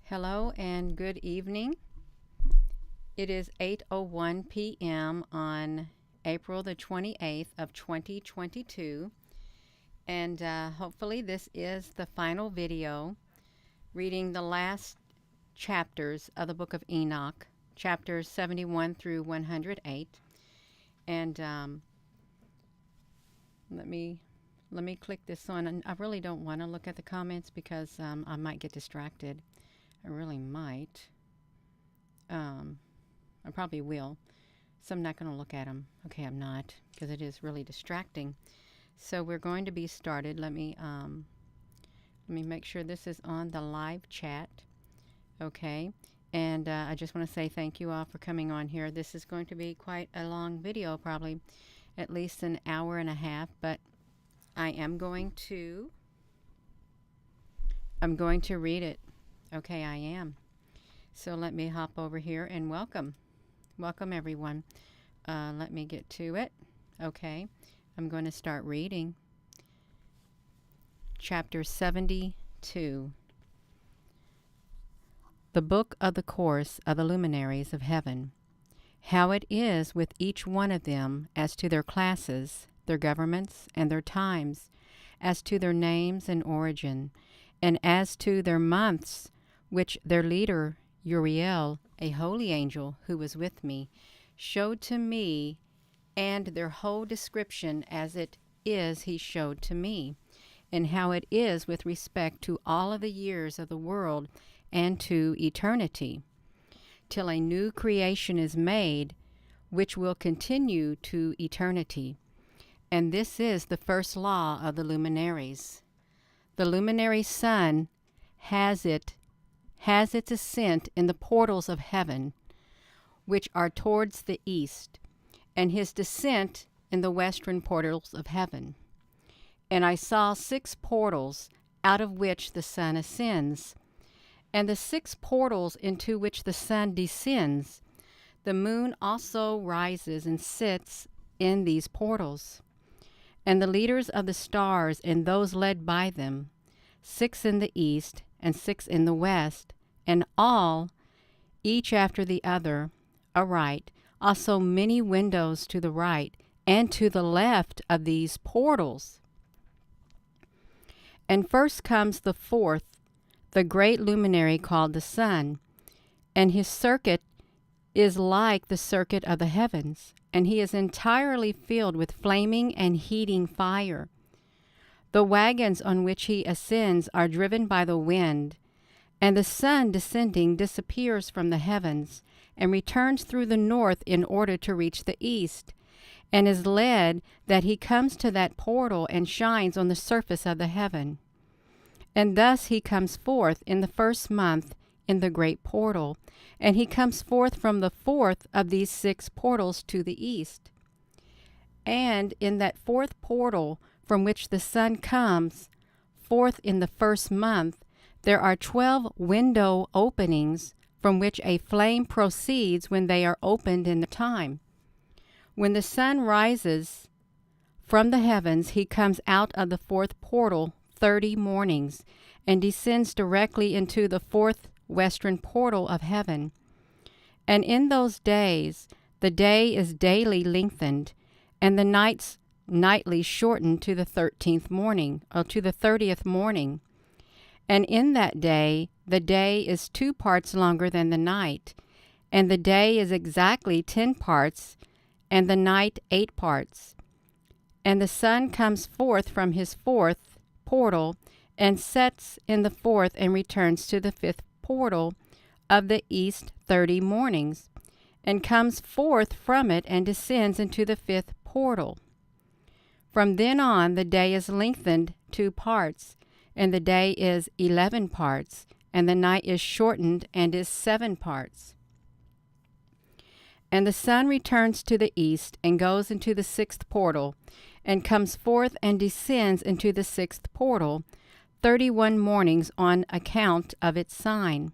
Hello and good evening. It is 8:01 p.m. on April the 28th of 2022, and hopefully this is the final video reading the last chapters of the Book of Enoch, chapters 71 through 108. And let me click this on. And I really don't want to look at the comments because I might get distracted. I really might. I probably will. So I'm not going to look at them. Okay, I'm not, because it is really distracting. So we're going to be started. Let me make sure this is on the live chat. Okay. And I just want to say thank you all for coming on here. This is going to be quite a long video, probably at least an hour and a half, but I'm going to read it. Okay, I am. So let me hop over here and welcome everyone. Let me get to it. Okay, I'm going to start reading. Chapter 72. The Book of the Course of the Luminaries of Heaven. How it is with each one of them as to their classes, their governments, and their times, as to their names and origin, and as to their months, which their leader, Uriel, a holy angel who was with me, showed to me, and their whole description as it is he showed to me, and how it is with respect to all of the years of the world and to eternity, till a new creation is made, which will continue to eternity. And this is the first law of the luminaries. The luminary sun has its ascent in the portals of heaven, which are towards the east, and his descent in the western portals of heaven. And I saw 6 portals, out of which the sun ascends, and the 6 portals into which the sun descends. The moon also rises and sits in these portals. And the leaders of the stars and those led by them, 6 in the east and 6 in the west, and all, each after the other, aright, also many windows to the right and to the left of these portals. And first comes the 4th, the great luminary called the sun, and his circuit is like the circuit of the heavens, and he is entirely filled with flaming and heating fire. The wagons on which he ascends are driven by the wind, and the sun descending disappears from the heavens and returns through the north in order to reach the east, and is led that he comes to that portal and shines on the surface of the heaven. And thus he comes forth in the first month in the great portal, and he comes forth from the 4th of these 6 portals to the east. And in that 4th portal from which the sun comes forth in the first month, there are 12 window openings from which a flame proceeds when they are opened in the time. When the sun rises from the heavens, he comes out of the 4th portal 30 mornings and descends directly into the 4th western portal of heaven. And in those days, the day is daily lengthened, and the nights nightly shortened to the 13th morning, or to the 30th morning. And in that day, the day is 2 parts longer than the night, and the day is exactly 10 parts, and the night 8 parts. And the sun comes forth from his 4th portal, and sets in the 4th, and returns to the 5th portal of the east 30 mornings, and comes forth from it, and descends into the 5th portal. From then on, the day is lengthened 2 parts, and the day is 11 parts, and the night is shortened and is 7 parts. And the sun returns to the east, and goes into the 6th portal, and comes forth and descends into the 6th portal, 31 mornings on account of its sign.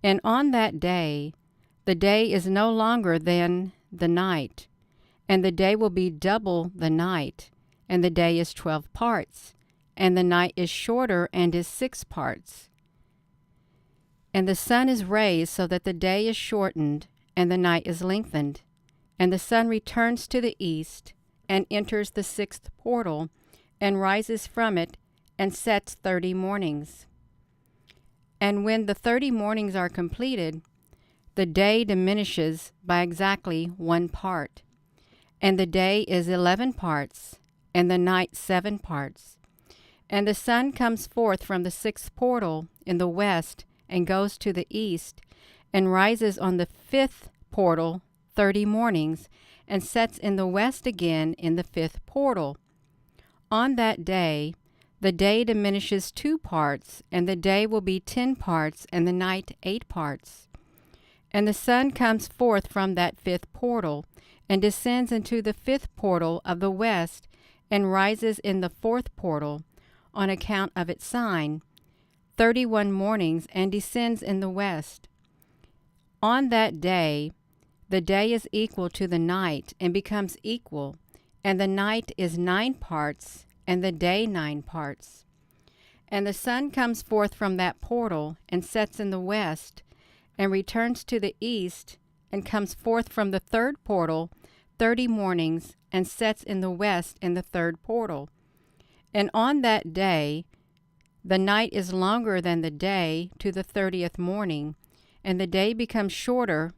And on that day, the day is no longer than the night, and the day will be double the night, and the day is 12 parts, and the night is shorter and is 6 parts. And the sun is raised so that the day is shortened and the night is lengthened. And the sun returns to the east and enters the sixth portal and rises from it and sets 30 mornings. And when the 30 mornings are completed, the day diminishes by exactly 1 part. And the day is 11 parts, and the night 7 parts. And the sun comes forth from the sixth portal in the west and goes to the east, and rises on the fifth portal 30 mornings, and sets in the west again in the fifth portal. On that day, the day diminishes 2 parts, and the day will be 10 parts, and the night 8 parts. And the sun comes forth from that fifth portal, and descends into the fifth portal of the west, and rises in the fourth portal, on account of its sign, 31 mornings, and descends in the west. On that day, the day is equal to the night, and becomes equal, and the night is 9 parts, and the day 9 parts. And the sun comes forth from that portal, and sets in the west, and returns to the east, and comes forth from the third portal 30 mornings, and sets in the west in the third portal. And on that day, the night is longer than the day to the 30th morning, and the day becomes shorter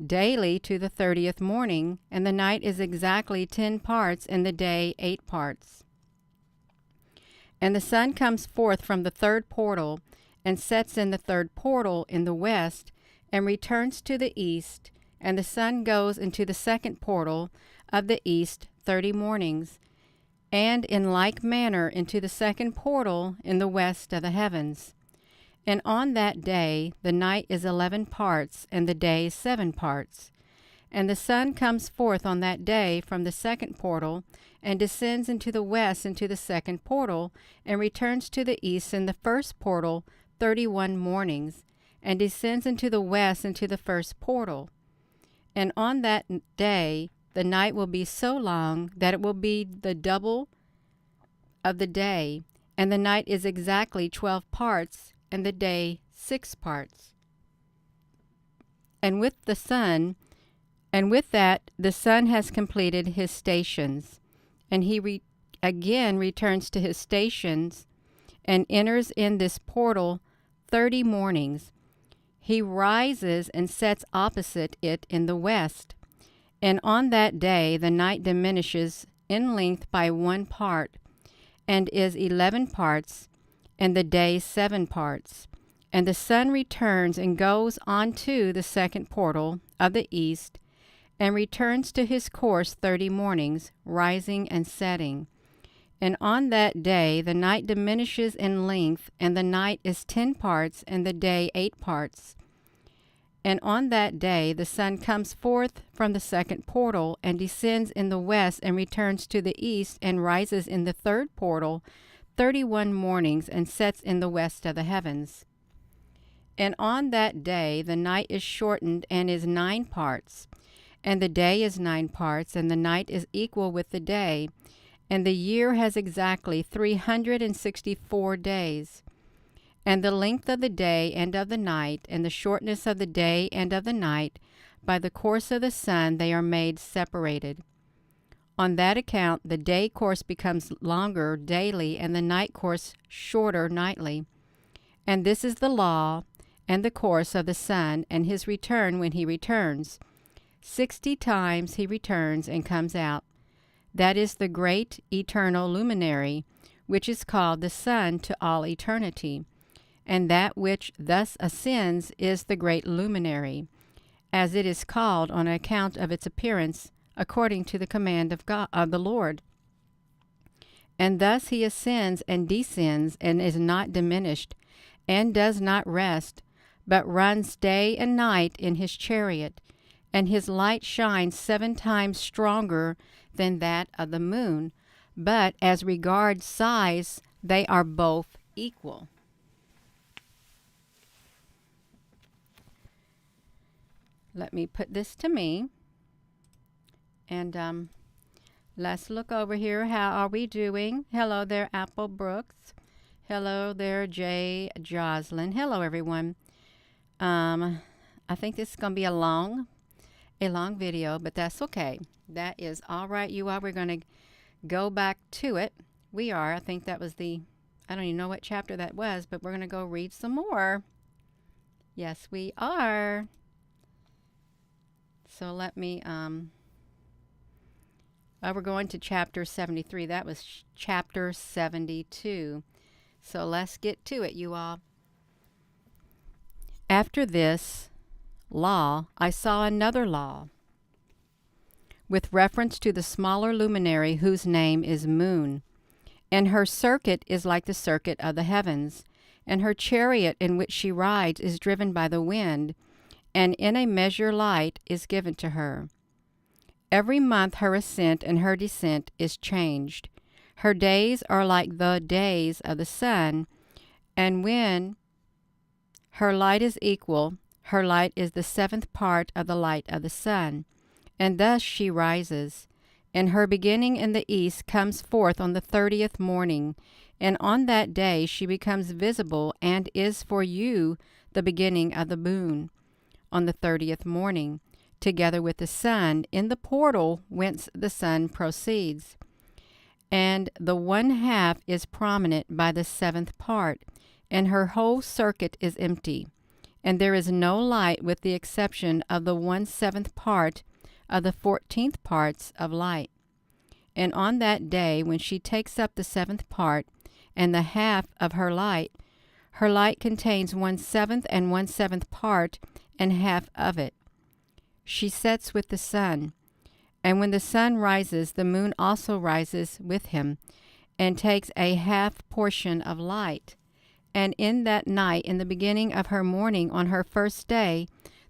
daily to the 30th morning, and the night is exactly 10 parts, and the day 8 parts. And the sun comes forth from the third portal, and sets in the third portal in the west, and returns to the east, and the sun goes into the second portal of the east 30 mornings, and in like manner into the second portal in the west of the heavens. And on that day the night is 11 parts, and the day 7 parts. And the sun comes forth on that day from the second portal, and descends into the west into the second portal, and returns to the east in the first portal 31 mornings, and descends into the west into the first portal. And on that day the night will be so long that it will be the double of the day, and the night is exactly 12 parts, and the day 6 parts. And with that the sun has completed his stations, and he again returns to his stations, and enters in this portal 30 mornings. He rises and sets opposite it in the west. And on that day the night diminishes in length by 1 part, and is 11 parts, and the day 7 parts. And the sun returns and goes on to the second portal of the east, and returns to his course 30 mornings, rising and setting. And on that day the night diminishes in length, and the night is 10 parts, and the day 8 parts. And on that day the sun comes forth from the second portal, and descends in the west, and returns to the east, and rises in the third portal 31 mornings, and sets in the west of the heavens. And on that day the night is shortened, and is 9 parts, and the day is 9 parts, and the night is equal with the day, and the year has exactly 364 days. And the length of the day and of the night, and the shortness of the day and of the night, by the course of the sun they are made separated. On that account the day course becomes longer daily, and the night course shorter nightly. And this is the law and the course of the sun, and his return when he returns. 60 times he returns and comes out. That is the great eternal luminary, which is called the sun to all eternity. And that which thus ascends is the great luminary, as it is called on account of its appearance, according to the command of God, of the Lord. And thus he ascends and descends, and is not diminished, and does not rest, but runs day and night in his chariot, and his light shines 7 times stronger than that of the moon. But as regards size, they are both equal. Let me put this to me, and let's look over here. How are we doing? Hello there, Apple Brooks. Hello there, Jay Jocelyn. Hello, everyone. I think this is going to be a long video, but that's okay. That is all right, you all. We're going to go back to it. I think that was I don't even know what chapter that was, but we're going to go read some more. Yes, we are. So let me, we're going to chapter 73. That was chapter 72. So let's get to it, you all. After this law, I saw another law with reference to the smaller luminary whose name is Moon. And her circuit is like the circuit of the heavens, and her chariot in which she rides is driven by the wind, and in a measure light is given to her. Every month her ascent and her descent is changed. Her days are like the days of the sun, and when her light is equal, her light is the 7th part of the light of the sun, and thus she rises. And her beginning in the east comes forth on the 30th morning, and on that day she becomes visible, and is for you the beginning of the moon on the 30th morning, together with the sun, in the portal whence the sun proceeds. And the 1/2 is prominent by the 7th part, and her whole circuit is empty, and there is no light with the exception of the 1/7 part of the 14th parts of light. And on that day, when she takes up the 7th part and the 1/2 of her light contains 1/7 and 1/7 part and 1/2 of it. She sets with the sun, and when the sun rises, the moon also rises with him, and takes a 1/2 portion of light. And in that night, in the beginning of her morning, on her first day,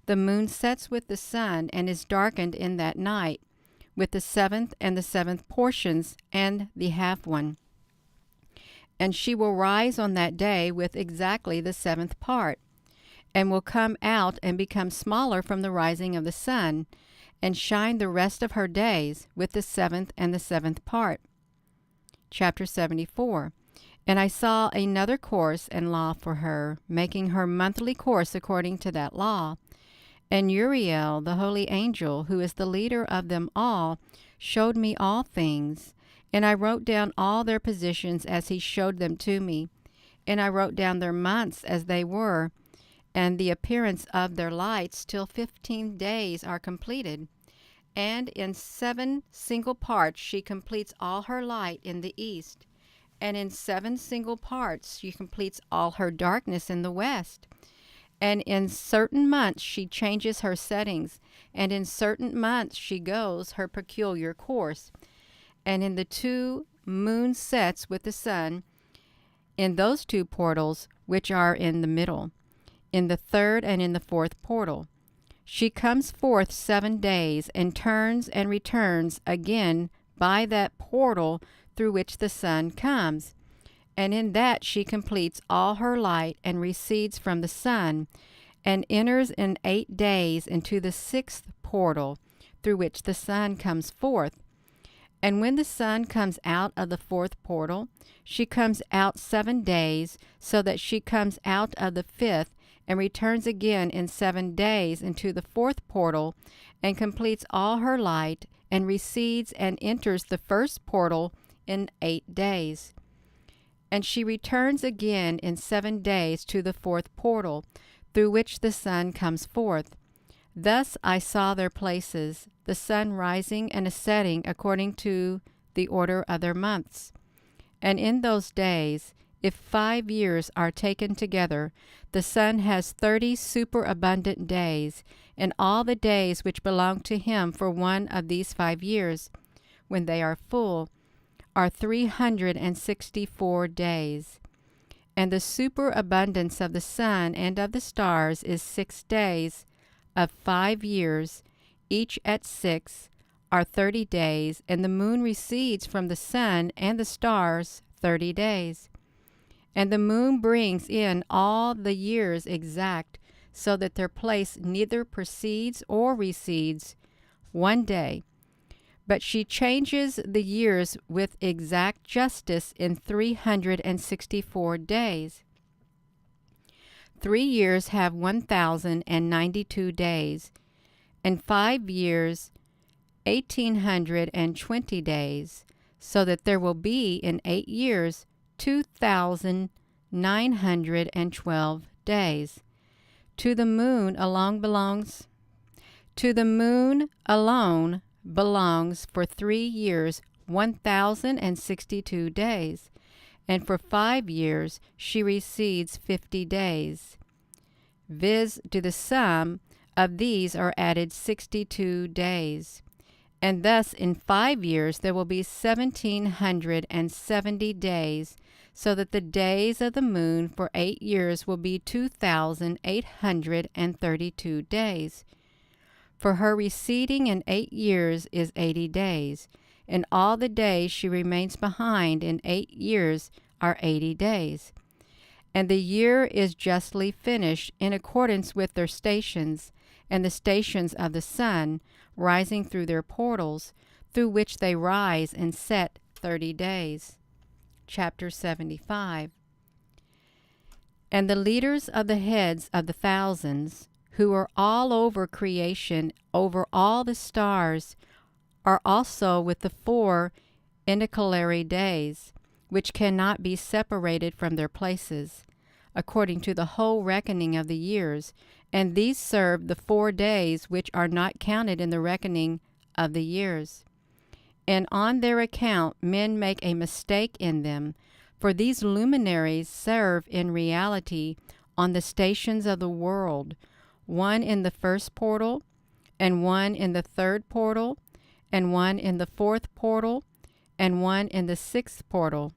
the moon sets with the sun, and is darkened in that night, with the 7th and the 7th portions, and the 1/2 one. And she will rise on that day with exactly the 7th part, and will come out and become smaller from the rising of the sun, and shine the rest of her days with the 7th and the 7th part. Chapter 74. And I saw another course and law for her, making her monthly course according to that law. And Uriel, the holy angel, who is the leader of them all, showed me all things. And I wrote down all their positions as he showed them to me. And I wrote down their months as they were, and the appearance of their lights, till 15 days are completed. And in 7 single parts she completes all her light in the east. And in 7 single parts she completes all her darkness in the west. And in certain months she changes her settings, and in certain months she goes her peculiar course. And in the 2 moon sets with the sun, in those 2 portals which are in the middle, in the 3rd and in the 4th portal. She comes forth 7 days, and turns and returns again by that portal through which the sun comes. And in that she completes all her light, and recedes from the sun, and enters in 8 days into the 6th portal, through which the sun comes forth. And when the sun comes out of the 4th portal, she comes out 7 days, so that she comes out of the 5th, and returns again in 7 days into the 4th portal, and completes all her light, and recedes and enters the 1st portal in 8 days. And she returns again in 7 days to the 4th portal, through which the sun comes forth. Thus I saw their places, the sun rising and setting according to the order of their months. And in those days, if 5 years are taken together, the sun has 30 superabundant days, and all the days which belong to him for one of these 5 years, when they are full, are 364 days. And the superabundance of the sun and of the stars is 6 days of 5 years, each at 6, are 30 days, and the moon recedes from the sun and the stars 30 days. And the moon brings in all the years exact, so that their place neither precedes or recedes 1 day. But she changes the years with exact justice in 364 days. 3 years have 1,092 days, and 5 years 1,820 days, so that there will be in 8 years 2,912 days. To the moon alone belongs for 3 years 1,062 days, and for 5 years she receives 50 days, viz. To the sum of these are added 62 days. And thus in 5 years there will be 1,770 days, so that the days of the moon for 8 years will be 2,832 days. For her receding in 8 years is 80 days, and all the days she remains behind in 8 years are 80 days. And the year is justly finished in accordance with their stations, and the stations of the sun, rising through their portals, through which they rise and set 30 days. Chapter 75. And the leaders of the heads of the thousands, who are all over creation, over all the stars, are also with the 4 intercalary days, which cannot be separated from their places, according to the whole reckoning of the years, and these serve the 4 days which are not counted in the reckoning of the years. And on their account men make a mistake in them, for these luminaries serve in reality on the stations of the world, one in the first portal, and one in the third portal, and one in the fourth portal, and one in the sixth portal.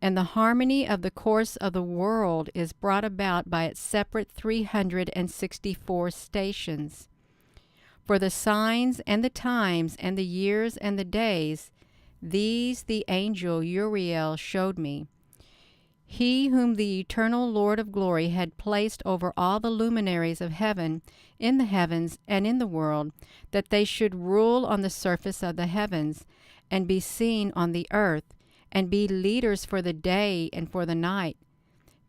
And the harmony of the course of the world is brought about by its separate 364 stations. For the signs and the times and the years and the days, these the angel Uriel showed me. He whom the eternal Lord of glory had placed over all the luminaries of heaven, in the heavens and in the world, that they should rule on the surface of the heavens, and be seen on the earth, and be leaders for the day and for the night,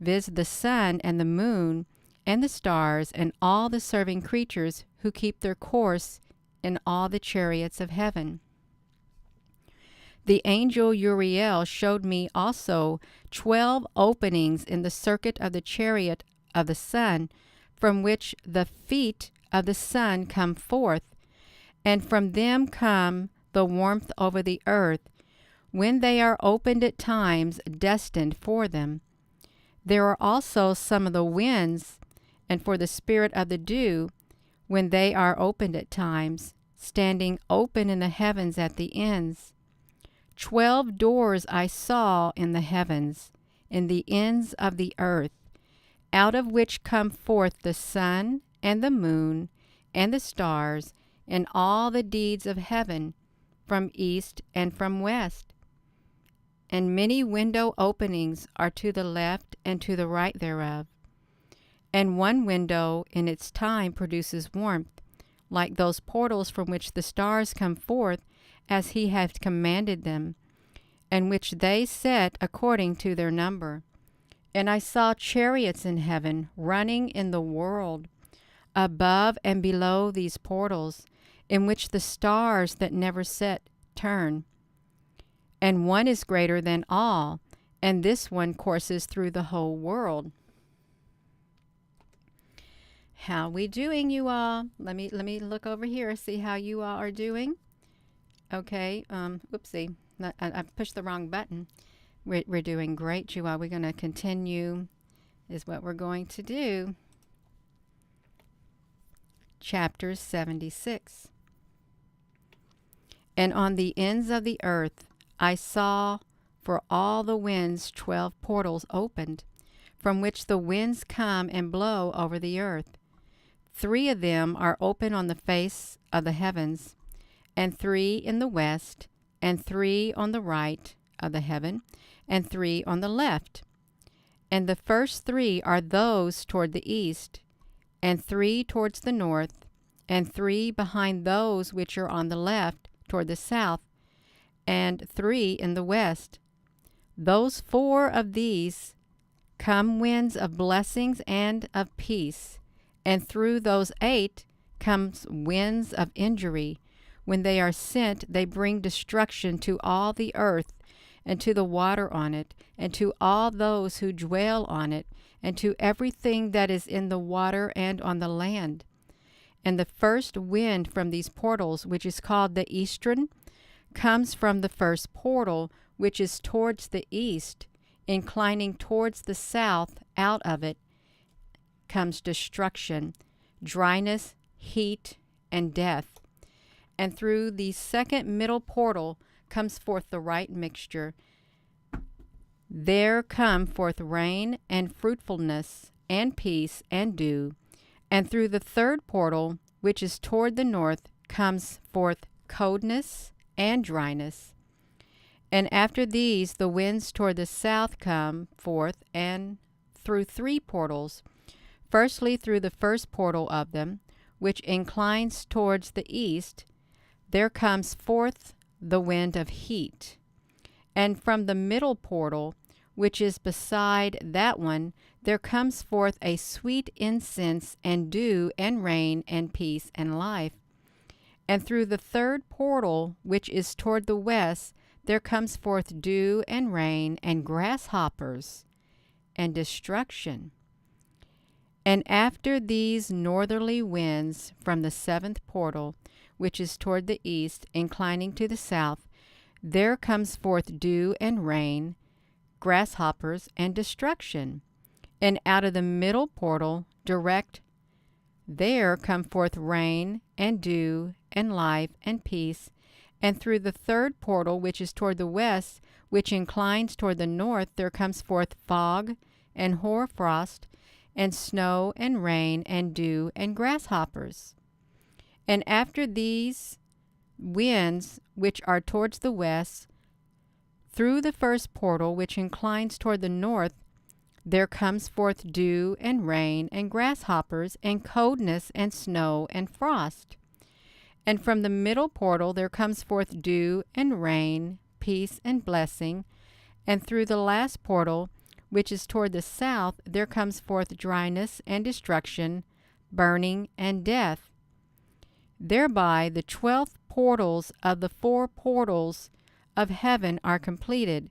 viz. The sun and the moon, and the stars, and all the serving creatures who keep their course in all the chariots of heaven. The angel Uriel showed me also 12 openings in the circuit of the chariot of the sun, from which the feet of the sun come forth, and from them come the warmth over the earth, when they are opened at times destined for them. There are also some of the winds, and for the spirit of the dew, when they are opened at times, standing open in the heavens at the ends. 12 doors I saw in the heavens, in the ends of the earth, out of which come forth the sun and the moon and the stars, and all the deeds of heaven, from east and from west. And many window openings are to the left and to the right thereof. And one window in its time produces warmth, like those portals from which the stars come forth, as he hath commanded them, and which they set according to their number. And I saw chariots in heaven running in the world, above and below these portals, in which the stars that never set turn. And one is greater than all, and this one courses through the whole world. How we doing, you all? Let me look over here, see how you all are doing. Okay, whoopsie, I pushed the wrong button. We're doing great, you all. We're going to continue, is what we're going to do. Chapter 76. And on the ends of the earth I saw for all the winds 12 portals opened, from which the winds come and blow over the earth. 3 of them are open on the face of the heavens, and 3 in the west, and 3 on the right of the heaven, and 3 on the left. And the first 3 are those toward the east, and 3 towards the north, and 3 behind those which are on the left toward the south, and 3 in the west. Those 4 of these come winds of blessings and of peace, and through those 8 comes winds of injury. When they are sent, they bring destruction to all the earth, and to the water on it, and to all those who dwell on it, and to everything that is in the water and on the land. And the first wind from these portals, which is called the eastern, comes from the first portal, which is towards the east, inclining towards the south. Out of it comes destruction, dryness, heat, and death. And through the second middle portal comes forth the right mixture. There come forth rain and fruitfulness and peace and dew. And through the third portal, which is toward the north, comes forth coldness and dryness. And after these, the winds toward the south come forth, and through 3 portals. Firstly, through the first portal of them, which inclines towards the east, there comes forth the wind of heat. And from the middle portal, which is beside that one, there comes forth a sweet incense and dew and rain and peace and life. And through the third portal, which is toward the west, there comes forth dew and rain and grasshoppers and destruction. And after these northerly winds from the 7th portal, which is toward the east, inclining to the south, there comes forth dew and rain, grasshoppers, and destruction. And out of the middle portal, direct, there come forth rain and dew and life and peace. And through the third portal, which is toward the west, which inclines toward the north, there comes forth fog and hoarfrost, and snow and rain and dew and grasshoppers. And after these winds, which are towards the west, through the first portal, which inclines toward the north, there comes forth dew and rain and grasshoppers and coldness and snow and frost. And from the middle portal there comes forth dew and rain, peace and blessing. And through the last portal, which is toward the south, there comes forth dryness and destruction, burning and death. Thereby the 12 portals of the 4 portals of heaven are completed,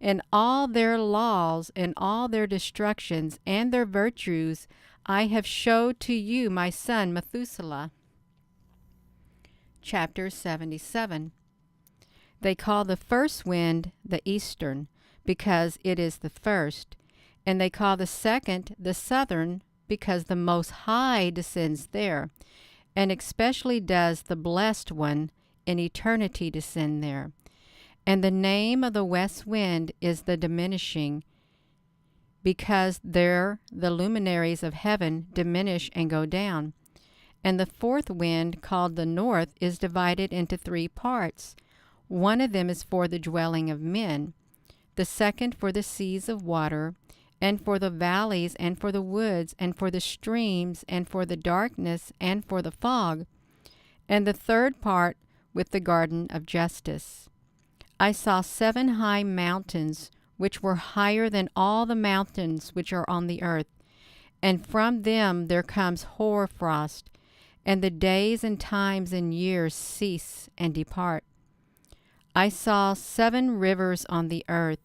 and all their laws and all their destructions and their virtues I have showed to you, my son Methuselah. Chapter 77. They call the first wind the eastern, because it is the first, and they call the second the southern, because the Most High descends there, and especially does the Blessed One in eternity descend there. And the name of the west wind is the diminishing, because there the luminaries of heaven diminish and go down. And the fourth wind, called the north, is divided into 3 parts. One of them is for the dwelling of men, the second for the seas of water, and for the valleys, and for the woods, and for the streams, and for the darkness, and for the fog, and the third part with the garden of justice. I saw 7 high mountains, which were higher than all the mountains which are on the earth, and from them there comes hoarfrost, and the days and times and years cease and depart. I saw 7 rivers on the earth,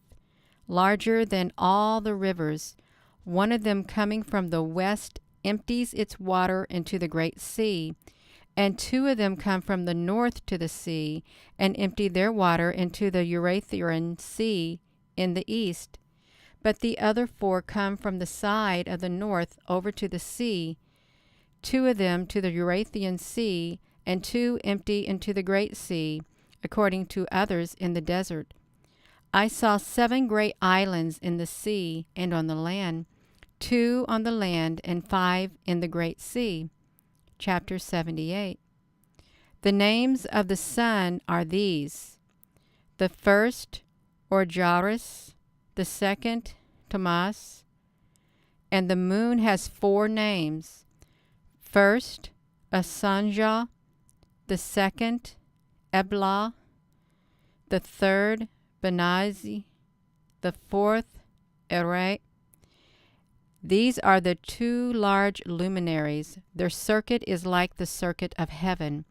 larger than all the rivers. One of them coming from the west empties its water into the great sea, and 2 of them come from the north to the sea, and empty their water into the Euphrates Sea in the east. But the other 4 come from the side of the north over to the sea, 2 of them to the Euphrates Sea, and 2 empty into the great sea, according to others in the desert. I saw 7 great islands in the sea and on the land, 2 on the land and 5 in the great sea. Chapter 78. The names of the sun are these: the first, Orjaris, the second, Tamas, and the moon has 4 names: first, Asanja, the second, Ebla, the third, Benazi, the fourth, Ere, These are the two large luminaries. Their circuit is like the circuit of heaven,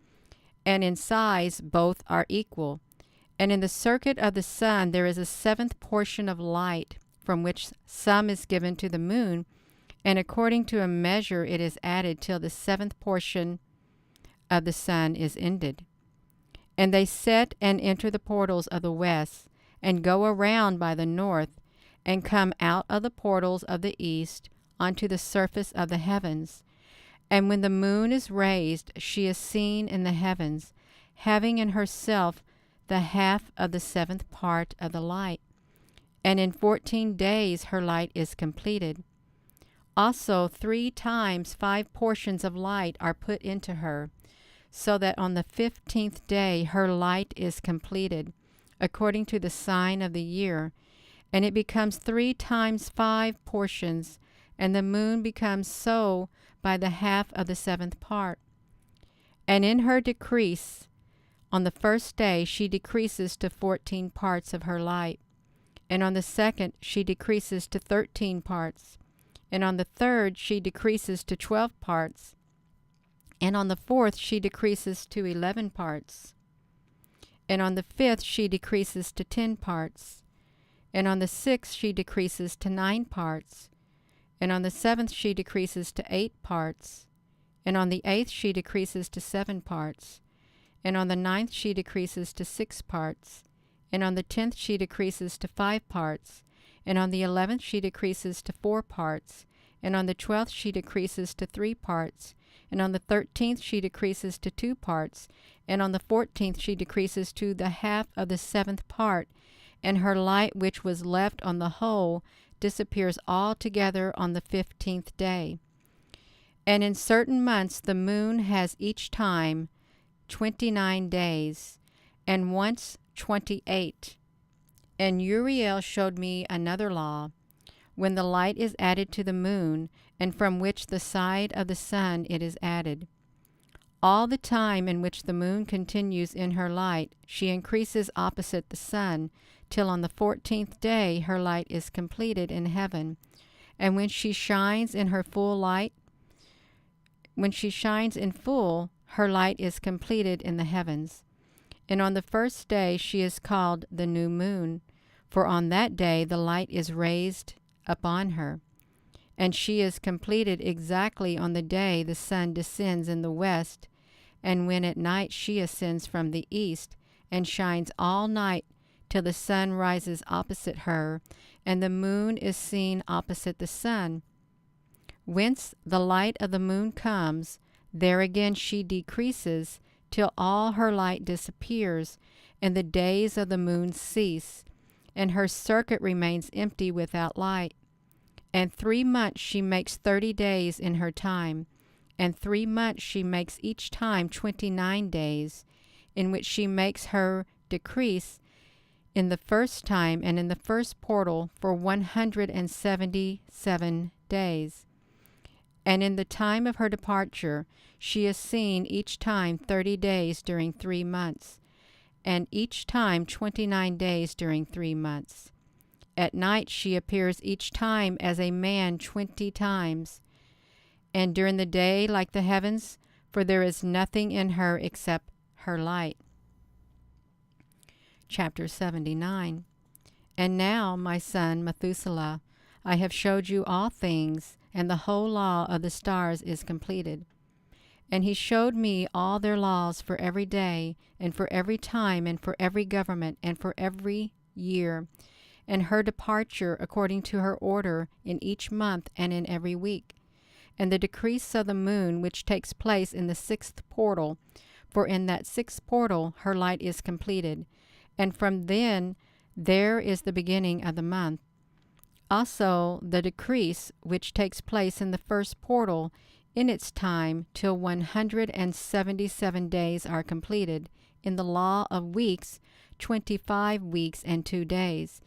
and in size both are equal. And in the circuit of the sun there is a seventh portion of light, from which some is given to the moon, and according to a measure it is added till the seventh portion of the sun is ended. And they set and enter the portals of the west, and go around by the north, and come out of the portals of the east onto the surface of the heavens. And when the moon is raised, she is seen in the heavens, having in herself the half of the seventh part of the light. And in 14 days her light is completed. Also 3 times 5 portions of light are put into her, so that on the 15th day her light is completed, according to the sign of the year. And it becomes 3 times 5 portions, and the moon becomes so by the half of the seventh part. And in her decrease, on the first day she decreases to 14 parts of her light, and on the second she decreases to 13 parts, and on the third she decreases to 12 parts, and on the fourth she decreases to 11 parts, and on the fifth she decreases to 10 parts, and on the sixth she decreases to 9 parts, and on the seventh she decreases to 8 parts, and on the eighth she decreases to 7 parts, and on the ninth she decreases to 6 parts, and on the 10th she decreases to 5 parts, and on the 11th she decreases to 4 parts, and on the 12th she decreases to 3 parts, and on the 13th she decreases to 2 parts, and on the 14th she decreases to the half of the seventh part, and her light which was left on the whole disappears altogether on the 15th day. And in certain months the moon has each time 29 days, and once 28. And Uriel showed me another law, when the light is added to the moon, and from which the side of the sun it is added. All the time in which the moon continues in her light, she increases opposite the sun, till on the 14th day her light is completed in heaven. And when she shines in her full light, when she shines in full, her light is completed in the heavens. And on the first day she is called the new moon, for on that day the light is raised upon her. And she is completed exactly on the day the sun descends in the west, and when at night she ascends from the east, and shines all night till the sun rises opposite her, and the moon is seen opposite the sun. Whence the light of the moon comes, there again she decreases, till all her light disappears, and the days of the moon cease, and her circuit remains empty without light. And 3 months she makes 30 days in her time, and 3 months she makes each time 29 days, in which she makes her decrease in the first time and in the first portal for 177 days. And in the time of her departure she is seen each time 30 days during 3 months, and each time 29 days during 3 months. At night she appears each time as a man 20 times, and during the day like the heavens, for there is nothing in her except her light. Chapter 79. And now, my son Methuselah, I have showed you all things, and the whole law of the stars is completed. And he showed me all their laws for every day, and for every time, and for every government, and for every year, and her departure according to her order in each month and in every week, and the decrease of the moon which takes place in the 6th portal, for in that 6th portal her light is completed, and from then there is the beginning of the month. Also the decrease which takes place in the 1st portal in its time till 177 days are completed, in the law of weeks 25 weeks and 2 days,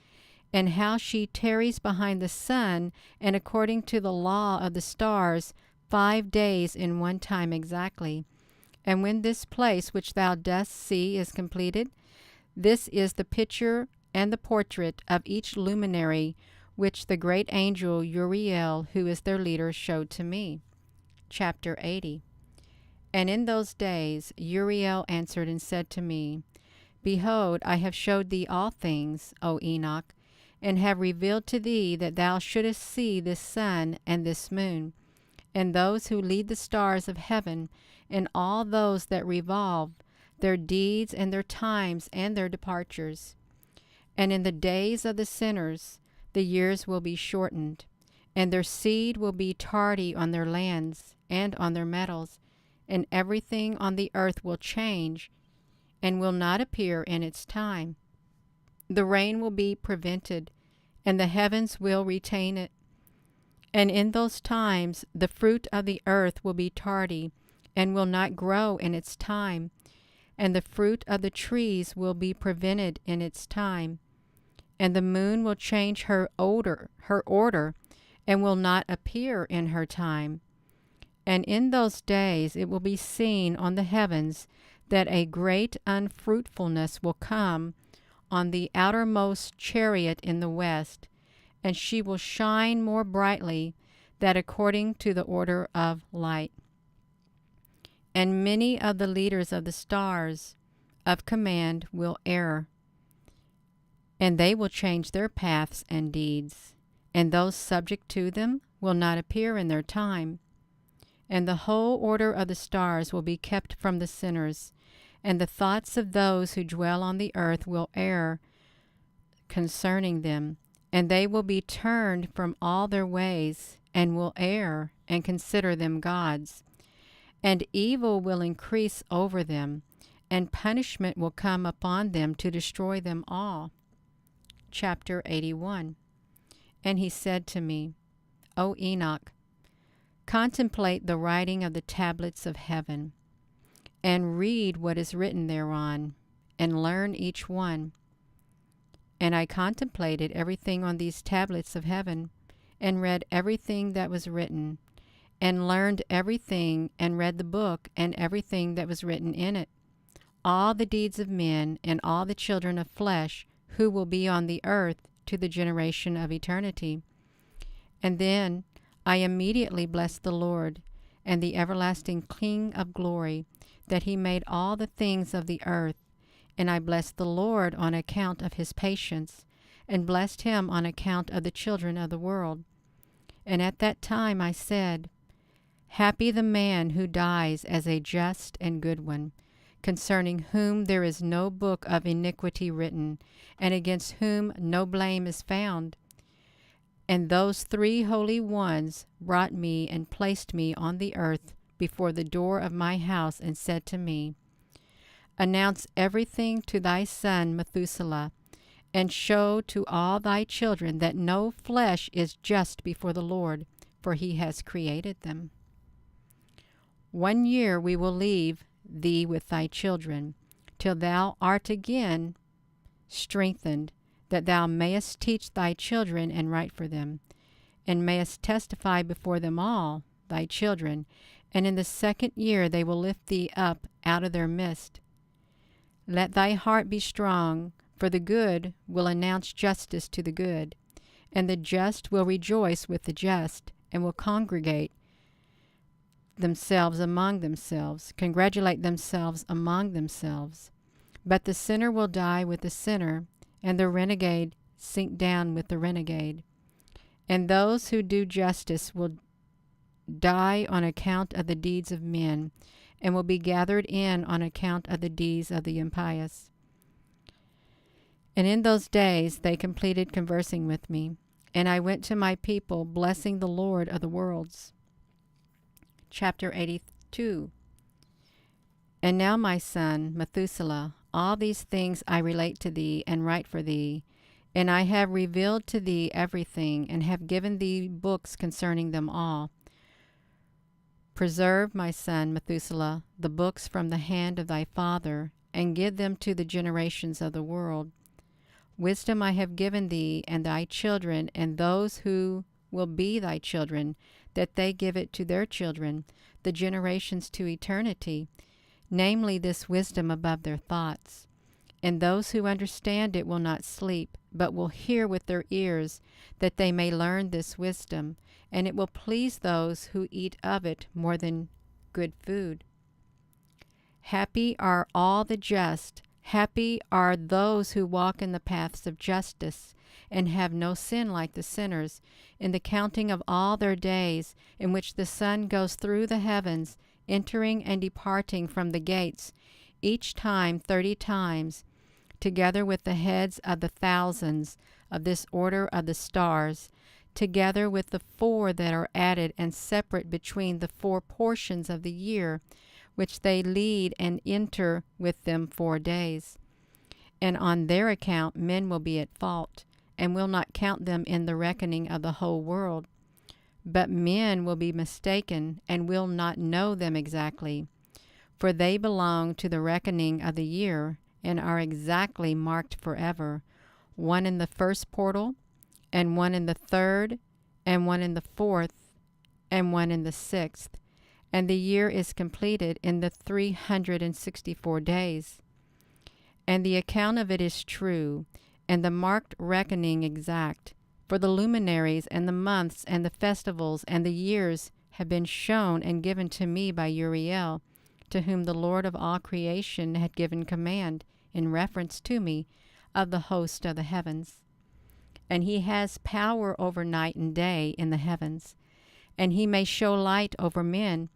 and how she tarries behind the sun, and according to the law of the stars 5 days in one time exactly. And when this place which thou dost see is completed, this is the picture and the portrait of each luminary which the great angel Uriel, who is their leader, showed to me. Chapter 80. And in those days Uriel answered and said to me, Behold, I have showed thee all things, O Enoch, and have revealed to thee that thou shouldest see this sun and this moon, and those who lead the stars of heaven, and all those that revolve, their deeds and their times and their departures. And in the days of the sinners the years will be shortened, and their seed will be tardy on their lands and on their metals, and everything on the earth will change and will not appear in its time. The rain will be prevented, and the heavens will retain it. And in those times the fruit of the earth will be tardy, and will not grow in its time, and the fruit of the trees will be prevented in its time. And the moon will change her order, and will not appear in her time. And in those days it will be seen on the heavens that a great unfruitfulness will come on the outermost chariot in the west, and she will shine more brightly than according to the order of light. And many of the leaders of the stars of command will err, and they will change their paths and deeds, and those subject to them will not appear in their time. And the whole order of the stars will be kept from the sinners, and the thoughts of those who dwell on the earth will err concerning them, and they will be turned from all their ways, and will err, and consider them gods. And evil will increase over them, and punishment will come upon them to destroy them all. Chapter 81. And he said to me, O Enoch, contemplate the writing of the tablets of heaven, and read what is written thereon, and learn each one. And I contemplated everything on these tablets of heaven, and read everything that was written, and learned everything, and read the book and everything that was written in it, all the deeds of men and all the children of flesh who will be on the earth to the generation of eternity. And then I immediately blessed the Lord and the everlasting King of glory, that he made all the things of the earth. And I blessed the Lord on account of his patience, and blessed him on account of the children of the world. And at that time I said, Happy the man who dies as a just and good one, concerning whom there is no book of iniquity written, and against whom no blame is found. And those three holy ones brought me and placed me on the earth before the door of my house, and said to me, Announce everything to thy son Methuselah, and show to all thy children that no flesh is just before the Lord, for he has created them. 1 year we will leave thee with thy children, till thou art again strengthened, that thou mayest teach thy children and write for them, and mayest testify before them all, thy children, and in the 2nd year they will lift thee up out of their midst. Let thy heart be strong, for the good will announce justice to the good, and the just will rejoice with the just, and will congregate themselves among themselves, congratulate themselves among themselves. But the sinner will die with the sinner, and the renegade sink down with the renegade. And those who do justice will die on account of the deeds of men, and will be gathered in on account of the deeds of the impious. And in those days they completed conversing with me, and I went to my people, blessing the Lord of the worlds. Chapter 82. And now, my son, Methuselah, all these things I relate to thee and write for thee, and I have revealed to thee everything, and have given thee books concerning them all. Preserve, my son Methuselah, the books from the hand of thy father, and give them to the generations of the world. Wisdom I have given thee and thy children, and those who will be thy children, that they give it to their children, the generations to eternity, namely this wisdom above their thoughts. And those who understand it will not sleep, but will hear with their ears, that they may learn this wisdom, and it will please those who eat of it more than good food. Happy are all the just, happy are those who walk in the paths of justice, and have no sin like the sinners, in the counting of all their days, in which the sun goes through the heavens, entering and departing from the gates, each time 30 times, together with the heads of the thousands of this order of the stars, together with the 4 that are added and separate between the 4 portions of the year, which they lead and enter with them 4 days. And on their account men will be at fault, and will not count them in the reckoning of the whole world. But men will be mistaken, and will not know them exactly, for they belong to the reckoning of the year, and are exactly marked forever, one in the first portal, and one in the third, and one in the fourth, and one in the sixth. And the year is completed in the 364 days. And the account of it is true, and the marked reckoning exact. For the luminaries, and the months, and the festivals, and the years have been shown and given to me by Uriel, to whom the Lord of all creation had given command, in reference to me, of the host of the heavens. And he has power over night and day in the heavens, and he may show light over men,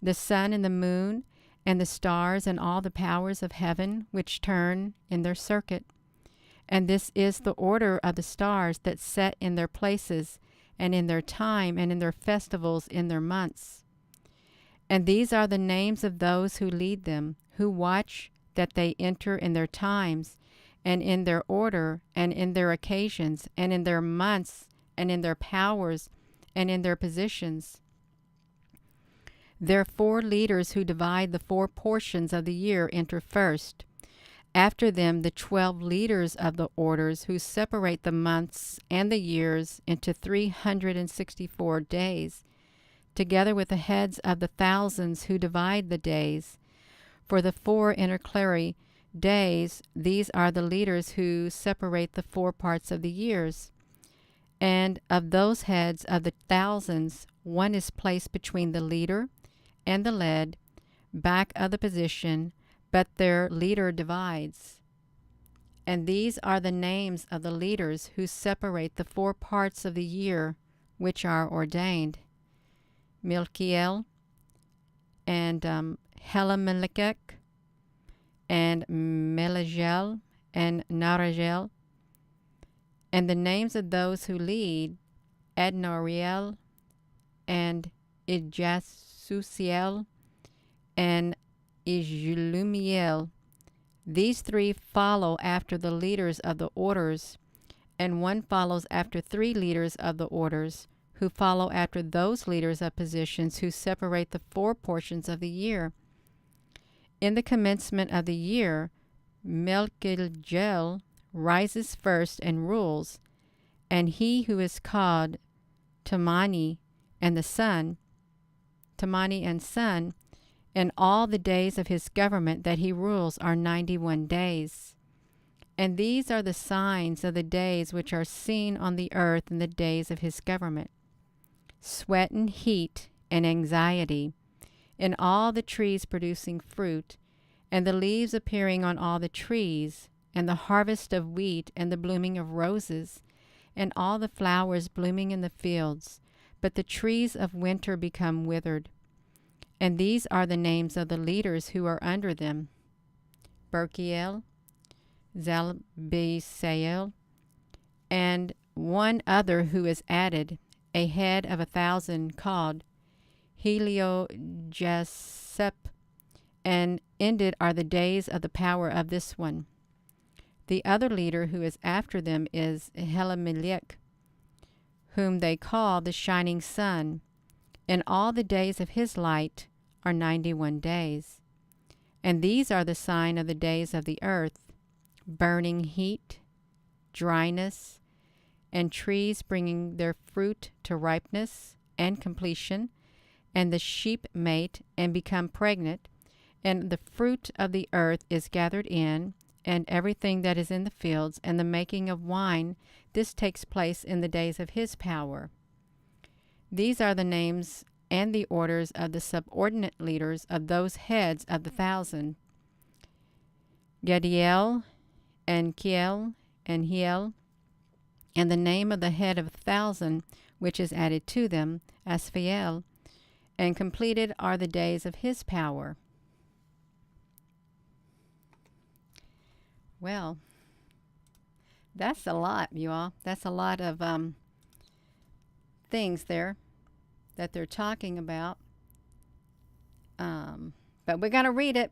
the sun and the moon, and the stars, and all the powers of heaven which turn in their circuit. And this is the order of the stars that set in their places, and in their time, and in their festivals, in their months. And these are the names of those who lead them, who watch that they enter in their times, and in their order, and in their occasions, and in their months, and in their powers, and in their positions. Their 4 leaders who divide the 4 portions of the year enter first. After them, the 12 leaders of the orders who separate the months and the years into 364 days, together with the heads of the thousands who divide the days. For the 4 intercalary days, these are the leaders who separate the 4 parts of the years. And of those heads of the thousands, one is placed between the leader and the led, back of the position, but their leader divides. And these are the names of the leaders who separate the 4 parts of the year which are ordained: Milkiel, and Helamelech, and Melagel, and Naragel. And the names of those who lead: Adnoriel, and Ijasusiel, and Ijlumiel. These 3 follow after the leaders of the orders, and one follows after 3 leaders of the orders, who follow after those leaders of positions who separate the 4 portions of the year. In the commencement of the year, Melchijel rises first and rules, and he who is called Tamani and son, and all the days of his government that he rules are 91 days. And these are the signs of the days which are seen on the earth in the days of his government: sweat and heat and anxiety, in all the trees producing fruit, and the leaves appearing on all the trees, and the harvest of wheat, and the blooming of roses, and all the flowers blooming in the fields, but the trees of winter become withered. And these are the names of the leaders who are under them: Berkiel, Zalbisael, and one other who is added, a head of 1,000, called Heliojesep, and ended are the days of the power of this one. The other leader who is after them is Helamelech, whom they call the shining sun, and all the days of his light are 91 days. And these are the sign of the days of the earth: burning heat, dryness, and trees bringing their fruit to ripeness and completion, and the sheep mate and become pregnant, and the fruit of the earth is gathered in, and everything that is in the fields, and the making of wine. This takes place in the days of his power. These are the names and the orders of the subordinate leaders of those heads of the 1,000: Gediel, and Kiel, and Hiel, and the name of the head of 1,000, which is added to them, Asphael, and completed are the days of his power. Well, that's a lot, you all. That's a lot of things there that they're talking about. But we're going to read it.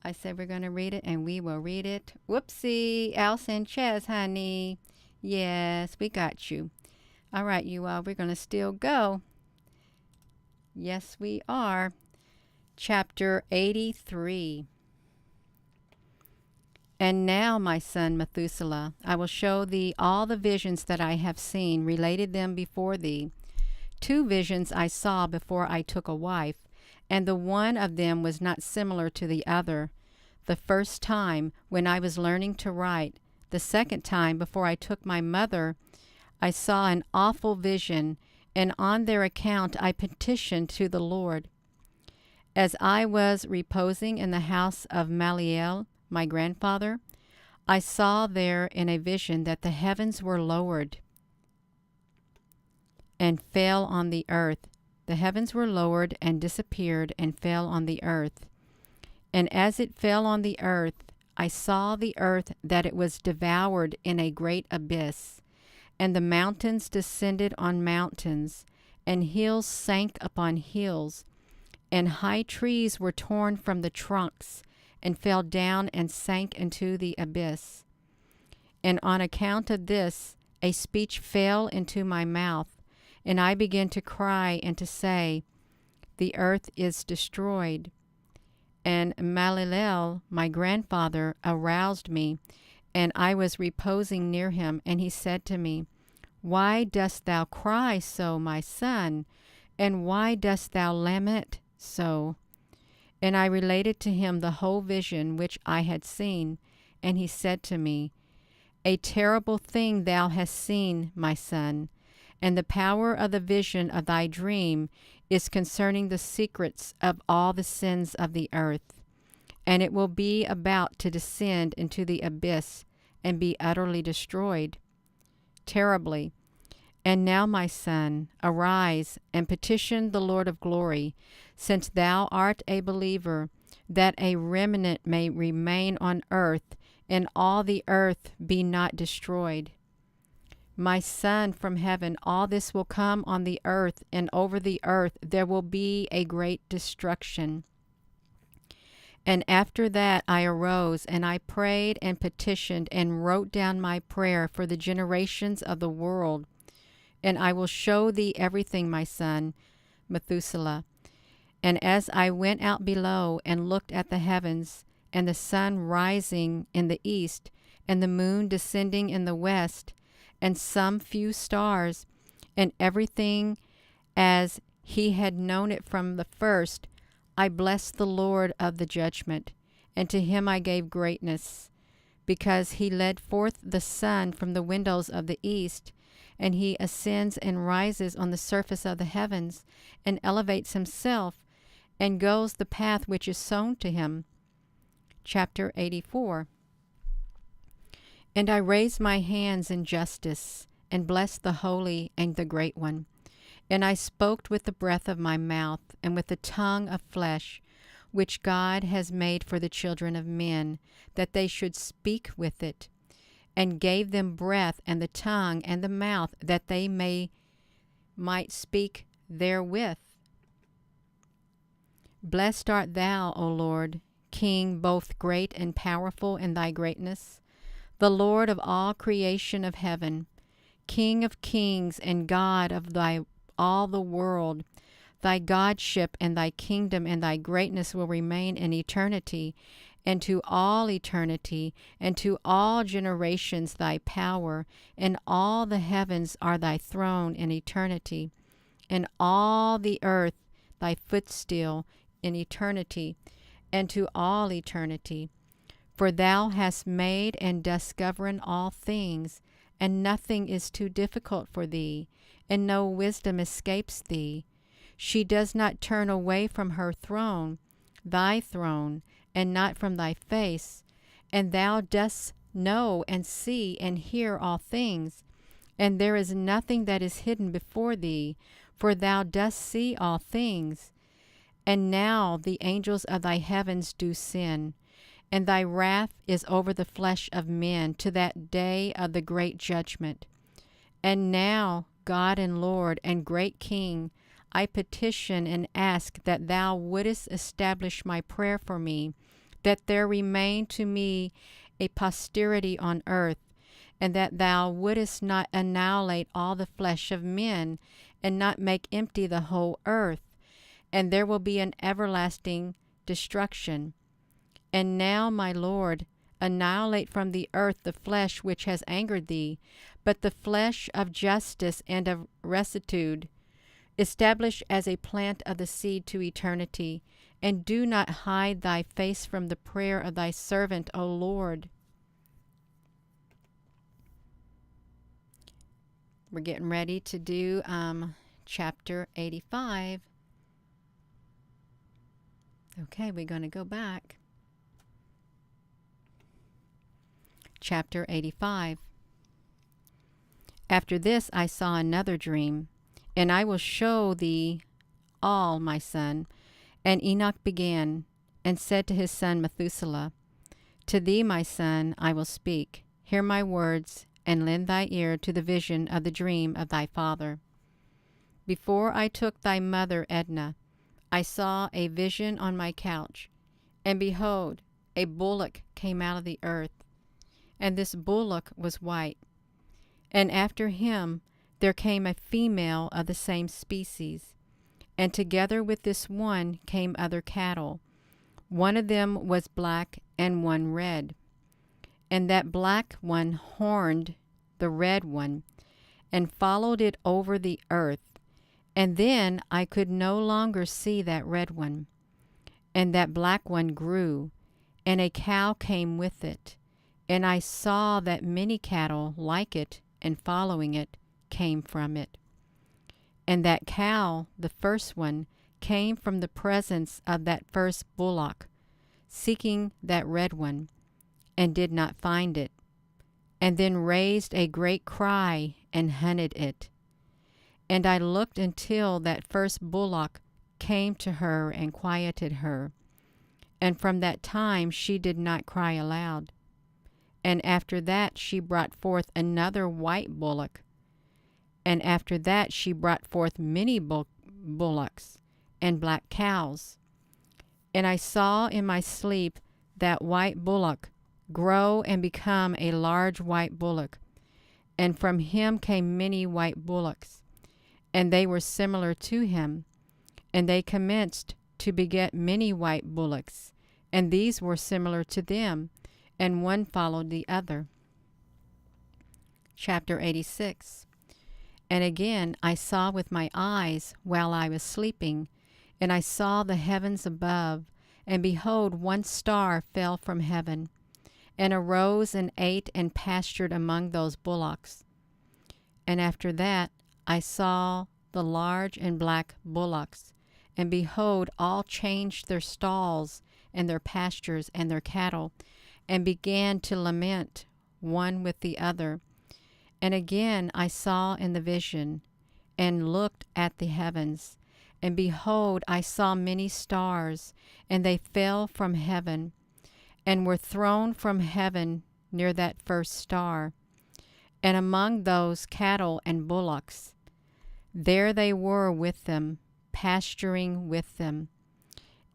I said we're going to read it, and we will read it. Whoopsie, Al Sanchez, honey. Yes, we got you. All right, you all, we're going to still go. Yes, we are. Chapter 83. And now, my son Methuselah, I will show thee all the visions that I have seen, related them before thee. 2 visions I saw before I took a wife, and the one of them was not similar to the other. The first time, when I was learning to write, the second time, before I took my mother, I saw an awful vision, and on their account I petitioned to the Lord. As I was reposing in the house of Maliel, my grandfather, I saw there in a vision that the heavens were lowered and fell on the earth. The heavens were lowered and disappeared and fell on the earth. And as it fell on the earth, I saw the earth that it was devoured in a great abyss, and the mountains descended on mountains, and hills sank upon hills, and high trees were torn from the trunks, and fell down and sank into the abyss. And on account of this, a speech fell into my mouth, and I began to cry and to say, the earth is destroyed. And Malilel, my grandfather, aroused me, and I was reposing near him, and he said to me, why dost thou cry so, my son? And why dost thou lament so? And I related to him the whole vision which I had seen, and he said to me, a terrible thing thou hast seen, my son, and the power of the vision of thy dream is concerning the secrets of all the sins of the earth, and it will be about to descend into the abyss and be utterly destroyed, terribly. And now, my son, arise and petition the Lord of glory, since thou art a believer, that a remnant may remain on earth, and all the earth be not destroyed. My son from heaven, all this will come on the earth, and over the earth there will be a great destruction. And after that I arose, and I prayed and petitioned and wrote down my prayer for the generations of the world. And I will show thee everything, my son, Methuselah. And as I went out below and looked at the heavens, and the sun rising in the east, and the moon descending in the west, and some few stars, and everything as he had known it from the first, I blessed the Lord of the judgment, and to him I gave greatness, because he led forth the sun from the windows of the east, and he ascends and rises on the surface of the heavens, and elevates himself, and goes the path which is sown to him. Chapter 84. And I raised my hands in justice, and blessed the Holy and the Great One. And I spoke with the breath of my mouth, and with the tongue of flesh, which God has made for the children of men, that they should speak with it, and gave them breath and the tongue and the mouth, that they might speak therewith. Blessed art thou, O Lord, King both great and powerful in thy greatness, the Lord of all creation of heaven, King of kings and God of all the world. Thy godship and thy kingdom and thy greatness will remain in eternity, and to all eternity, and to all generations thy power, and all the heavens are thy throne in eternity, and all the earth thy footstool in eternity, and to all eternity. For thou hast made and dost govern all things, and nothing is too difficult for thee, and no wisdom escapes thee. She does not turn away from her throne, thy throne, and not from thy face. And thou dost know and see and hear all things, and there is nothing that is hidden before thee, for thou dost see all things. And now the angels of thy heavens do sin, and thy wrath is over the flesh of men to that day of the great judgment. And now, God and Lord and great King, I petition and ask that thou wouldest establish my prayer for me, that there remain to me a posterity on earth, and that thou wouldest not annihilate all the flesh of men, and not make empty the whole earth, and there will be an everlasting destruction. And now, my Lord, annihilate from the earth the flesh which has angered thee, but the flesh of justice and of rectitude establish as a plant of the seed to eternity, and do not hide thy face from the prayer of thy servant, O Lord. We're getting ready to do chapter 85. Okay, we're going to go back. Chapter 85. After this I saw another dream, and I will show thee all, my son. And Enoch began, and said to his son Methuselah, To thee, my son, I will speak. Hear my words, and lend thy ear to the vision of the dream of thy father. Before I took thy mother Edna, I saw a vision on my couch, and behold, a bullock came out of the earth, and this bullock was white. And after him there came a female of the same species, and together with this one came other cattle. One of them was black and one red. And that black one horned the red one, and followed it over the earth. And then I could no longer see that red one. And that black one grew, and a cow came with it. And I saw that many cattle like it and following it came from it. And that cow, the first one, came from the presence of that first bullock, seeking that red one, and did not find it, and then raised a great cry and hunted it. And I looked until that first bullock came to her and quieted her, and from that time she did not cry aloud. And after that she brought forth another white bullock, and after that she brought forth many bullocks and black cows. And I saw in my sleep that white bullock grow and become a large white bullock, and from him came many white bullocks, and they were similar to him, and they commenced to beget many white bullocks, and these were similar to them, and one followed the other. Chapter 86. And again I saw with my eyes while I was sleeping, and I saw the heavens above, and behold, one star fell from heaven, and arose and ate and pastured among those bullocks. And after that I saw the large and black bullocks, and behold, all changed their stalls and their pastures and their cattle, and began to lament one with the other. And again I saw in the vision, and looked at the heavens, and behold, I saw many stars, and they fell from heaven, and were thrown from heaven near that first star. And among those cattle and bullocks, there they were with them, pasturing with them.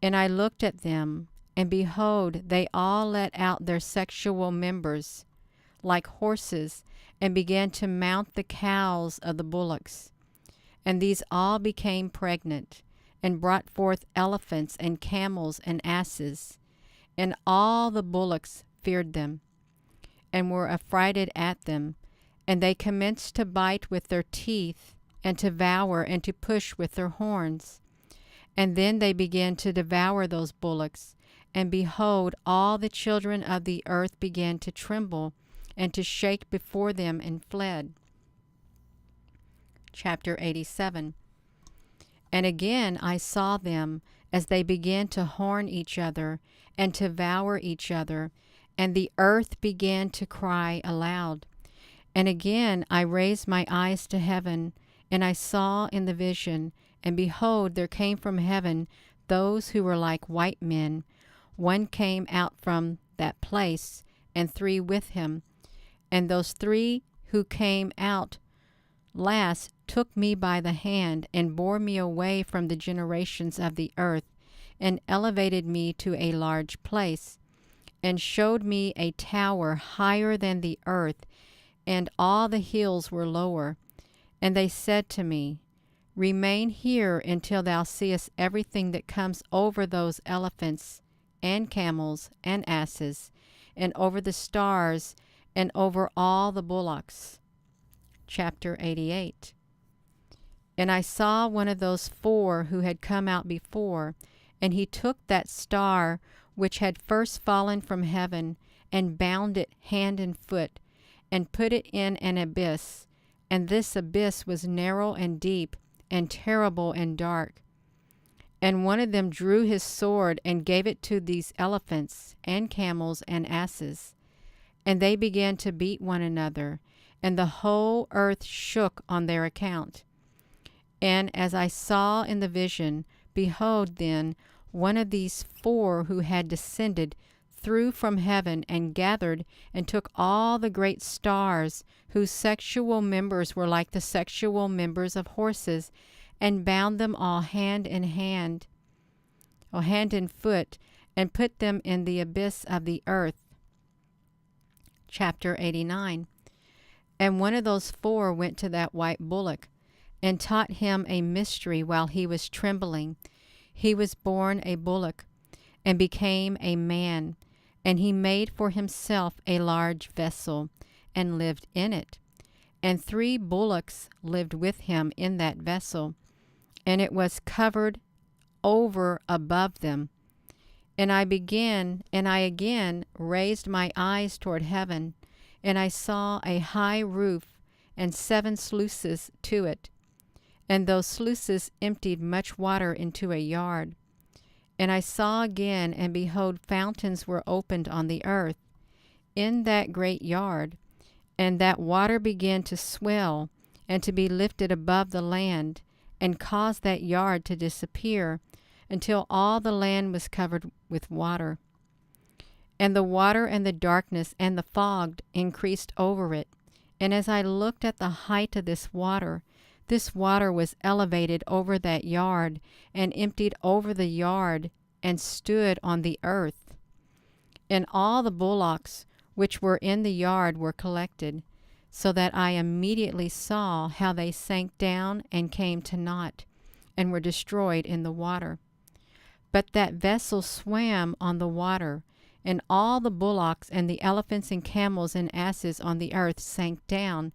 And I looked at them, and behold, they all let out their sexual members like horses, and began to mount the cows of the bullocks. And these all became pregnant, and brought forth elephants and camels and asses. And all the bullocks feared them, and were affrighted at them. And they commenced to bite with their teeth, and to devour, and to push with their horns. And then they began to devour those bullocks, and behold, all the children of the earth began to tremble and to shake before them and fled. Chapter 87. And again I saw them as they began to horn each other and to devour each other, and the earth began to cry aloud. And again I raised my eyes to heaven, and I saw in the vision, and behold, there came from heaven those who were like white men. One came out from that place, and 3 with him. And those 3 who came out last took me by the hand, and bore me away from the generations of the earth, and elevated me to a large place, and showed me a tower higher than the earth, and all the hills were lower. And they said to me, Remain here until thou seest everything that comes over those elephants, and camels, and asses, and over the stars, and over all the bullocks. Chapter 88. And I saw one of those 4 who had come out before, and he took that star which had first fallen from heaven, and bound it hand and foot, and put it in an abyss. And this abyss was narrow and deep, and terrible and dark. And one of them drew his sword, and gave it to these elephants, and camels, and asses. And they began to beat one another, and the whole earth shook on their account. And as I saw in the vision, behold then, one of these 4 who had descended threw from heaven, and gathered and took all the great stars, whose sexual members were like the sexual members of horses, and bound them all hand and foot, and put them in the abyss of the earth. Chapter 89. And one of those 4 went to that white bullock, and taught him a mystery while he was trembling. He was born a bullock, and became a man, and he made for himself a large vessel, and lived in it. And 3 bullocks lived with him in that vessel, and it was covered over above them. And I again raised my eyes toward heaven, and I saw a high roof, and 7 sluices to it. And those sluices emptied much water into a yard. And I saw again, and behold, fountains were opened on the earth, in that great yard, and that water began to swell, and to be lifted above the land, and caused that yard to disappear, until all the land was covered with water. And the water and the darkness and the fog increased over it. And as I looked at the height of this water was elevated over that yard, and emptied over the yard, and stood on the earth. And all the bullocks which were in the yard were collected, so that I immediately saw how they sank down and came to naught, and were destroyed in the water. But that vessel swam on the water, and all the bullocks and the elephants and camels and asses on the earth sank down,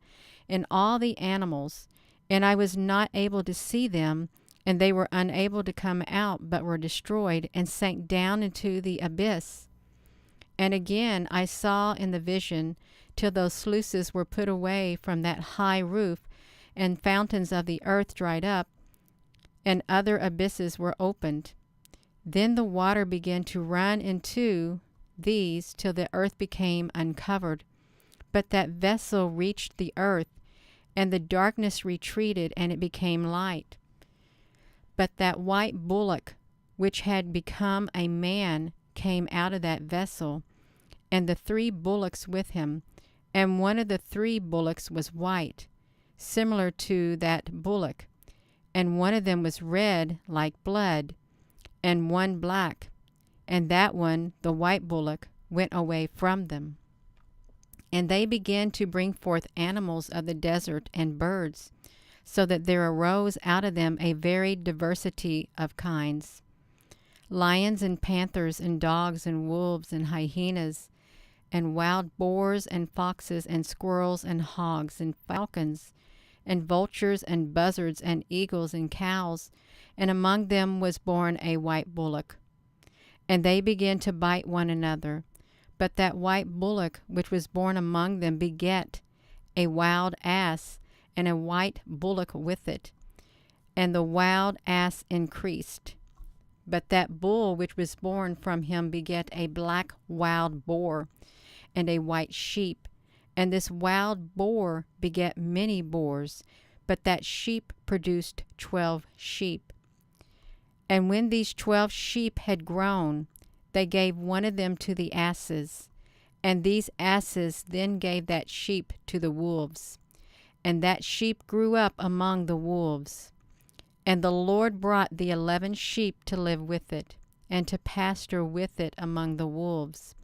and all the animals, and I was not able to see them, and they were unable to come out, but were destroyed, and sank down into the abyss. And again I saw in the vision, till those sluices were put away from that high roof, and fountains of the earth dried up, and other abysses were opened. Then the water began to run into these till the earth became uncovered. But that vessel reached the earth, and the darkness retreated, and it became light. But that white bullock, which had become a man, came out of that vessel, and the 3 bullocks with him. And one of the 3 bullocks was white, similar to that bullock, and one of them was red like blood, and one black, and that one, the white bullock, went away from them. And they began to bring forth animals of the desert and birds, so that there arose out of them a very diversity of kinds, lions and panthers and dogs and wolves and hyenas, and wild boars and foxes and squirrels and hogs and falcons, and vultures and buzzards and eagles and cows, and among them was born a white bullock. and they began to bite one another. But that white bullock which was born among them begat a wild ass, and a white bullock with it. And the wild ass increased. But that bull which was born from him begat a black wild boar, and a white sheep. And this wild boar begat many boars, but that sheep produced 12 sheep. And when these 12 sheep had grown, they gave one of them to the asses, and these asses then gave that sheep to the wolves. And that sheep grew up among the wolves. And the Lord brought the 11 sheep to live with it, and to pasture with it among the wolves.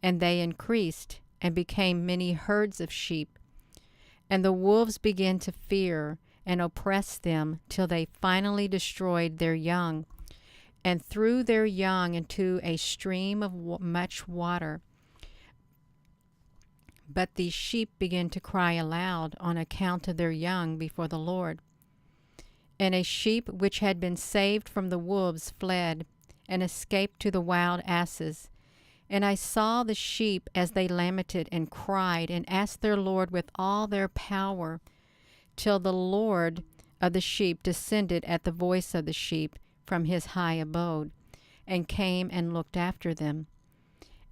And they increased, and became many herds of sheep. And the wolves began to fear, and oppress them, till they finally destroyed their young, and threw their young into a stream of much water. But these sheep began to cry aloud on account of their young before the Lord. And a sheep which had been saved from the wolves fled, and escaped to the wild asses. And I saw the sheep as they lamented and cried, and asked their Lord with all their power, till the Lord of the sheep descended at the voice of the sheep from his high abode, and came and looked after them.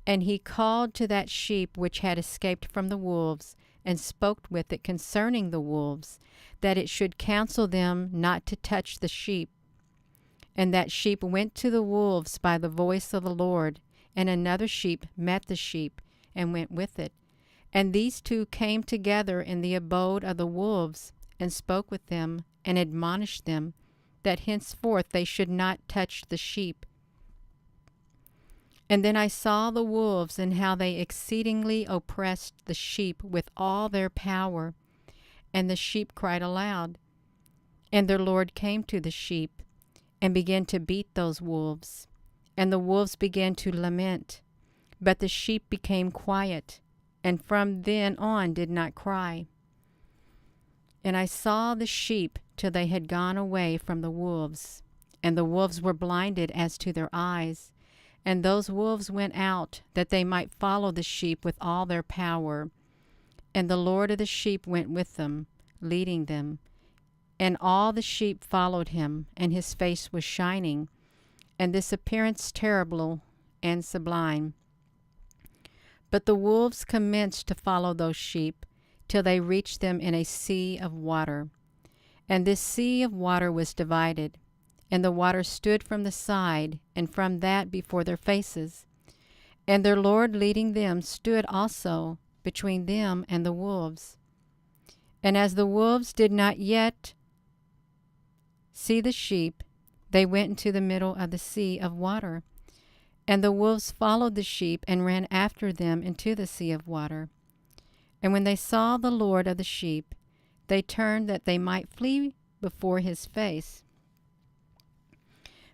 And he called to that sheep which had escaped from the wolves, and spoke with it concerning the wolves, that it should counsel them not to touch the sheep. And that sheep went to the wolves by the voice of the Lord, and another sheep met the sheep, and went with it. And these two came together in the abode of the wolves, and spoke with them, and admonished them, that henceforth they should not touch the sheep. And then I saw the wolves, and how they exceedingly oppressed the sheep with all their power. And the sheep cried aloud. And their Lord came to the sheep, and began to beat those wolves. And the wolves began to lament. But the sheep became quiet, and from then on did not cry. And I saw the sheep till they had gone away from the wolves. And the wolves were blinded as to their eyes. And those wolves went out, that they might follow the sheep with all their power. And the Lord of the sheep went with them, leading them. And all the sheep followed him, and his face was shining, and this appearance terrible and sublime. But the wolves commenced to follow those sheep, till they reached them in a sea of water. And this sea of water was divided, and the water stood from the side, and from that before their faces. And their Lord leading them stood also between them and the wolves. And as the wolves did not yet see the sheep, they went into the middle of the sea of water. And the wolves followed the sheep, and ran after them into the sea of water. And when they saw the Lord of the sheep, they turned that they might flee before his face.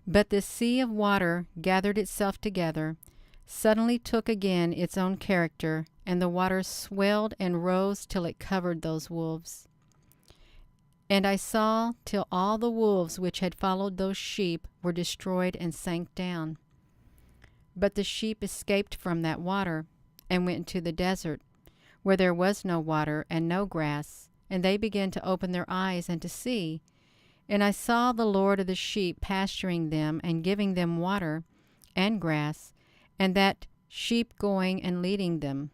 But the sea of water gathered itself together, suddenly took again its own character, and the water swelled and rose till it covered those wolves. And I saw till all the wolves which had followed those sheep were destroyed and sank down. But the sheep escaped from that water, and went into the desert, where there was no water and no grass, and they began to open their eyes and to see. And I saw the Lord of the sheep pasturing them, and giving them water and grass, and that sheep going and leading them.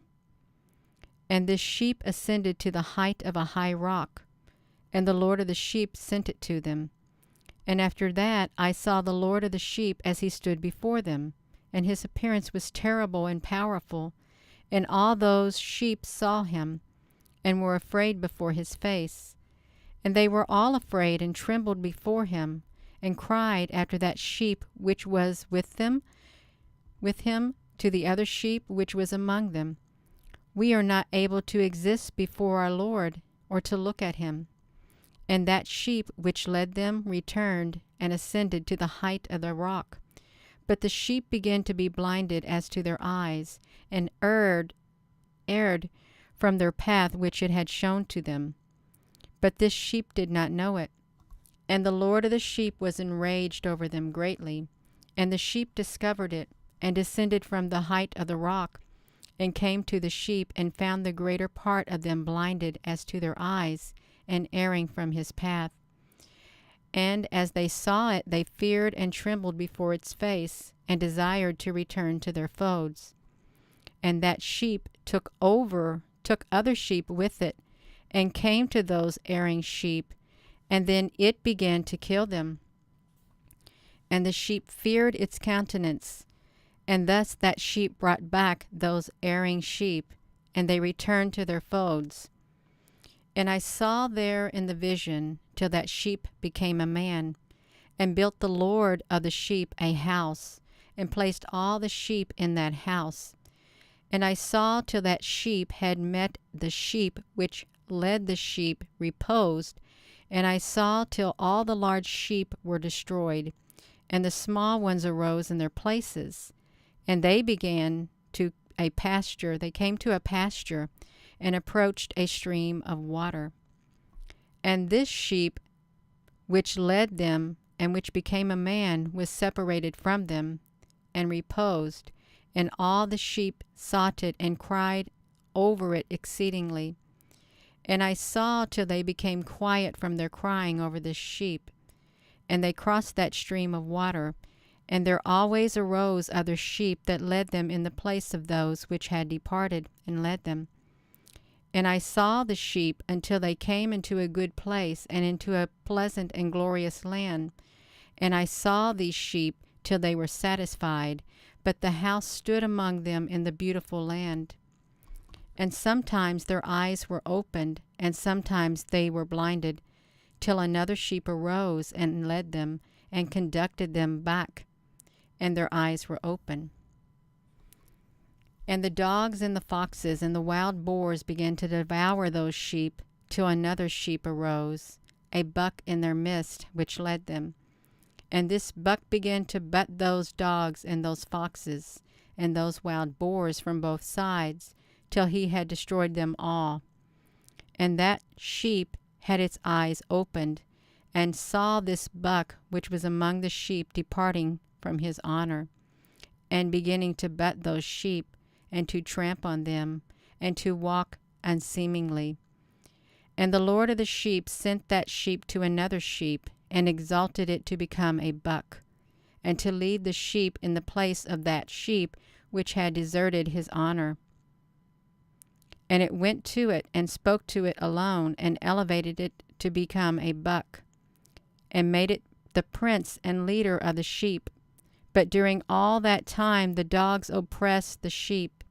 And this sheep ascended to the height of a high rock, and the Lord of the sheep sent it to them. And after that I saw the Lord of the sheep as he stood before them, and his appearance was terrible and powerful. And all those sheep saw him, and were afraid before his face. And they were all afraid, and trembled before him, and cried after that sheep which was with him to the other sheep which was among them, We are not able to exist before our Lord, or to look at him. And that sheep which led them returned, and ascended to the height of the rock. But the sheep began to be blinded as to their eyes, and erred from their path which it had shown to them. But this sheep did not know it. And the Lord of the sheep was enraged over them greatly. And the sheep discovered it, and descended from the height of the rock, and came to the sheep, and found the greater part of them blinded as to their eyes, and erring from his path. And as they saw it, they feared and trembled before its face, and desired to return to their folds. And that sheep took other sheep with it, and came to those erring sheep, and then it began to kill them. And the sheep feared its countenance, and thus that sheep brought back those erring sheep, and they returned to their folds. And I saw there in the vision till that sheep became a man, and built the Lord of the sheep a house, and placed all the sheep in that house. And I saw till that sheep had met the sheep which led the sheep reposed, and I saw till all the large sheep were destroyed, and the small ones arose in their places. And they came to a pasture, and approached a stream of water. And this sheep which led them, and which became a man, was separated from them, and reposed. And all the sheep sought it, and cried over it exceedingly. And I saw till they became quiet from their crying over this sheep. And they crossed that stream of water, and there always arose other sheep that led them in the place of those which had departed and led them. And I saw the sheep until they came into a good place, and into a pleasant and glorious land. And I saw these sheep till they were satisfied, but the house stood among them in the beautiful land. And sometimes their eyes were opened, and sometimes they were blinded, till another sheep arose and led them, and conducted them back, and their eyes were open. And the dogs and the foxes and the wild boars began to devour those sheep, till another sheep arose, a buck in their midst, which led them. And this buck began to butt those dogs and those foxes and those wild boars from both sides, till he had destroyed them all. And that sheep had its eyes opened, and saw this buck which was among the sheep departing from his honor, and beginning to butt those sheep, and to tramp on them, and to walk unseemingly. And the Lord of the sheep sent that sheep to another sheep, and exalted it to become a buck, and to lead the sheep in the place of that sheep which had deserted his honor. And it went to it, and spoke to it alone, and elevated it to become a buck, and made it the prince and leader of the sheep. But during all that time the dogs oppressed the sheep.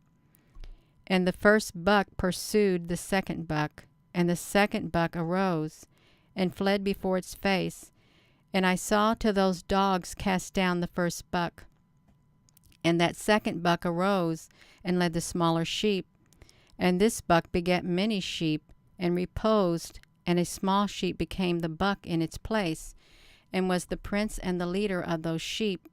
And the first buck pursued the second buck, and the second buck arose, and fled before its face. And I saw till those dogs cast down the first buck. And that second buck arose, and led the smaller sheep. And this buck begat many sheep, and reposed, and a small sheep became the buck in its place, and was the prince and the leader of those sheep.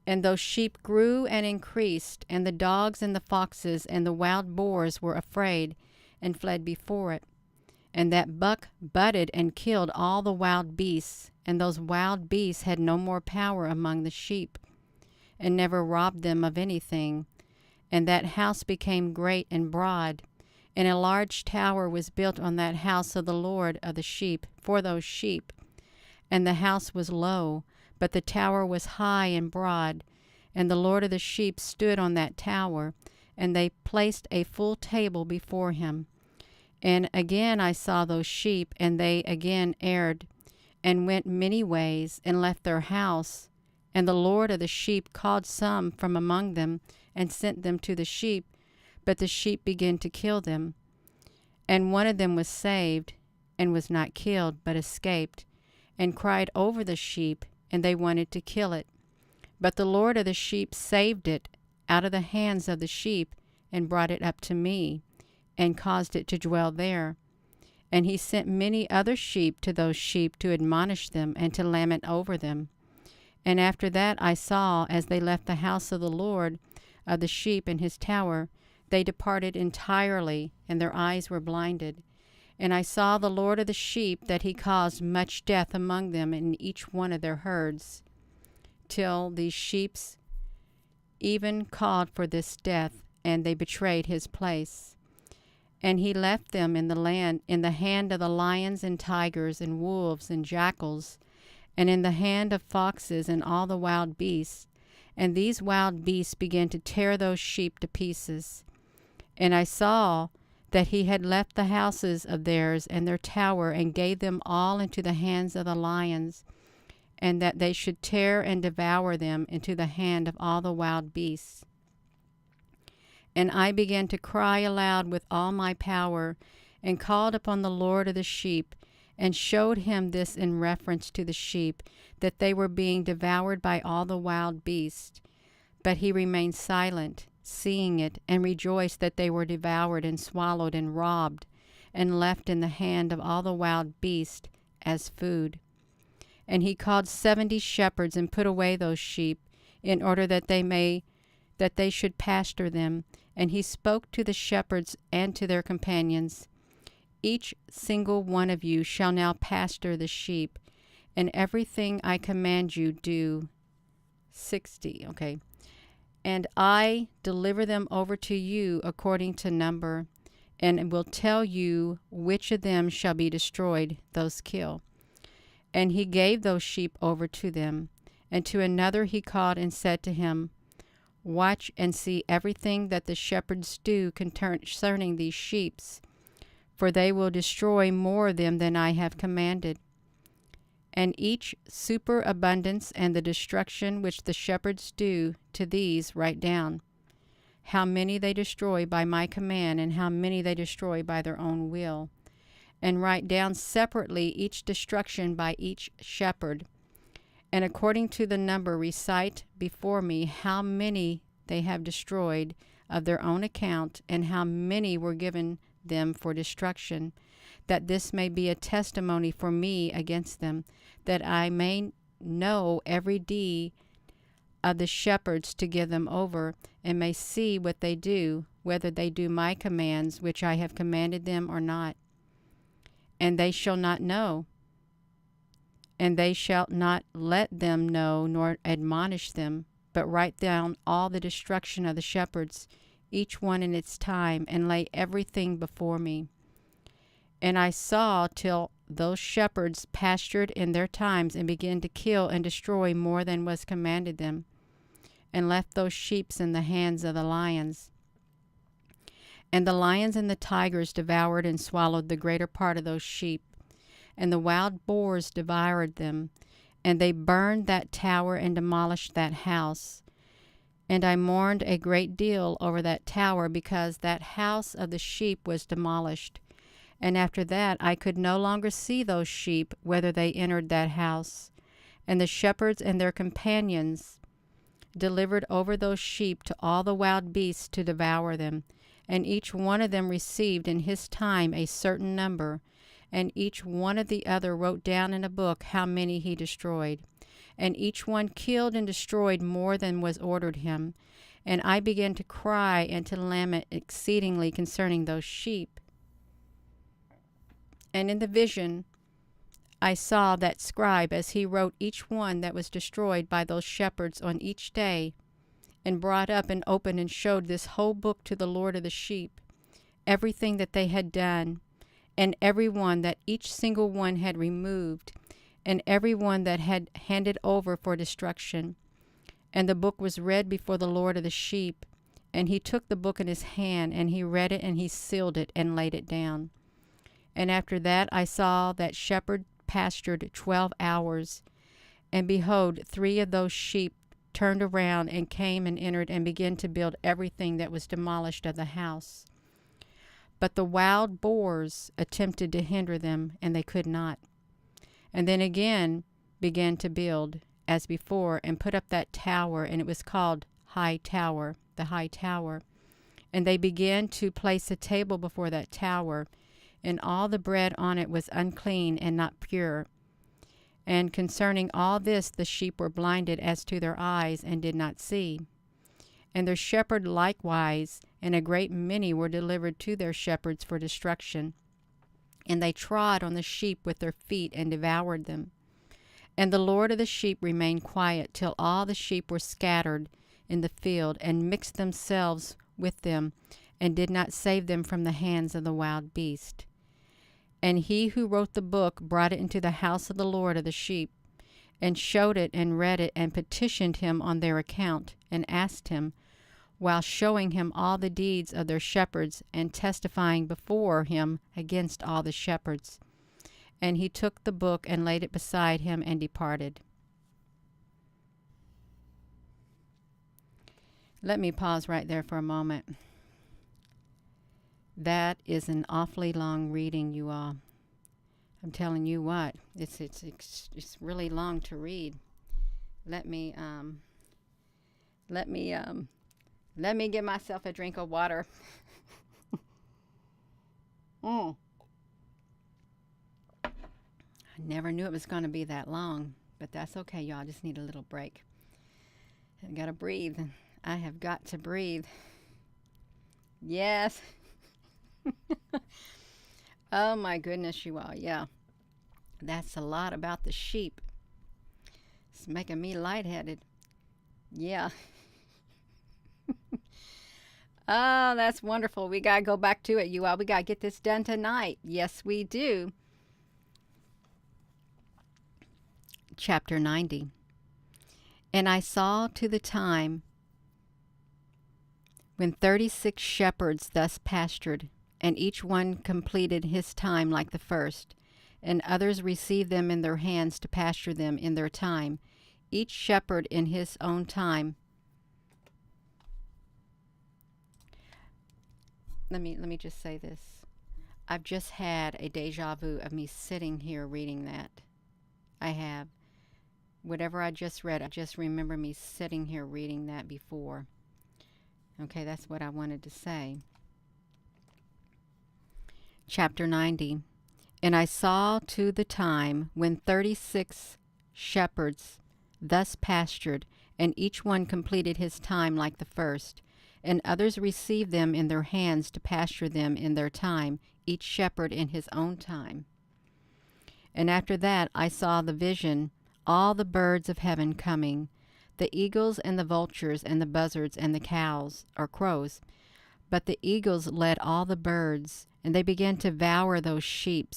And those sheep grew and increased, and the dogs and the foxes and the wild boars were afraid, and fled before it. And that buck butted and killed all the wild beasts, and those wild beasts had no more power among the sheep, and never robbed them of anything. And that house became great and broad, and a large tower was built on that house of the Lord of the sheep for those sheep. And the house was low, but the tower was high and broad, and the Lord of the sheep stood on that tower, and they placed a full table before him. And again I saw those sheep, and they again erred, and went many ways, and left their house. And the Lord of the sheep called some from among them, and sent them to the sheep, but the sheep began to kill them. And one of them was saved, and was not killed, but escaped, and cried over the sheep, and they wanted to kill it. But the Lord of the sheep saved it out of the hands of the sheep, and brought it up to me, and caused it to dwell there. And he sent many other sheep to those sheep to admonish them, and to lament over them. And after that I saw, as they left the house of the Lord of the sheep and his tower, they departed entirely, and their eyes were blinded. And I saw the Lord of the sheep, that he caused much death among them in each one of their herds, till these sheep even called for this death, and they betrayed his place. And he left them in the land, in the hand of the lions and tigers and wolves and jackals, and in the hand of foxes and all the wild beasts. And these wild beasts began to tear those sheep to pieces. And I saw that he had left the houses of theirs and their tower, and gave them all into the hands of the lions, and that they should tear and devour them into the hand of all the wild beasts. And I began to cry aloud with all my power, and called upon the Lord of the sheep, and showed him this in reference to the sheep, that they were being devoured by all the wild beasts. But he remained silent, seeing it, and rejoiced that they were devoured and swallowed and robbed, and left in the hand of all the wild beasts as food. And he called 70 shepherds, and put away those sheep, in order that they should pasture them. And he spoke to the shepherds and to their companions, Each single one of you shall now pasture the sheep, and everything I command you do. 60, okay. And I deliver them over to you according to number, and will tell you which of them shall be destroyed, those kill. And he gave those sheep over to them. And to another he called and said to him, Watch and see everything that the shepherds do concerning these sheep, for they will destroy more of them than I have commanded. And each superabundance and the destruction which the shepherds do to these write down, how many they destroy by my command, and how many they destroy by their own will. And write down separately each destruction by each shepherd, and according to the number recite before me how many they have destroyed of their own account, and how many were given them for destruction, that this may be a testimony for me against them, that I may know every deed of the shepherds to give them over, and may see what they do, whether they do my commands which I have commanded them or not. And they shall not know, and they shall not let them know, nor admonish them, but write down all the destruction of the shepherds, each one in its time, and lay everything before me. And I saw till those shepherds pastured in their times, and began to kill and destroy more than was commanded them, and left those sheep in the hands of the lions. And the lions and the tigers devoured and swallowed the greater part of those sheep, and the wild boars devoured them, and they burned that tower and demolished that house. And I mourned a great deal over that tower, because that house of the sheep was demolished. And after that I could no longer see those sheep, whether they entered that house. And the shepherds and their companions delivered over those sheep to all the wild beasts to devour them. And each one of them received in his time a certain number, and each one of the other wrote down in a book how many he destroyed. And each one killed and destroyed more than was ordered him. And I began to cry and to lament exceedingly concerning those sheep. And in the vision I saw that scribe, as he wrote each one that was destroyed by those shepherds on each day, and brought up and opened and showed this whole book to the Lord of the sheep, everything that they had done, and every one that each single one had removed, and every one that had handed over for destruction. And the book was read before the Lord of the sheep, and he took the book in his hand, and he read it, and he sealed it, and laid it down. And after that I saw that shepherd pastured 12 hours, and behold, 3 of those sheep turned around and came and entered and began to build everything that was demolished of the house. But the wild boars attempted to hinder them, and they could not. And then again began to build as before, and put up that tower, and it was called High Tower, the High Tower. And they began to place a table before that tower, and all the bread on it was unclean and not pure. And concerning all this the sheep were blinded as to their eyes, and did not see. And their shepherd likewise, and a great many were delivered to their shepherds for destruction. And they trod on the sheep with their feet, and devoured them. And the Lord of the sheep remained quiet till all the sheep were scattered in the field, and mixed themselves with them, and did not save them from the hands of the wild beast. And he who wrote the book brought it into the house of the Lord of the sheep, and showed it, and read it, and petitioned him on their account, and asked him, while showing him all the deeds of their shepherds, and testifying before him against all the shepherds. And he took the book and laid it beside him and departed. Let me pause right there for a moment. That is an awfully long reading, you all. I'm telling you what, it's really long to read. Let me get myself a drink of water. I never knew it was going to be that long, but that's okay, y'all. I just need a little break. I've got to breathe. I have got to breathe. Yes. Oh my goodness, you all. Yeah. That's a lot about the sheep. It's making me lightheaded. Yeah. Oh, that's wonderful. We got to go back to it, you all. We got to get this done tonight. Yes, we do. Chapter 90. And I saw to the time when 36 shepherds thus pastured, and each one completed his time like the first, and others received them in their hands to pasture them in their time, each shepherd in his own time. Let me just say this. I've just had a deja vu of me sitting here reading that. I have. Whatever I just read, I just remember me sitting here reading that before. Okay, that's what I wanted to say. Chapter 90. And I saw to the time when 36 shepherds thus pastured, and each one completed his time like the first, and others received them in their hands to pasture them in their time, each shepherd in his own time. And after that I saw the vision, all the birds of heaven coming, the eagles and the vultures and the buzzards and the cows, or crows. But the eagles led all the birds, and they began to devour those sheep,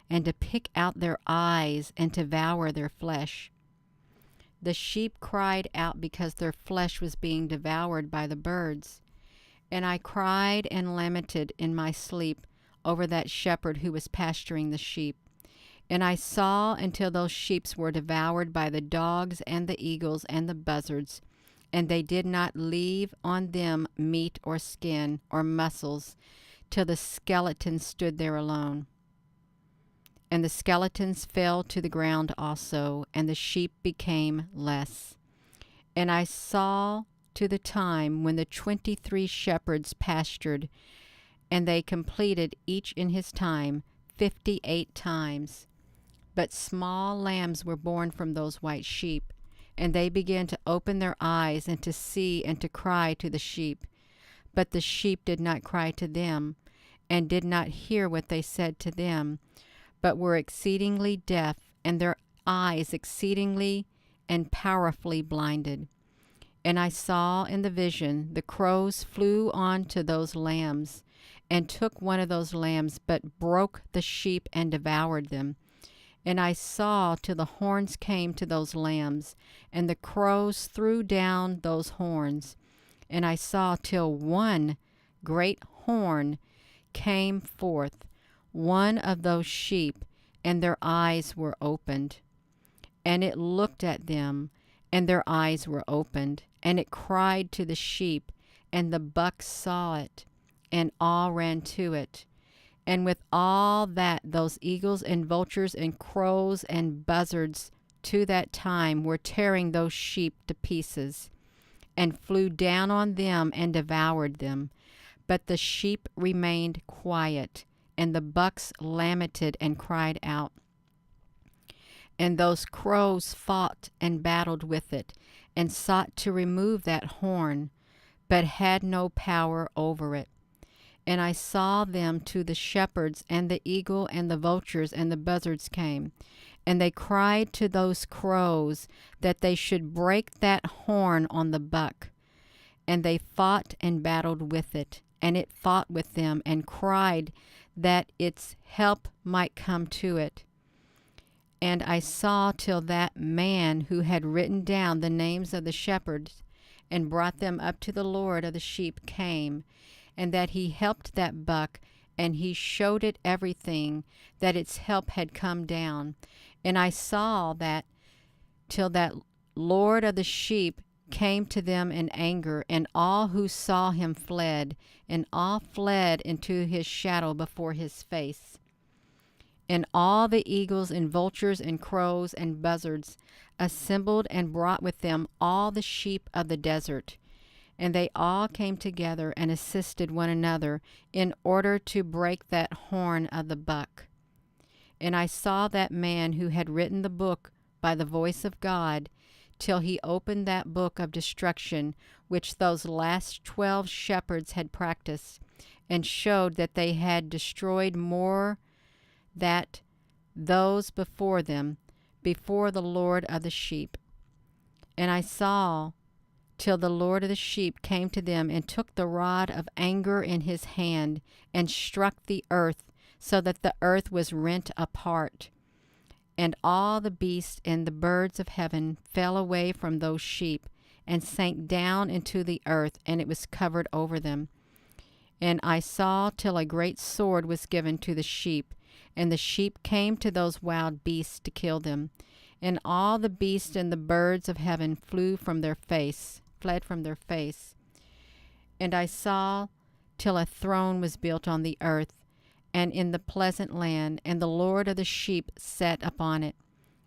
and to pick out their eyes, and to devour their flesh. The sheep cried out because their flesh was being devoured by the birds. And I cried and lamented in my sleep over that shepherd who was pasturing the sheep. And I saw until those sheep were devoured by the dogs and the eagles and the buzzards, and they did not leave on them meat or skin or muscles, till the skeletons stood there alone. And the skeletons fell to the ground also, and the sheep became less. And I saw to the time when the 23 shepherds pastured, and they completed each in his time 58 times. But small lambs were born from those white sheep, and they began to open their eyes and to see and to cry to the sheep. But the sheep did not cry to them, and did not hear what they said to them, but were exceedingly deaf, and their eyes exceedingly and powerfully blinded. And I saw in the vision the crows flew on to those lambs, and took one of those lambs, but broke the sheep and devoured them. And I saw till the horns came to those lambs, and the crows threw down those horns. And I saw till one great horn came forth, one of those sheep, and their eyes were opened. And it looked at them, and their eyes were opened. And it cried to the sheep, and the bucks saw it, and all ran to it. And with all that, those eagles and vultures and crows and buzzards to that time were tearing those sheep to pieces, and flew down on them and devoured them. But the sheep remained quiet, and the bucks lamented and cried out. And those crows fought and battled with it, and sought to remove that horn, but had no power over it. And I saw them to the shepherds, and the eagle and the vultures and the buzzards came. And they cried to those crows that they should break that horn on the buck. and they fought and battled with it, and it fought with them, and cried that its help might come to it. And I saw till that man who had written down the names of the shepherds and brought them up to the Lord of the sheep came, and that he helped that buck, and he showed it everything, that its help had come down. And I saw that till that Lord of the sheep came to them in anger, and all who saw him fled, and all fled into his shadow before his face. And all the eagles and vultures and crows and buzzards assembled and brought with them all the sheep of the desert. And they all came together and assisted one another in order to break that horn of the buck. And I saw that man who had written the book by the voice of God, till he opened that book of destruction which those last 12 shepherds had practiced, and showed that they had destroyed more than those before them, before the Lord of the sheep. And I saw till the Lord of the sheep came to them, and took the rod of anger in his hand, and struck the earth, so that the earth was rent apart. And all the beasts and the birds of heaven fell away from those sheep, and sank down into the earth, and it was covered over them. And I saw till a great sword was given to the sheep, and the sheep came to those wild beasts to kill them. And all the beasts and the birds of heaven fled from their face. And I saw till a throne was built on the earth, and in the pleasant land, and the Lord of the sheep sat upon it.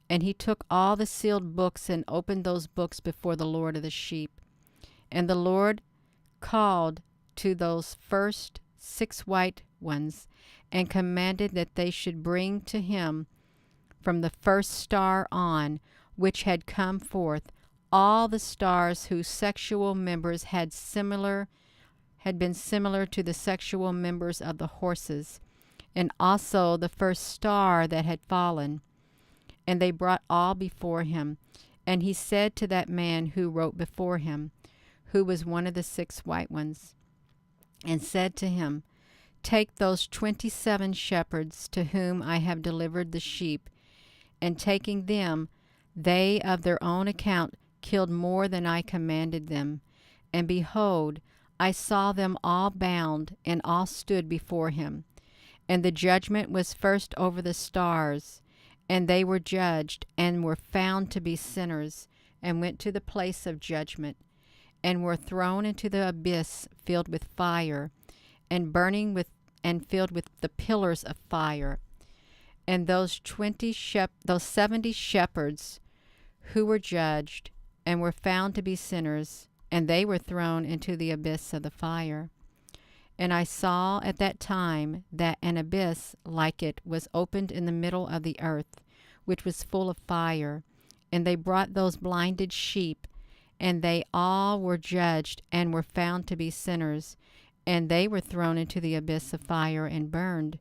And he took all the sealed books, and opened those books before the Lord of the sheep. And the Lord called to those first 6 white ones, and commanded that they should bring to him from the first star on, which had come forth, all the stars whose sexual members had been similar to the sexual members of the horses, and also the first star that had fallen. And they brought all before him. And he said to that man who wrote before him, who was one of the 6 white ones, and said to him, Take those 27 shepherds to whom I have delivered the sheep, and taking them, they of their own account killed more than I commanded them. And behold, I saw them all bound, and all stood before him. And the judgment was first over the stars, and they were judged, and were found to be sinners, and went to the place of judgment, and were thrown into the abyss filled with fire, and burning with, and filled with the pillars of fire. And those 70 shepherds who were judged, and were found to be sinners, and they were thrown into the abyss of the fire. And I saw at that time that an abyss like it was opened in the middle of the earth, which was full of fire. And they brought those blinded sheep, and they all were judged, and were found to be sinners, and they were thrown into the abyss of fire and burned.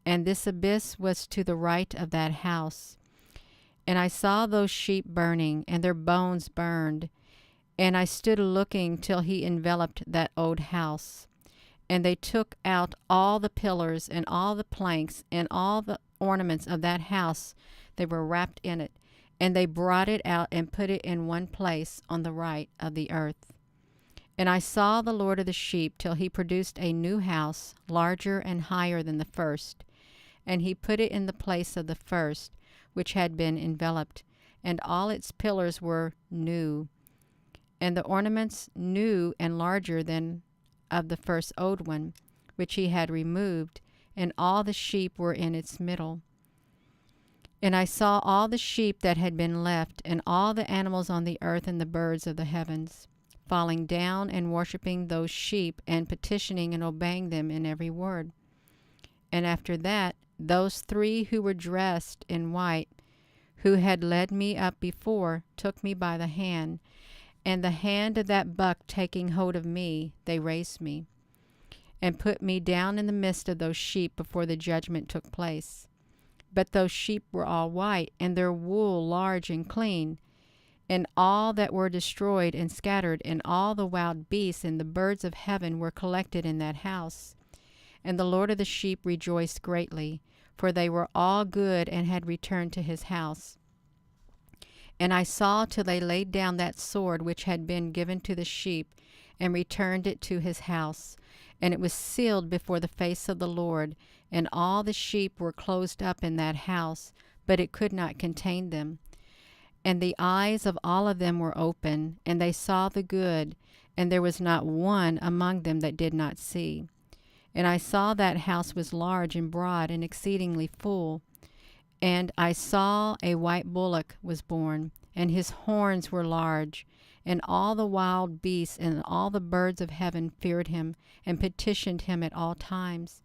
And this abyss was to the right of that house. And I saw those sheep burning, and their bones burned. And I stood looking till he enveloped that old house. And they took out all the pillars, and all the planks, and all the ornaments of that house. They were wrapped in it. And they brought it out, and put it in one place on the right of the earth. And I saw the Lord of the sheep till he produced a new house, larger and higher than the first. And he put it in the place of the first, which had been enveloped, and all its pillars were new, and the ornaments new and larger than of the first old one, which he had removed, and all the sheep were in its middle. And I saw all the sheep that had been left, and all the animals on the earth, and the birds of the heavens, falling down and worshipping those sheep, and petitioning and obeying them in every word. And after that, those 3 who were dressed in white, who had led me up before, took me by the hand, and the hand of that buck taking hold of me, they raised me, and put me down in the midst of those sheep before the judgment took place. But those sheep were all white, and their wool large and clean. And all that were destroyed and scattered, and all the wild beasts and the birds of heaven were collected in that house. And the Lord of the sheep rejoiced greatly, for they were all good and had returned to his house. And I saw till they laid down that sword which had been given to the sheep, and returned it to his house. And it was sealed before the face of the Lord, and all the sheep were closed up in that house, but it could not contain them. And the eyes of all of them were open, and they saw the good, and there was not one among them that did not see. And I saw that house was large and broad and exceedingly full. And I saw a white bullock was born, and his horns were large. And all the wild beasts and all the birds of heaven feared him, and petitioned him at all times.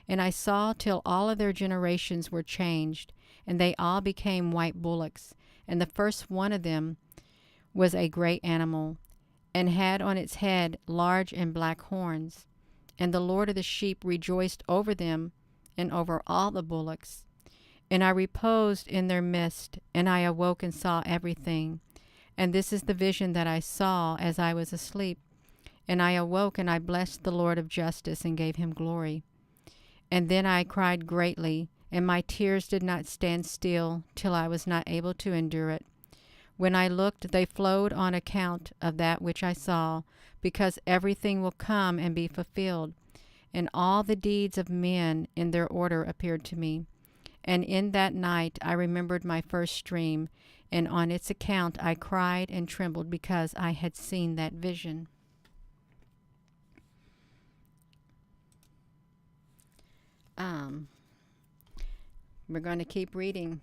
And I saw till all of their generations were changed, and they all became white bullocks. And the first one of them was a great animal, and had on its head large and black horns. And the Lord of the sheep rejoiced over them, and over all the bullocks. And I reposed in their midst, and I awoke and saw everything. And this is the vision that I saw as I was asleep. And I awoke, and I blessed the Lord of justice, and gave him glory. And then I cried greatly, and my tears did not stand still, till I was not able to endure it. When I looked, they flowed on account of that which I saw, because everything will come and be fulfilled. And all the deeds of men in their order appeared to me. And in that night I remembered my first dream, and on its account I cried and trembled, because I had seen that vision. We're going to keep reading.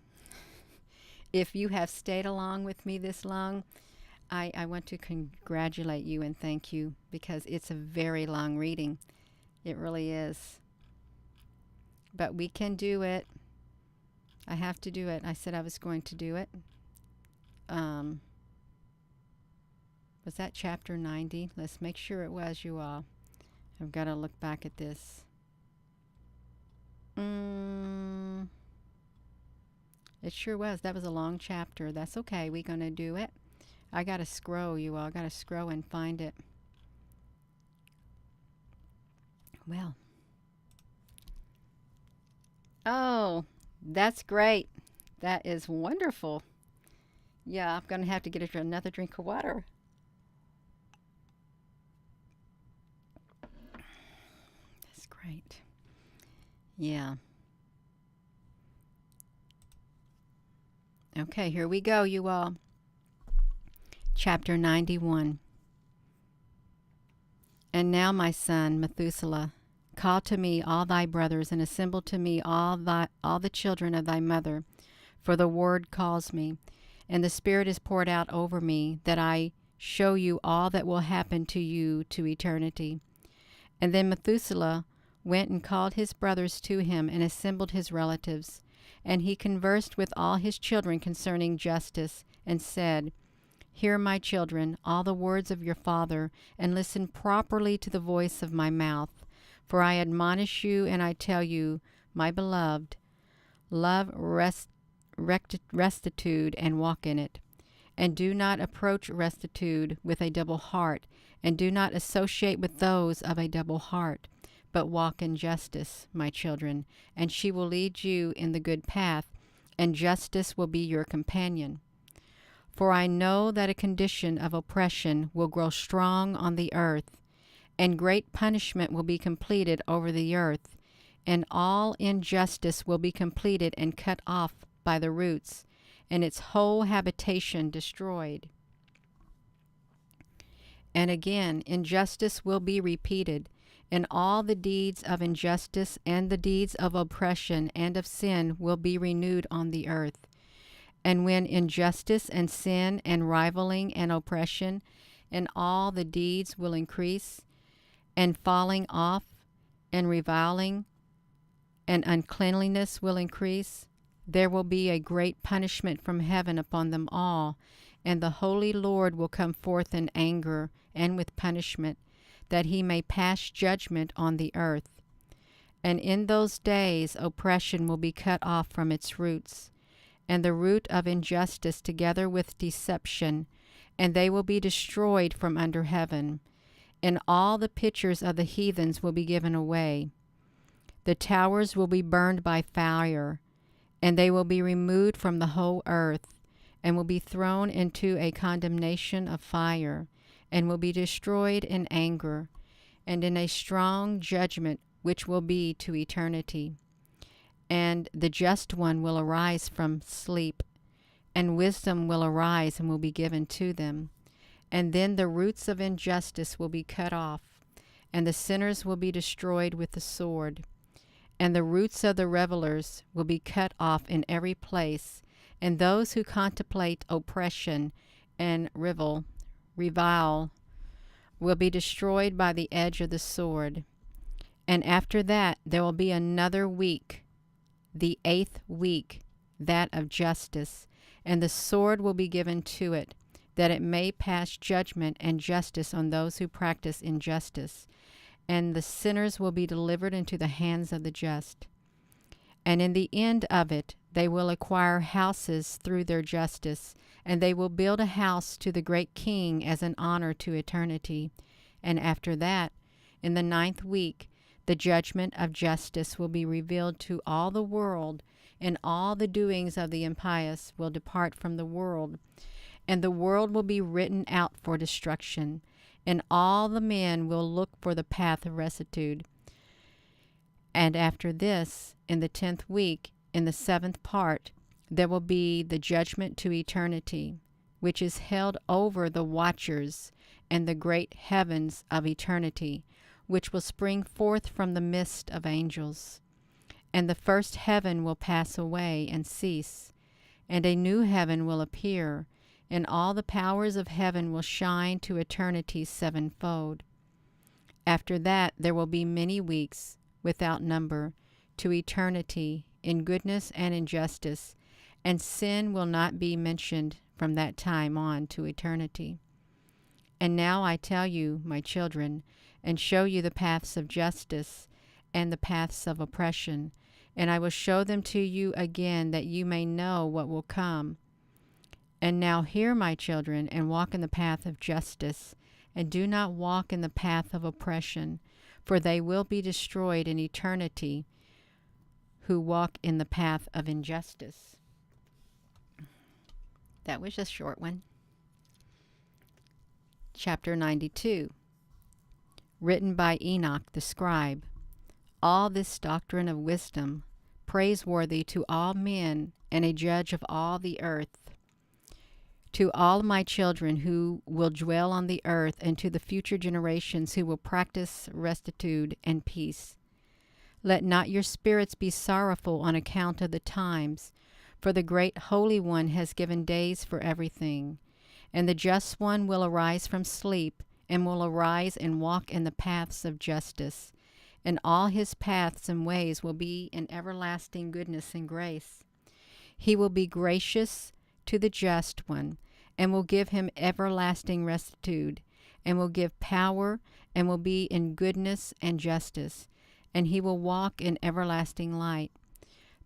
If you have stayed along with me this long, I want to congratulate you and thank you, because it's a very long reading. It really is. But we can do it. I have to do it. I said I was going to do it. Was that chapter 90? Let's make sure it was, you all. I've got to look back at this. It sure was. That was a long chapter. That's okay. We're going to do it. I got to scroll, you all. I got to scroll and find it. Well. Oh, that's great. That is wonderful. Yeah, I'm going to have to get another drink of water. That's great. Yeah. Okay, here we go, you all. Chapter 91. And now, my son, Methuselah, call to me all thy brothers, and assemble to me all the children of thy mother, for the word calls me, and the Spirit is poured out over me, that I show you all that will happen to you to eternity. And then Methuselah went and called his brothers to him, and assembled his relatives. And he conversed with all his children concerning justice, and said, Hear, my children, all the words of your father, and listen properly to the voice of my mouth. For I admonish you, and I tell you, my beloved, love rectitude, and walk in it. And do not approach rectitude with a double heart, and do not associate with those of a double heart, but walk in justice, my children, and she will lead you in the good path, and justice will be your companion. For I know that a condition of oppression will grow strong on the earth, and great punishment will be completed over the earth, and all injustice will be completed and cut off by the roots, and its whole habitation destroyed. And again, injustice will be repeated, and all the deeds of injustice and the deeds of oppression and of sin will be renewed on the earth. And when injustice and sin and rivaling and oppression and all the deeds will increase, and falling off and reviling and uncleanliness will increase, there will be a great punishment from heaven upon them all, and the Holy Lord will come forth in anger and with punishment, that he may pass judgment on the earth. And in those days oppression will be cut off from its roots, and the root of injustice together with deception, and they will be destroyed from under heaven. And all the pictures of the heathens will be given away. The towers will be burned by fire, and they will be removed from the whole earth, and will be thrown into a condemnation of fire, and will be destroyed in anger, and in a strong judgment which will be to eternity. And the just one will arise from sleep, and wisdom will arise and will be given to them. And then the roots of injustice will be cut off, and the sinners will be destroyed with the sword. And the roots of the revelers will be cut off in every place, and those who contemplate oppression and revile will be destroyed by the edge of the sword. And after that there will be another week, the 8th week, that of justice, and the sword will be given to it, that it may pass judgment and justice on those who practice injustice, and the sinners will be delivered into the hands of the just. And in the end of it they will acquire houses through their justice, and they will build a house to the great King as an honor to eternity. And after that, in the 9th week, the judgment of justice will be revealed to all the world, and all the doings of the impious will depart from the world, and the world will be written out for destruction, and all the men will look for the path of rectitude. And after this, in the 10th week, in the 7th part, there will be the judgment to eternity, which is held over the watchers and the great heavens of eternity, which will spring forth from the midst of angels. And the first heaven will pass away and cease, and a new heaven will appear, and all the powers of heaven will shine to eternity sevenfold. After that there will be many weeks, without number, to eternity, in goodness and in justice, and sin will not be mentioned from that time on to eternity. And now I tell you, my children, and show you the paths of justice and the paths of oppression, and I will show them to you again, that you may know what will come. And now hear, my children, and walk in the path of justice, and do not walk in the path of oppression, for they will be destroyed in eternity who walk in the path of injustice. That was a short one. Chapter 92. Written by Enoch the scribe. All this doctrine of wisdom, praiseworthy to all men, and a judge of all the earth. To all my children who will dwell on the earth, and to the future generations who will practice rectitude and peace. Let not your spirits be sorrowful on account of the times, for the great Holy One has given days for everything. And the just one will arise from sleep, and will arise and walk in the paths of justice. And all his paths and ways will be in everlasting goodness and grace. He will be gracious to the just one, and will give him everlasting rectitude, and will give power, and will be in goodness and justice, and he will walk in everlasting light.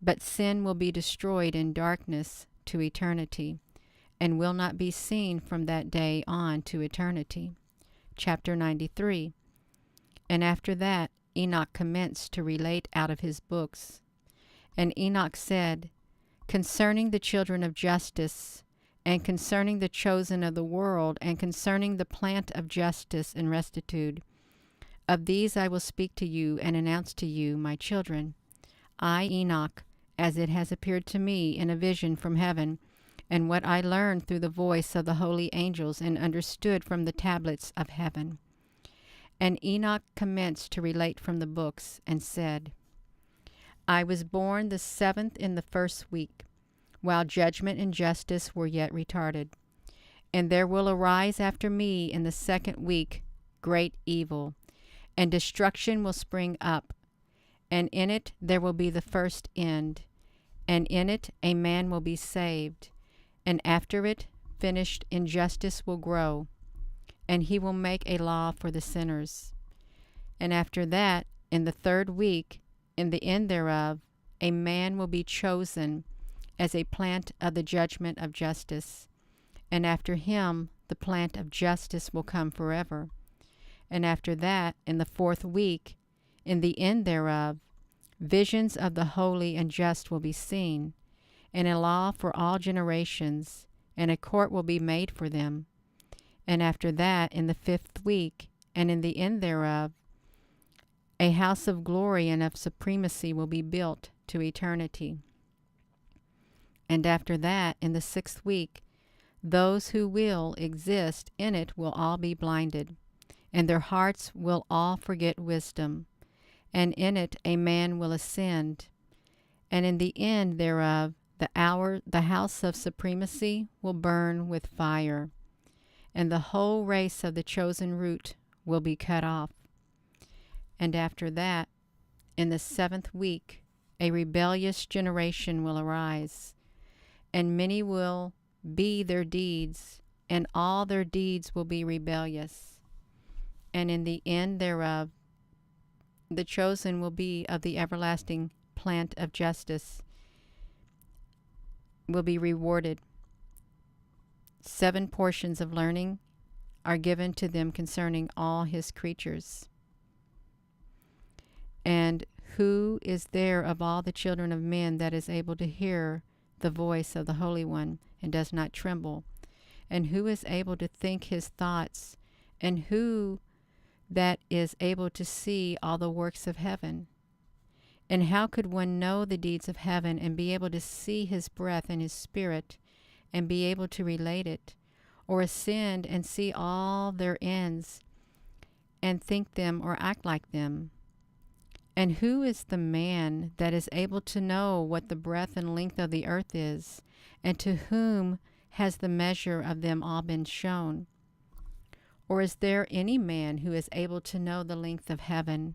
But sin will be destroyed in darkness to eternity, and will not be seen from that day on to eternity. Chapter 93. And after that Enoch commenced to relate out of his books. And Enoch said, concerning the children of justice, and concerning the chosen of the world, and concerning the plant of justice and rectitude, of these I will speak to you and announce to you, my children. I, Enoch, as it has appeared to me in a vision from heaven, and what I learned through the voice of the holy angels and understood from the tablets of heaven. And Enoch commenced to relate from the books, and said, I was born the 7th in the 1st week, while judgment and justice were yet retarded. And there will arise after me in the 2nd week great evil, and destruction will spring up, and in it there will be the first end, and in it a man will be saved, and after it finished injustice will grow, and he will make a law for the sinners. And after that, in the 3rd week, in the end thereof, a man will be chosen, as a plant of the judgment of justice. And after him the plant of justice will come forever. And after that, in the 4th week, in the end thereof, visions of the holy and just will be seen, and a law for all generations, and a court will be made for them. And after that, in the 5th week, and in the end thereof, a house of glory and of supremacy will be built to eternity. And after that, in the 6th week, those who will exist in it will all be blinded, and their hearts will all forget wisdom. And in it a man will ascend, and in the end thereof the house of supremacy will burn with fire, and the whole race of the chosen root will be cut off. And after that, in the 7th week, a rebellious generation will arise, and many will be their deeds, and all their deeds will be rebellious. And in the end thereof, the chosen will be of the everlasting plant of justice, will be rewarded. 7 portions of learning are given to them concerning all his creatures. And who is there of all the children of men that is able to hear the voice of the Holy One and does not tremble? And who is able to think his thoughts? And who that is able to see all the works of heaven? And how could one know the deeds of heaven and be able to see his breath and his spirit and be able to relate it, or ascend and see all their ends and think them or act like them? And who is the man that is able to know what the breadth and length of the earth is, and to whom has the measure of them all been shown? Or is there any man who is able to know the length of heaven,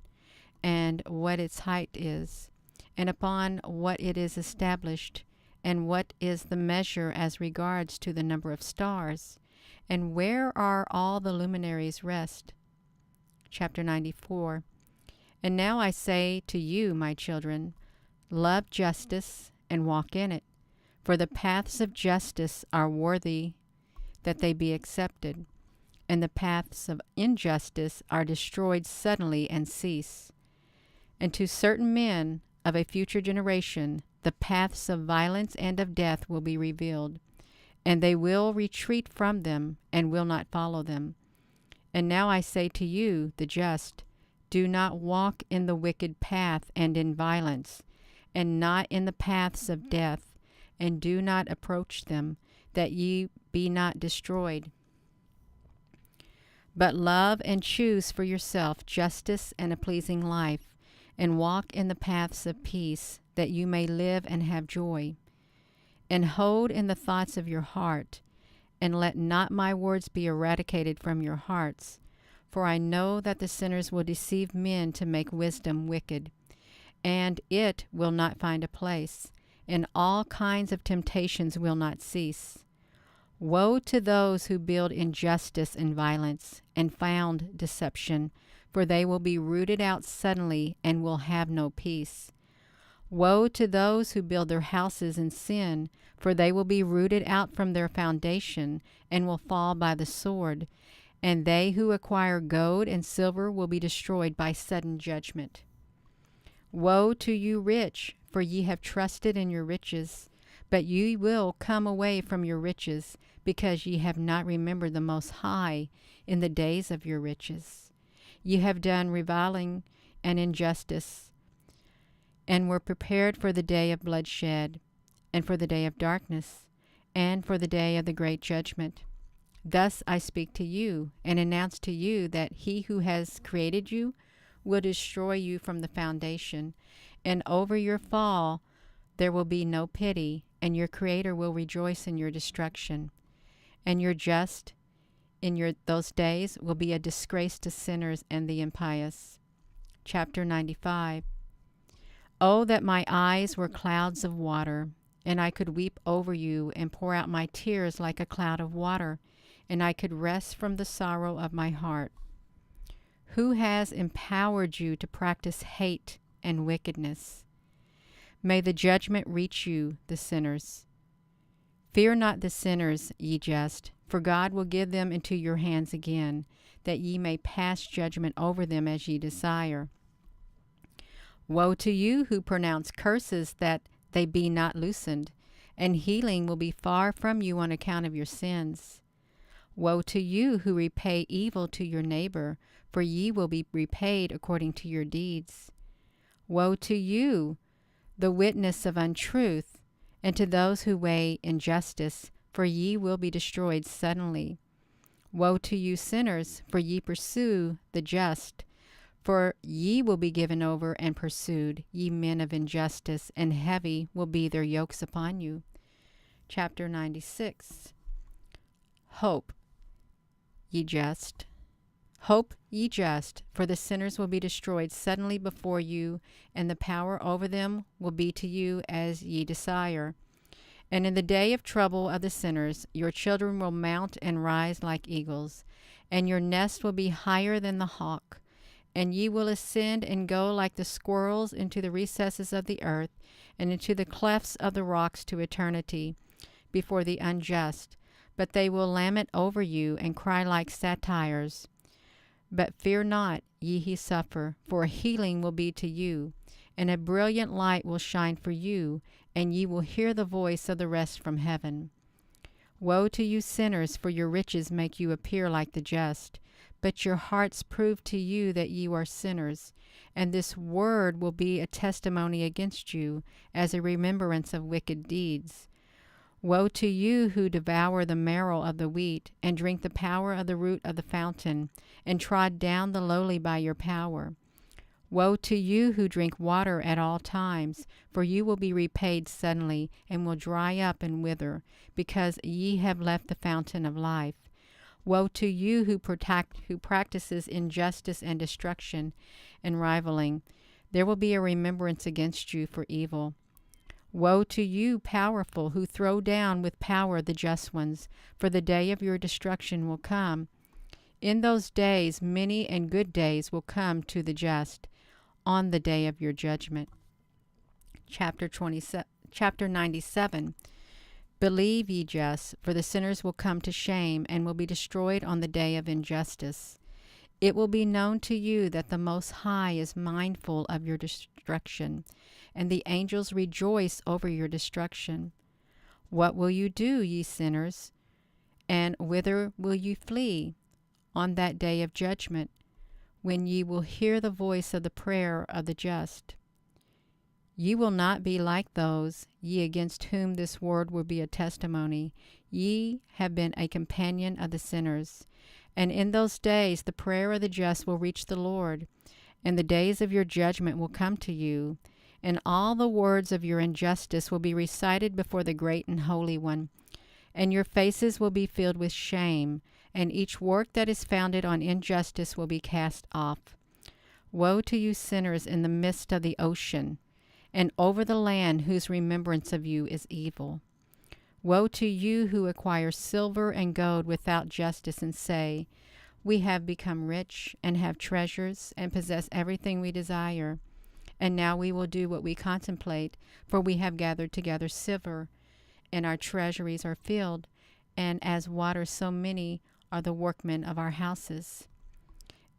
and what its height is, and upon what it is established, and what is the measure as regards to the number of stars, and where are all the luminaries rest? Chapter 94. And now I say to you, my children, love justice and walk in it, for the paths of justice are worthy that they be accepted, and the paths of injustice are destroyed suddenly and cease. And to certain men of a future generation, the paths of violence and of death will be revealed, and they will retreat from them and will not follow them. And now I say to you, the just, do not walk in the wicked path and in violence, and not in the paths of death, and do not approach them, that ye be not destroyed. But love and choose for yourself justice and a pleasing life, and walk in the paths of peace, that you may live and have joy. And hold in the thoughts of your heart, and let not my words be eradicated from your hearts. For I know that the sinners will deceive men to make wisdom wicked, and it will not find a place, and all kinds of temptations will not cease. Woe to those who build injustice and violence, and found deception, for they will be rooted out suddenly and will have no peace. Woe to those who build their houses in sin, for they will be rooted out from their foundation, and will fall by the sword. And they who acquire gold and silver will be destroyed by sudden judgment. Woe to you rich, for ye have trusted in your riches, but ye will come away from your riches, because ye have not remembered the Most High in the days of your riches. Ye have done reviling and injustice, and were prepared for the day of bloodshed, and for the day of darkness, and for the day of the great judgment. Thus I speak to you, and announce to you that he who has created you will destroy you from the foundation, and over your fall there will be no pity, and your Creator will rejoice in your destruction. And your just in those days will be a disgrace to sinners and the impious. Chapter 95. Oh, that my eyes were clouds of water, and I could weep over you and pour out my tears like a cloud of water, and I could rest from the sorrow of my heart. Who has empowered you to practice hate and wickedness? May the judgment reach you, the sinners. Fear not the sinners, ye just, for God will give them into your hands again, that ye may pass judgment over them as ye desire. Woe to you who pronounce curses that they be not loosened, and healing will be far from you on account of your sins. Woe to you who repay evil to your neighbor, for ye will be repaid according to your deeds. Woe to you, the witness of untruth, and to those who weigh injustice, for ye will be destroyed suddenly. Woe to you sinners, for ye pursue the just, for ye will be given over and pursued, ye men of injustice, and heavy will be their yokes upon you. Chapter 96. Hope, ye just. Hope, ye just, for the sinners will be destroyed suddenly before you, and the power over them will be to you as ye desire. And in the day of trouble of the sinners, your children will mount and rise like eagles, and your nest will be higher than the hawk. And ye will ascend and go like the squirrels into the recesses of the earth, and into the clefts of the rocks to eternity, before the unjust. But they will lament over you, and cry like satyrs. But fear not, ye who suffer, for a healing will be to you, and a brilliant light will shine for you, and ye will hear the voice of the rest from heaven. Woe to you sinners, for your riches make you appear like the just, but your hearts prove to you that you are sinners, and this word will be a testimony against you, as a remembrance of wicked deeds. Woe to you who devour the marrow of the wheat, and drink the power of the root of the fountain, and trod down the lowly by your power. Woe to you who drink water at all times, for you will be repaid suddenly, and will dry up and wither, because ye have left the fountain of life. Woe to you who practices injustice and destruction and rivaling. There will be a remembrance against you for evil. Woe to you, powerful, who throw down with power the just ones, for the day of your destruction will come. In those days many and good days will come to the just, on the day of your judgment. Chapter 97. Believe ye just, for the sinners will come to shame, and will be destroyed on the day of injustice. It will be known to you that the Most High is mindful of your destruction, and the angels rejoice over your destruction. What will you do, ye sinners? And whither will ye flee on that day of judgment, when ye will hear the voice of the prayer of the just? Ye will not be like those, ye against whom this word will be a testimony. Ye have been a companion of the sinners. And in those days the prayer of the just will reach the Lord, and the days of your judgment will come to you, and all the words of your injustice will be recited before the great and holy one. And your faces will be filled with shame, and each work that is founded on injustice will be cast off. Woe to you sinners in the midst of the ocean, and over the land whose remembrance of you is evil. Woe to you who acquire silver and gold without justice, and say, we have become rich, and have treasures, and possess everything we desire. And now we will do what we contemplate, for we have gathered together silver, and our treasuries are filled, and as water so many are the workmen of our houses.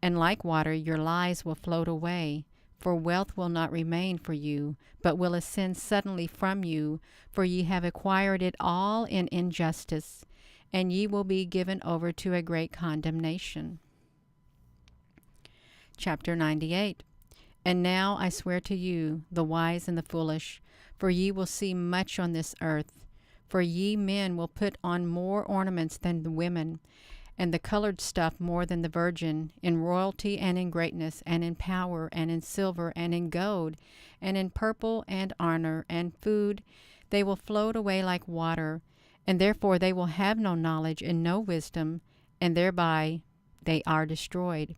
And like water your lies will float away, for wealth will not remain for you, but will ascend suddenly from you, for ye have acquired it all in injustice, and ye will be given over to a great condemnation. Chapter 98. And now I swear to you, the wise and the foolish, for ye will see much on this earth. For ye men will put on more ornaments than the women, and the colored stuff more than the virgin, in royalty and in greatness, and in power, and in silver, and in gold, and in purple, and honor, and food. They will float away like water, and therefore they will have no knowledge and no wisdom, and thereby they are destroyed.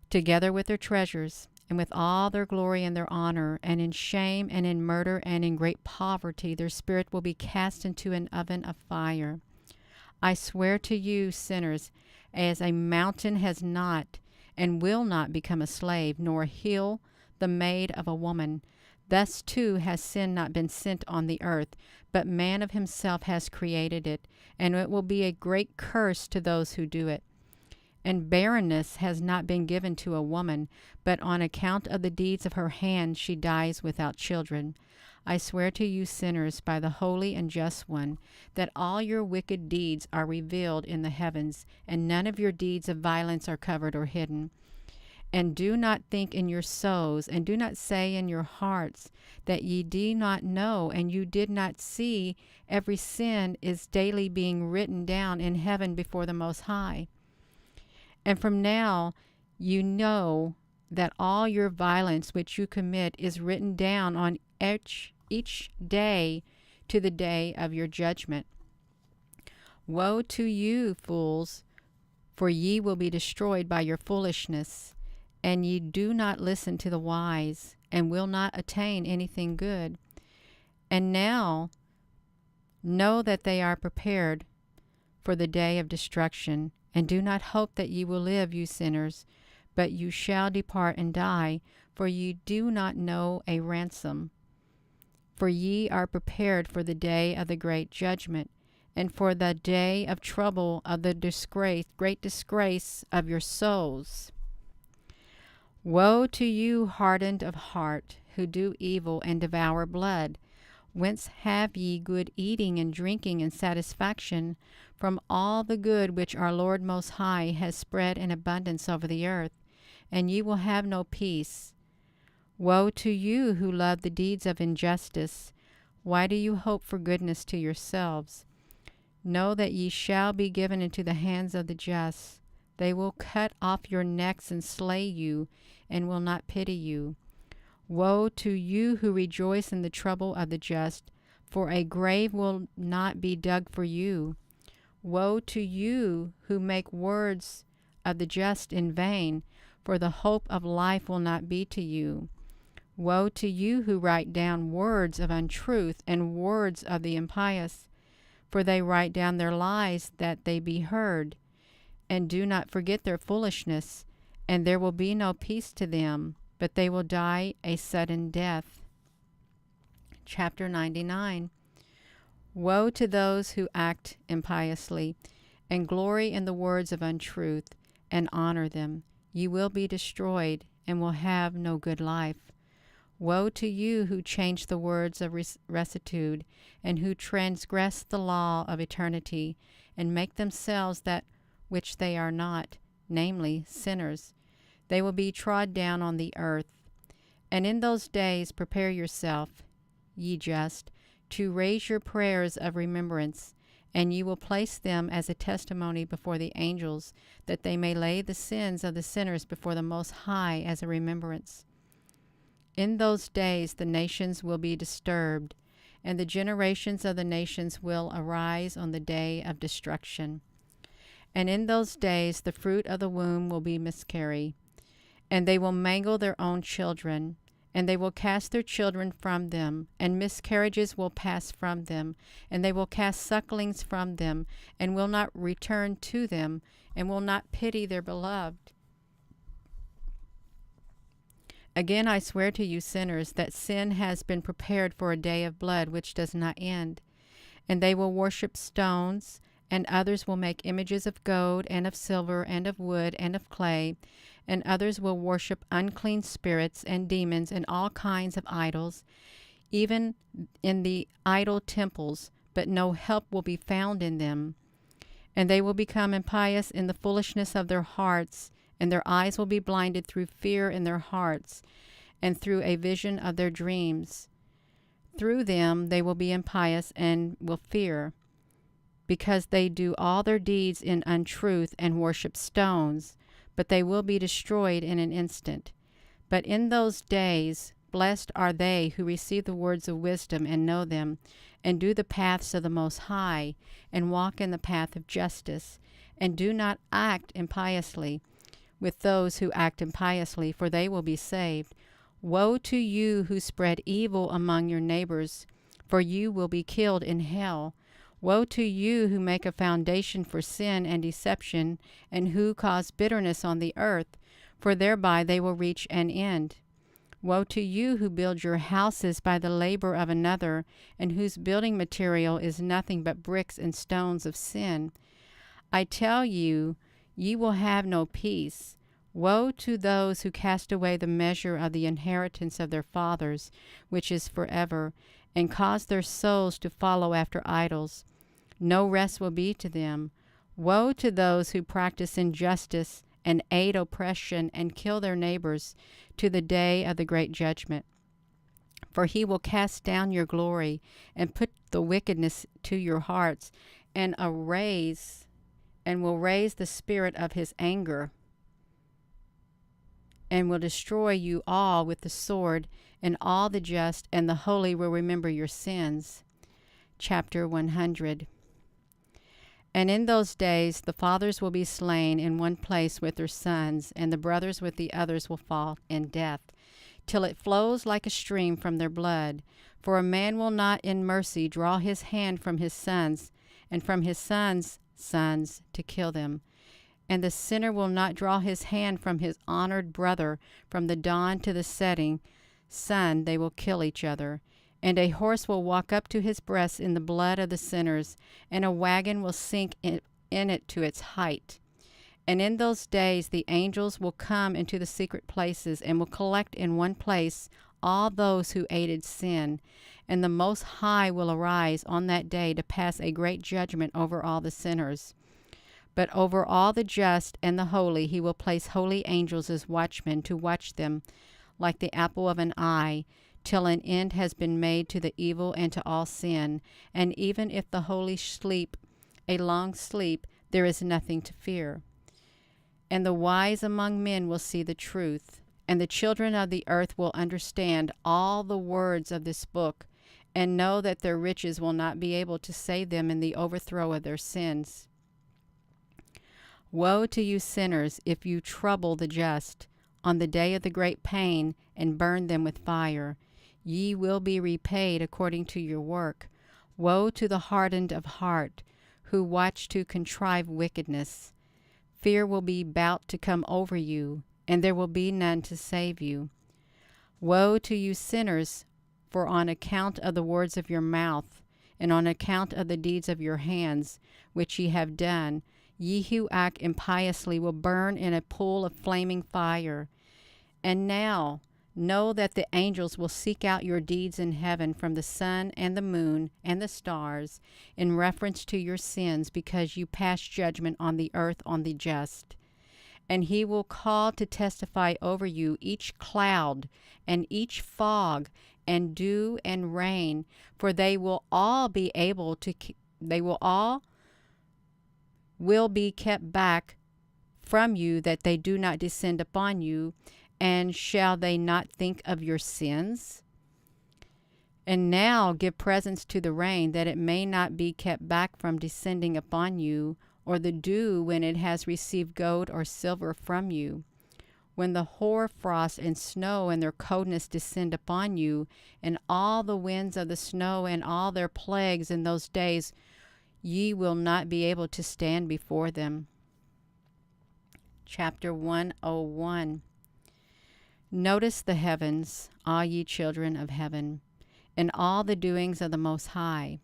Together with their treasures, and with all their glory and their honor, and in shame, and in murder, and in great poverty, their spirit will be cast into an oven of fire. I swear to you, sinners, as a mountain has not and will not become a slave, nor a hill the maid of a woman, Thus too has sin not been sent on the earth, but man of himself has created it, and it will be a great curse to those who do it. And barrenness has not been given to a woman, but on account of the deeds of her hand she dies without children. I swear to you sinners by the holy and just one, that all your wicked deeds are revealed in the heavens, and none of your deeds of violence are covered or hidden. And do not think in your souls, and do not say in your hearts, that ye do not know, and you did not see, every sin is daily being written down in heaven before the Most High. And from now you know that all your violence which you commit is written down on each day to the day of your judgment. Woe to you, fools, for ye will be destroyed by your foolishness. And ye do not listen to the wise, and will not attain anything good. And now know that they are prepared for the day of destruction. And do not hope that ye will live, you sinners, but you shall depart and die, for ye do not know a ransom. For ye are prepared for the day of the great judgment, and for the day of trouble of the great disgrace of your souls. Woe to you, hardened of heart, who do evil and devour blood. Whence have ye good eating and drinking and satisfaction from all the good which our Lord Most High has spread in abundance over the earth? And ye will have no peace. Woe to you who love the deeds of injustice. Why do you hope for goodness to yourselves? Know that ye shall be given into the hands of the just. They will cut off your necks and slay you, and will not pity you. Woe to you who rejoice in the trouble of the just, for a grave will not be dug for you. Woe to you who make words of the just in vain, for the hope of life will not be to you. Woe to you who write down words of untruth and words of the impious, for they write down their lies that they be heard. And do not forget their foolishness, and there will be no peace to them, but they will die a sudden death. Chapter 99. Woe to those who act impiously, and glory in the words of untruth, and honor them. Ye will be destroyed, and will have no good life. Woe to you who change the words of rectitude, and who transgress the law of eternity, and make themselves that which they are not, namely, sinners. They will be trod down on the earth. And in those days prepare yourself, ye just, to raise your prayers of remembrance, and ye will place them as a testimony before the angels, that they may lay the sins of the sinners before the Most High as a remembrance. In those days the nations will be disturbed, and the generations of the nations will arise on the day of destruction. And in those days the fruit of the womb will be miscarry, and they will mangle their own children, and they will cast their children from them, and miscarriages will pass from them, and they will cast sucklings from them, and will not return to them, and will not pity their beloved. Again I swear to you sinners that sin has been prepared for a day of blood which does not end. And they will worship stones, and others will make images of gold, and of silver, and of wood, and of clay, and others will worship unclean spirits and demons and all kinds of idols, even in the idol temples, but no help will be found in them. And they will become impious in the foolishness of their hearts, and their eyes will be blinded through fear in their hearts, and through a vision of their dreams. Through them they will be impious and will fear, because they do all their deeds in untruth and worship stones, but they will be destroyed in an instant. But in those days blessed are they who receive the words of wisdom and know them, and do the paths of the Most High, and walk in the path of justice, and do not act impiously with those who act impiously, for they will be saved. Woe to you who spread evil among your neighbors, for you will be killed in hell. Woe to you who make a foundation for sin and deception, and who cause bitterness on the earth, for thereby they will reach an end. Woe to you who build your houses by the labor of another, and whose building material is nothing but bricks and stones of sin. I tell you, ye will have no peace. Woe to those who cast away the measure of the inheritance of their fathers, which is forever, and cause their souls to follow after idols. No rest will be to them. Woe to those who practice injustice and aid oppression and kill their neighbors, to the day of the great judgment. For he will cast down your glory and put the wickedness to your hearts, and will raise the spirit of his anger, and will destroy you all with the sword, and all the just and the holy will remember your sins. Chapter 100. And in those days the fathers will be slain in one place with their sons, and the brothers with the others will fall in death, till it flows like a stream from their blood. For a man will not in mercy draw his hand from his sons, and from his sons' sons to kill them. And the sinner will not draw his hand from his honored brother. From the dawn to the setting sun they will kill each other. And a horse will walk up to his breast in the blood of the sinners, and a wagon will sink in it to its height. And in those days the angels will come into the secret places, and will collect in one place all those who aided sin. And the Most High will arise on that day to pass a great judgment over all the sinners. But over all the just and the holy he will place holy angels as watchmen, to watch them like the apple of an eye, till an end has been made to the evil and to all sin. And even if the holy sleep a long sleep, there is nothing to fear. And the wise among men will see the truth, and the children of the earth will understand all the words of this book, and know that their riches will not be able to save them in the overthrow of their sins. Woe to you sinners, if you trouble the just on the day of the great pain, and burn them with fire. Ye will be repaid according to your work. Woe to the hardened of heart, who watch to contrive wickedness. Fear will be about to come over you, and there will be none to save you. Woe to you sinners, for on account of the words of your mouth, and on account of the deeds of your hands, which ye have done, ye who act impiously will burn in a pool of flaming fire. And now know that the angels will seek out your deeds in heaven from the sun and the moon and the stars in reference to your sins, because you pass judgment on the earth on the just. And he will call to testify over you each cloud and each fog and dew and rain, for they will all be kept back from you, that they do not descend upon you. And shall they not think of your sins? And now give presents to the rain, that it may not be kept back from descending upon you, or the dew when it has received gold or silver from you. When the hoar frost and snow and their coldness descend upon you, and all the winds of the snow and all their plagues in those days, ye will not be able to stand before them. Chapter 101. Notice the heavens, all ye children of heaven, and all the doings of the Most High,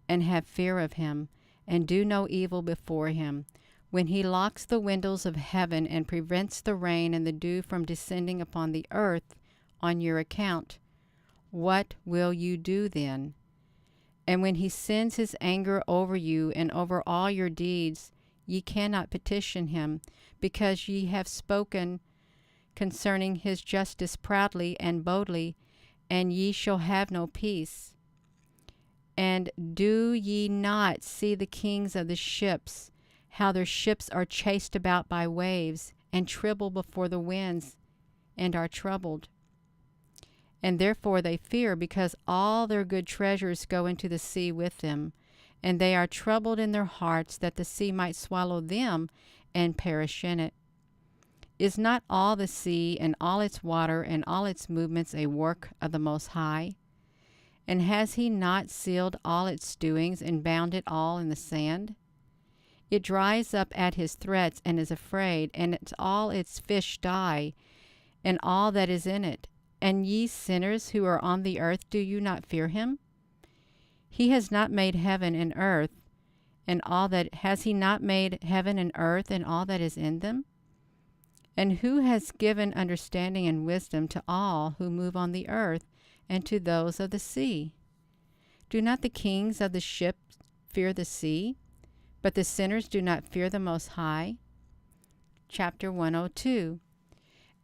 and have fear of him, and do no evil before him. When he locks the windows of heaven and prevents the rain and the dew from descending upon the earth on your account, what will you do then? And when he sends his anger over you and over all your deeds, ye cannot petition him, because ye have spoken concerning his justice proudly and boldly, and ye shall have no peace. And do ye not see the kings of the ships, how their ships are chased about by waves, and tremble before the winds, and are troubled? And therefore they fear, because all their good treasures go into the sea with them, and they are troubled in their hearts, that the sea might swallow them and perish in it. Is not all the sea and all its water and all its movements a work of the Most High? And has he not sealed all its doings and bound it all in the sand? It dries up at his threats and is afraid, and all its fish die, and all that is in it. And ye sinners who are on the earth, do you not fear him? He has not made heaven and earth, and all that has he not made heaven and earth and all that is in them? And who has given understanding and wisdom to all who move on the earth and to those of the sea? Do not the kings of the ships fear the sea, but the sinners do not fear the Most High? Chapter 102.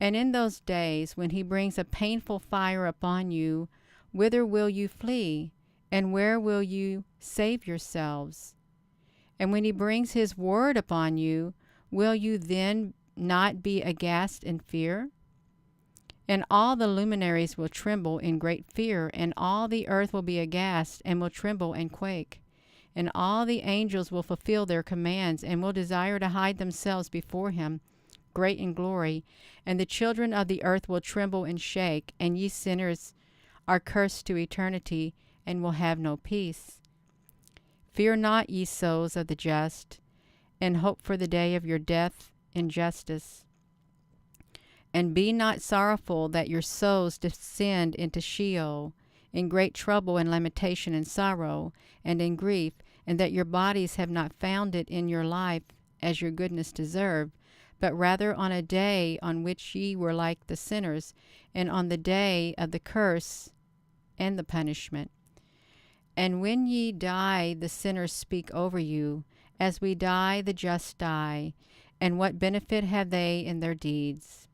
And in those days when he brings a painful fire upon you, whither will you flee? And where will you save yourselves? And when he brings his word upon you, will you then not be aghast in fear? And all the luminaries will tremble in great fear, and all the earth will be aghast, and will tremble and quake. And all the angels will fulfill their commands, and will desire to hide themselves before him, great in glory. And the children of the earth will tremble and shake, and ye sinners are cursed to eternity, and will have no peace. Fear not, ye souls of the just, and hope for the day of your death in justice. And be not sorrowful that your souls descend into Sheol, in great trouble and lamentation and sorrow, and in grief, and that your bodies have not found it in your life as your goodness deserved, but rather on a day on which ye were like the sinners, and on the day of the curse and the punishment. And when ye die, the sinners speak over you. As we die, the just die. And what benefit have they in their deeds?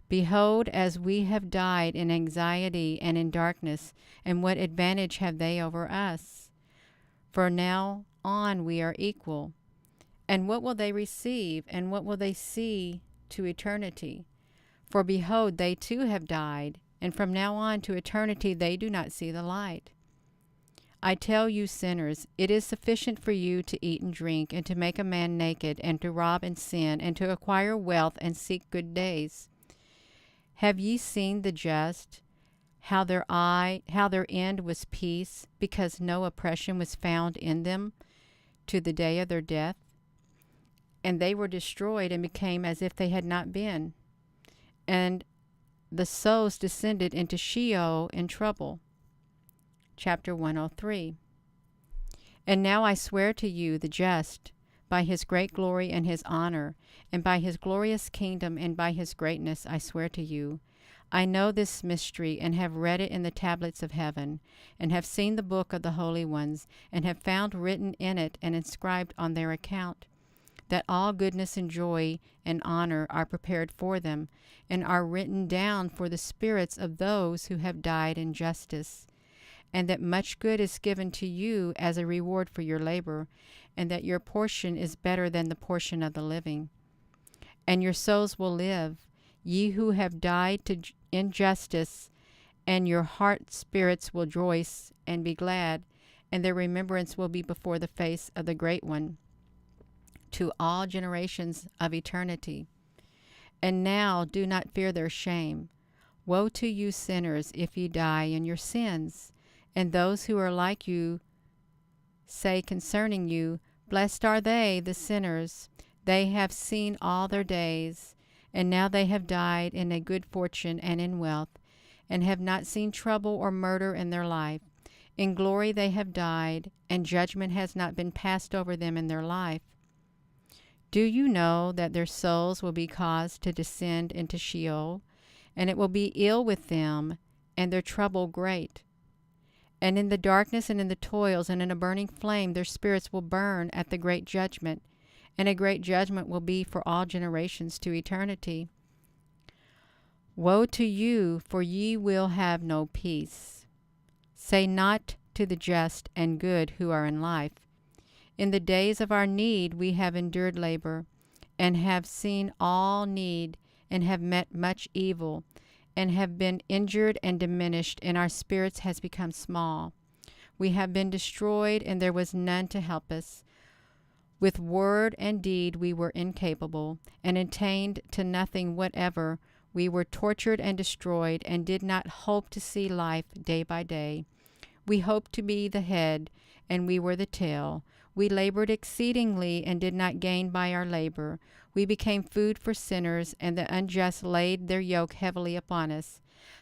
Behold, as we have died in anxiety and in darkness, and what advantage have they over us? For now on we are equal. And what will they receive, and what will they see to eternity? For behold, they too have died, and from now on to eternity they do not see the light. I tell you, sinners, it is sufficient for you to eat and drink, and to make a man naked, and to rob and sin, and to acquire wealth and seek good days. Have ye seen the just, how their end was peace, because no oppression was found in them to the day of their death? And they were destroyed and became as if they had not been. And the souls descended into Sheol in trouble. Chapter 103. And now I swear to you, the just, by his great glory and his honor, and by his glorious kingdom and by his greatness, I swear to you. I know this mystery, and have read it in the tablets of heaven, and have seen the book of the holy ones, and have found written in it and inscribed on their account, that all goodness and joy and honor are prepared for them, and are written down for the spirits of those who have died in justice, and that much good is given to you as a reward for your labor, and that your portion is better than the portion of the living. And your souls will live, ye who have died in justice, and your heart spirits will rejoice and be glad, and their remembrance will be before the face of the Great One, to all generations of eternity. And now do not fear their shame. Woe to you sinners, if ye die in your sins! And those who are like you say concerning you, Blessed are they, the sinners. They have seen all their days, and now they have died in a good fortune and in wealth, and have not seen trouble or murder in their life. In glory they have died, and judgment has not been passed over them in their life. Do you know that their souls will be caused to descend into Sheol, and it will be ill with them, and their trouble great? And in the darkness and in the toils and in a burning flame their spirits will burn at the great judgment, and a great judgment will be for all generations to eternity. Woe to you, for ye will have no peace. Say not to the just and good who are in life, In the days of our need we have endured labor, and have seen all need, and have met much evil, and have been injured and diminished, and our spirits has become small. We have been destroyed, and there was none to help us. With word and deed we were incapable, and attained to nothing whatever. We were tortured and destroyed, and did not hope to see life day by day. We hoped to be the head, and we were the tail. We labored exceedingly, and did not gain by our labor. We became food for sinners, and the unjust laid their yoke heavily upon us.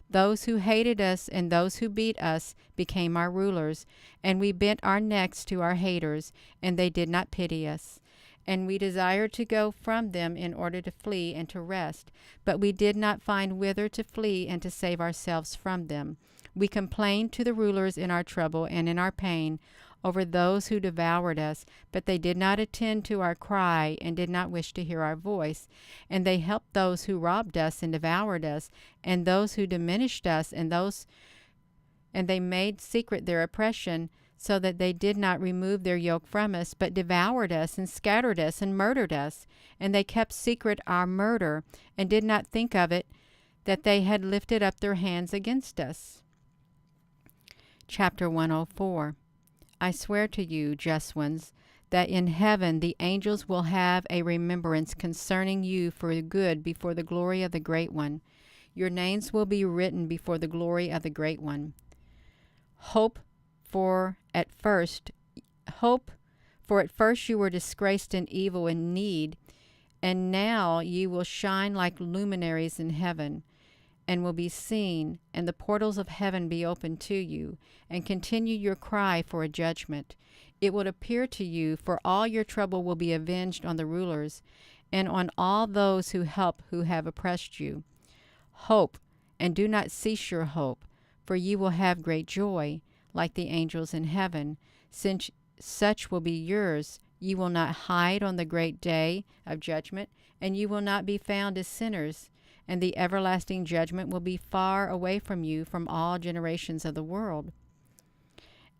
Those who hated us and those who beat us became our rulers, and we bent our necks to our haters, and they did not pity us. And we desired to go from them in order to flee and to rest, but we did not find whither to flee and to save ourselves from them. We complained to the rulers in our trouble and in our pain over those who devoured us, but they did not attend to our cry and did not wish to hear our voice. And they helped those who robbed us and devoured us, and those who diminished us, and they made secret their oppression, so that they did not remove their yoke from us, but devoured us and scattered us and murdered us. And they kept secret our murder, and did not think of it, that they had lifted up their hands against us. Chapter 104. I swear to you, just ones, that in heaven the angels will have a remembrance concerning you for good before the glory of the Great One. Your names will be written before the glory of the Great One. Hope, for at first you were disgraced and evil and need, and now ye will shine like luminaries in heaven, and will be seen, and the portals of heaven be opened to you, and continue your cry for a judgment. It will appear to you, for all your trouble will be avenged on the rulers, and on all those who have oppressed you. Hope, and do not cease your hope, for ye will have great joy, like the angels in heaven. Since such will be yours, ye will not hide on the great day of judgment, and ye will not be found as sinners, and the everlasting judgment will be far away from you from all generations of the world.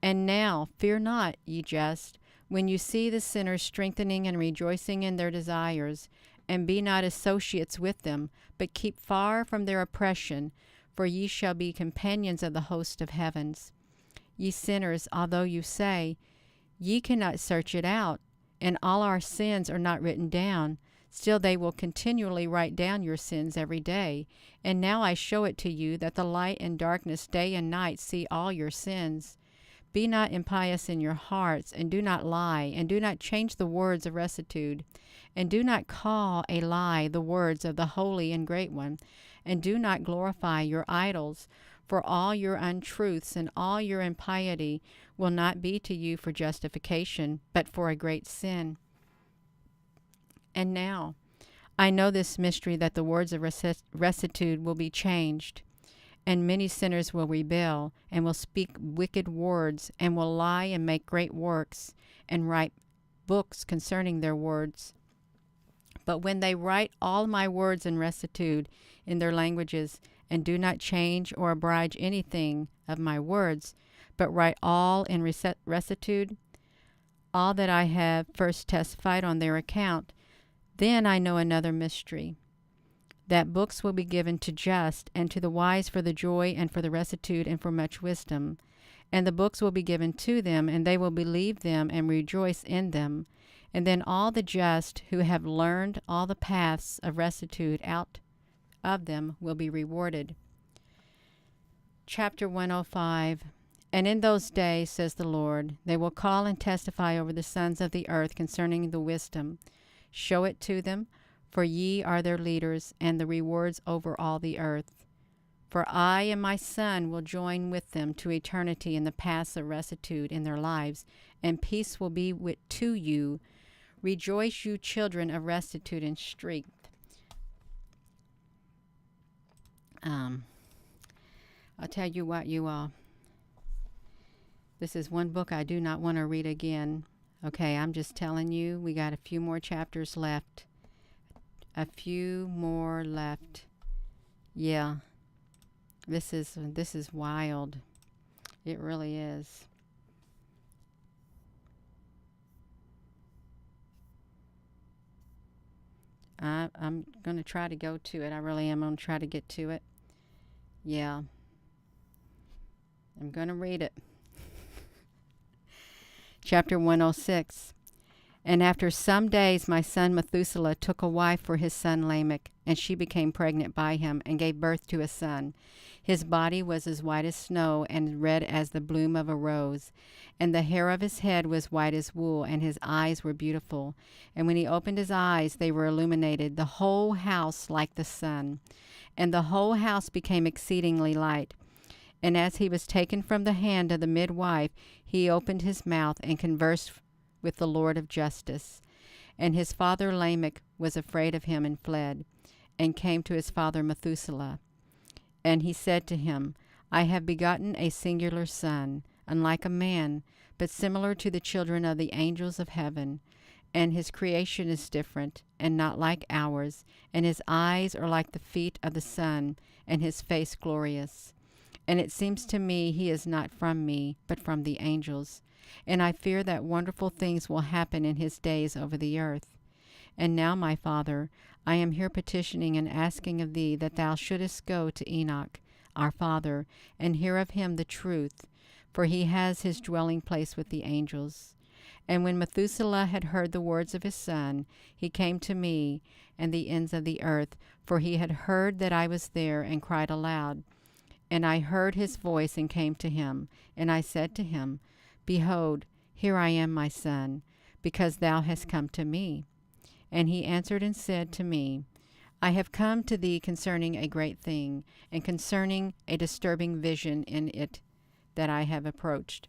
And now fear not, ye just, when you see the sinners strengthening and rejoicing in their desires, and be not associates with them, but keep far from their oppression, for ye shall be companions of the host of heavens. Ye sinners, although you say, ye cannot search it out, and all our sins are not written down, still they will continually write down your sins every day. And now I show it to you, that the light and darkness day and night see all your sins. Be not impious in your hearts, and do not lie, and do not change the words of rectitude, and do not call a lie the words of the Holy and Great One, and do not glorify your idols, for all your untruths and all your impiety will not be to you for justification, but for a great sin. And now I know this mystery, that the words of rectitude will be changed, and many sinners will rebel, and will speak wicked words, and will lie and make great works, and write books concerning their words. But when they write all my words in rectitude in their languages, and do not change or abridge anything of my words, but write all in rectitude, all that I have first testified on their account, then I know another mystery, that books will be given to just and to the wise for the joy and for the rectitude and for much wisdom. And the books will be given to them, and they will believe them and rejoice in them. And then all the just who have learned all the paths of rectitude out of them will be rewarded. Chapter 105. And in those days, says the Lord, they will call and testify over the sons of the earth concerning the wisdom. Show it to them, for ye are their leaders, and the rewards over all the earth. For I and my Son will join with them to eternity in the paths of rectitude in their lives, and peace will be to you. Rejoice, you children of rectitude and strength. I'll tell you what, you all. This is one book I do not want to read again. Okay, I'm just telling you, we got a few more chapters left. A few more left. Yeah. This is wild. It really is. I'm going to try to go to it. I really am going to try to get to it. Yeah. I'm going to read it. Chapter 106. And after some days my son Methuselah took a wife for his son Lamech, and she became pregnant by him, and gave birth to a son. His body was as white as snow, and red as the bloom of a rose. And the hair of his head was white as wool, and his eyes were beautiful. And when he opened his eyes, they were illuminated, the whole house like the sun. And the whole house became exceedingly light. And as he was taken from the hand of the midwife, he opened his mouth and conversed with the Lord of justice. And his father Lamech was afraid of him and fled, and came to his father Methuselah. And he said to him, I have begotten a singular son, unlike a man, but similar to the children of the angels of heaven. And his creation is different, and not like ours, and his eyes are like the feet of the sun, and his face glorious. And it seems to me he is not from me, but from the angels. And I fear that wonderful things will happen in his days over the earth. And now, my father, I am here petitioning and asking of thee that thou shouldest go to Enoch, our father, and hear of him the truth, for he has his dwelling place with the angels. And when Methuselah had heard the words of his son, he came to me and the ends of the earth, for he had heard that I was there, and cried aloud. And I heard his voice and came to him. And I said to him, Behold, here I am, my son, because thou hast come to me. And he answered and said to me, I have come to thee concerning a great thing, and concerning a disturbing vision in it that I have approached.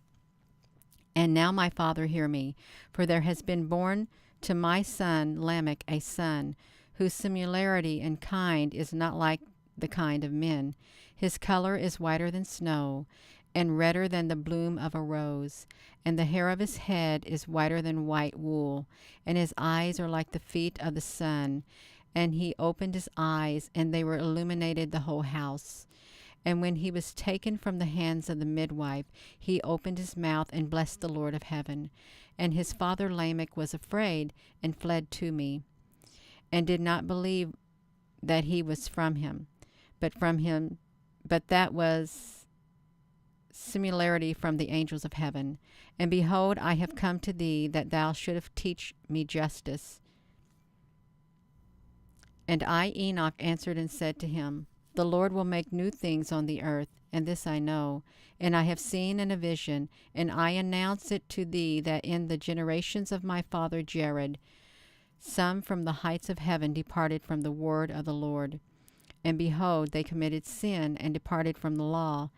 And now, my father, hear me, for there has been born to my son Lamech a son, whose similarity in kind is not like the kind of men. His color is whiter than snow, and redder than the bloom of a rose, and the hair of his head is whiter than white wool, and his eyes are like the feet of the sun. And he opened his eyes, and they were illuminated the whole house. And when he was taken from the hands of the midwife, he opened his mouth and blessed the Lord of heaven. And his father Lamech was afraid, and fled to me, and did not believe that he was from him, but that was similarity from the angels of heaven. And behold, I have come to thee, that thou shouldest teach me justice. And I, Enoch, answered and said to him, The Lord will make new things on the earth, and this I know. And I have seen in a vision, and I announce it to thee, that in the generations of my father Jared, some from the heights of heaven departed from the word of the Lord. And behold, they committed sin, and departed from the law,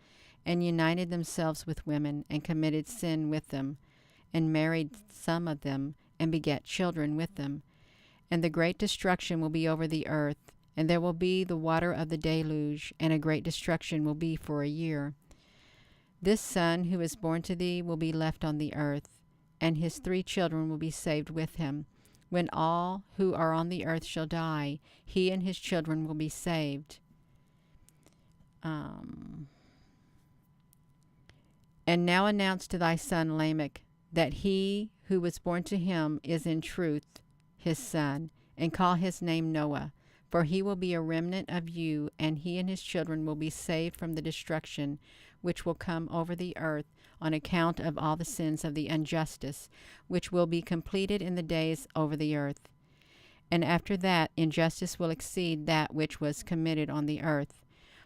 and united themselves with women, and committed sin with them, and married some of them, and begat children with them. And the great destruction will be over the earth, and there will be the water of the deluge, and a great destruction will be for a year. This son who is born to thee will be left on the earth, and his 3 children will be saved with him. When all who are on the earth shall die, he and his children will be saved. And now announce to thy son Lamech that he who was born to him is in truth his son, and call his name Noah, for he will be a remnant of you, and he and his children will be saved from the destruction which will come over the earth on account of all the sins of the injustice, which will be completed in the days over the earth. And after that, injustice will exceed that which was committed on the earth.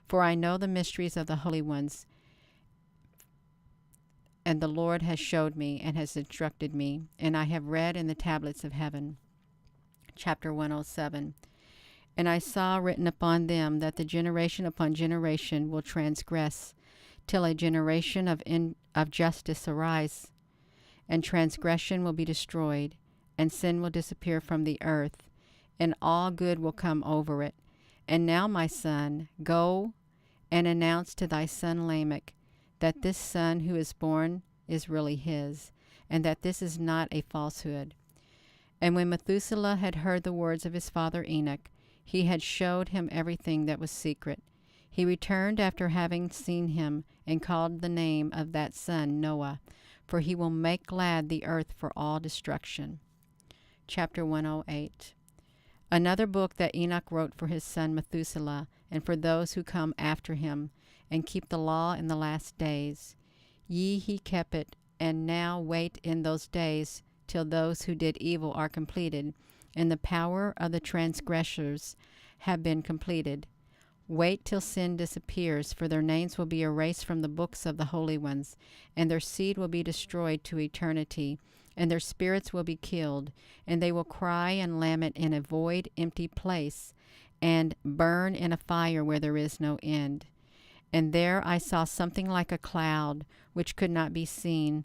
For I know the mysteries of the holy ones, and the Lord has showed me and has instructed me, and I have read in the tablets of heaven. Chapter 107. And I saw written upon them that the generation upon generation will transgress, till a generation of justice arise, and transgression will be destroyed, and sin will disappear from the earth, and all good will come over it. And now, my son, go and announce to thy son Lamech that this son who is born is really his, and that this is not a falsehood. And when Methuselah had heard the words of his father Enoch, he had showed him everything that was secret. He returned after having seen him, and called the name of that son Noah, for he will make glad the earth for all destruction. Chapter 108. Another book that Enoch wrote for his son Methuselah, and for those who come after him, and keep the law in the last days. He kept it, and now wait in those days till those who did evil are completed, and the power of the transgressors have been completed. Wait till sin disappears, for their names will be erased from the books of the holy ones, and their seed will be destroyed to eternity, and their spirits will be killed, and they will cry and lament in a void, empty place, and burn in a fire where there is no end. And there I saw something like a cloud, which could not be seen,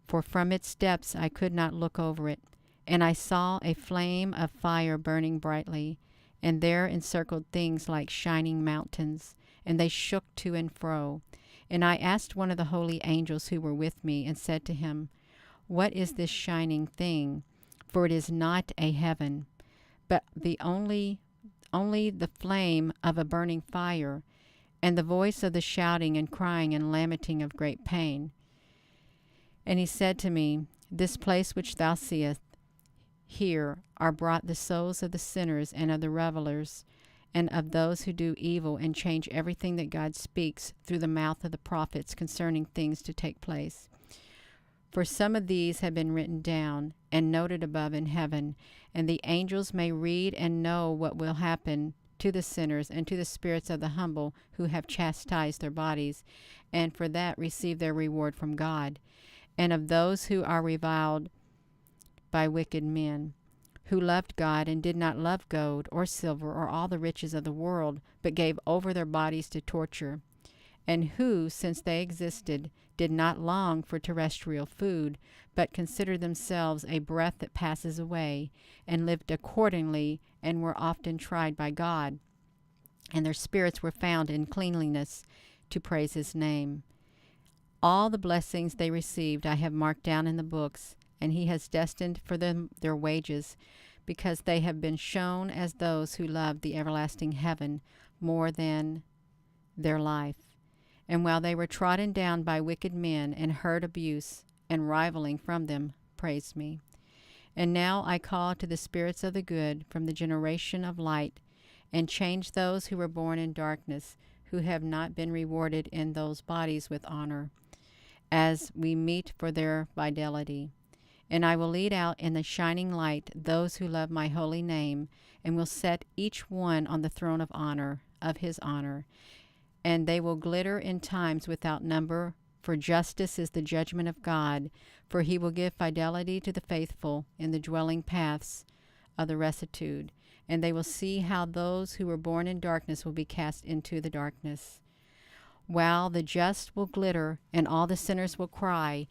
for from its depths I could not look over it. And I saw a flame of fire burning brightly, and there encircled things like shining mountains, and they shook to and fro. And I asked one of the holy angels who were with me, and said to him, What is this shining thing? For it is not a heaven, but only the flame of a burning fire, and the voice of the shouting and crying and lamenting of great pain. And he said to me, This place which thou seest, here are brought the souls of the sinners and of the revelers, and of those who do evil and change everything that God speaks through the mouth of the prophets concerning things to take place. For some of these have been written down and noted above in heaven, and the angels may read and know what will happen to the sinners and to the spirits of the humble who have chastised their bodies, and for that receive their reward from God, and of those who are reviled by wicked men, who loved God and did not love gold or silver or all the riches of the world, but gave over their bodies to torture, and who, since they existed, did not long for terrestrial food, but considered themselves a breath that passes away, and lived accordingly, and were often tried by God, and their spirits were found in cleanliness to praise his name. All the blessings they received I have marked down in the books, and he has destined for them their wages, because they have been shown as those who love the everlasting heaven more than their life. And while they were trodden down by wicked men and heard abuse and rivaling from them, praised me. And now I call to the spirits of the good from the generation of light, and change those who were born in darkness, who have not been rewarded in those bodies with honor, as we meet for their fidelity. And I will lead out in the shining light those who love my holy name, and will set each one on the throne of honor, of his honor. And they will glitter in times without number, for justice is the judgment of God, for he will give fidelity to the faithful in the dwelling paths of the restitude. And they will see how those who were born in darkness will be cast into the darkness. While the just will glitter, and all the sinners will cry,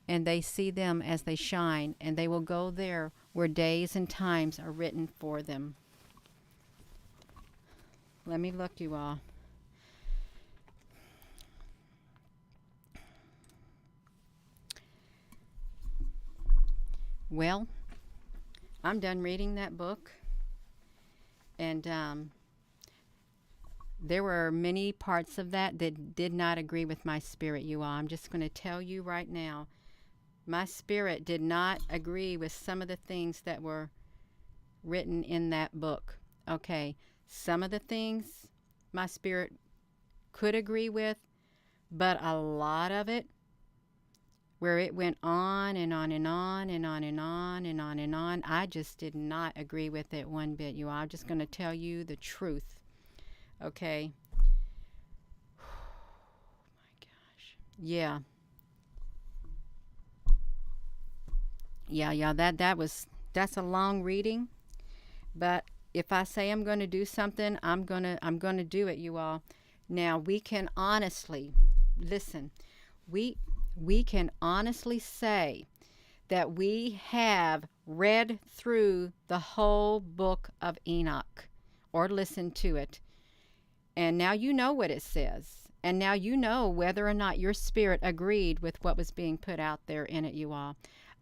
and they see them as they shine, and they will go there where days and times are written for them. Let me look, you all. Well, I'm done reading that book, and there were many parts of that did not agree with my spirit, you all. I'm just going to tell you right now, my spirit did not agree with some of the things that were written in that book. Okay, some of the things my spirit could agree with, but a lot of it, where it went on and on and on and on and on and on and on, I just did not agree with it one bit, you all. I'm just going to tell you the truth. Okay. Oh my gosh. Yeah. Yeah, that's a long reading, but if I say I'm going to do something, I'm going to do it, you all. Now, we can honestly listen. We can honestly say that we have read through the whole book of Enoch, or listened to it. And now you know what it says. And now you know whether or not your spirit agreed with what was being put out there in it, you all.